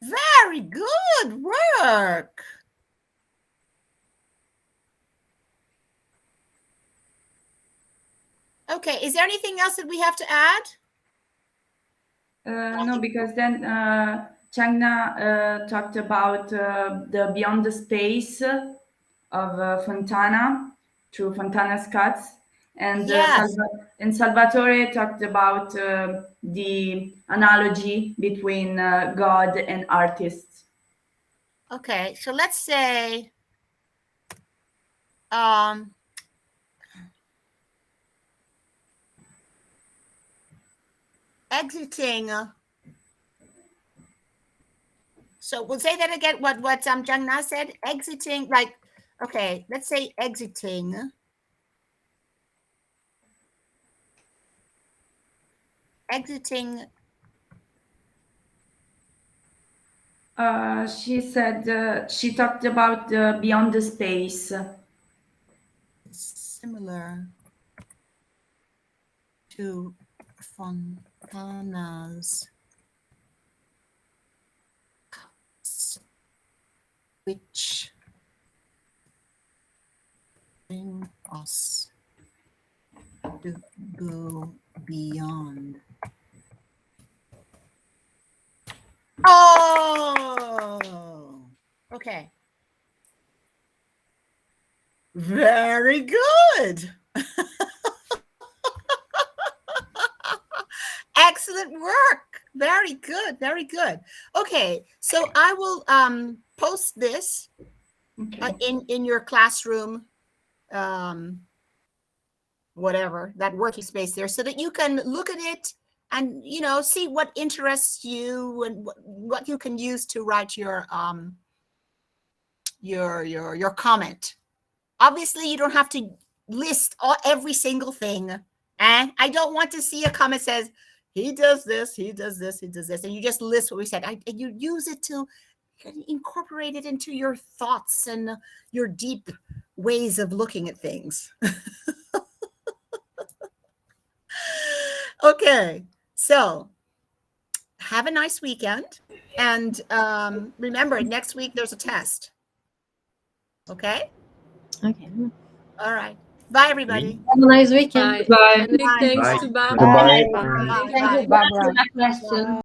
S1: Very good work. Okay, is there anything else that we have to add?
S6: No, because then Changna talked about the beyond the space of Fontana through Fontana's cuts, and
S1: Yes.
S6: Salvatore talked about the analogy between God and artists.
S1: Okay, so let's say exiting. So we'll say that again. What Jangna said. Exiting, like, okay. Let's say exiting. Exiting.
S6: She said she talked about beyond the space.
S1: Similar to Fontana's, which bring us to go beyond. Oh, okay. Very good. Excellent work. Very good. Very good. Okay, so I will post this in your classroom, whatever, that working space there, so that you can look at it and see what interests you and what you can use to write your comment. Obviously, you don't have to list every single thing. And I don't want to see a comment says, he does this, he does this, he does this. And you just list what we said. You use it to incorporate it into your thoughts and your deep ways of looking at things. Okay, so have a nice weekend. And remember, next week there's a test. Okay?
S11: Okay.
S1: All right. Bye, everybody.
S9: Have a nice weekend.
S3: Bye.
S9: And big thanks
S14: Bye.
S9: to Barbara.
S5: Goodbye.
S1: Bye.
S6: Thank you, Barbara.
S10: Question.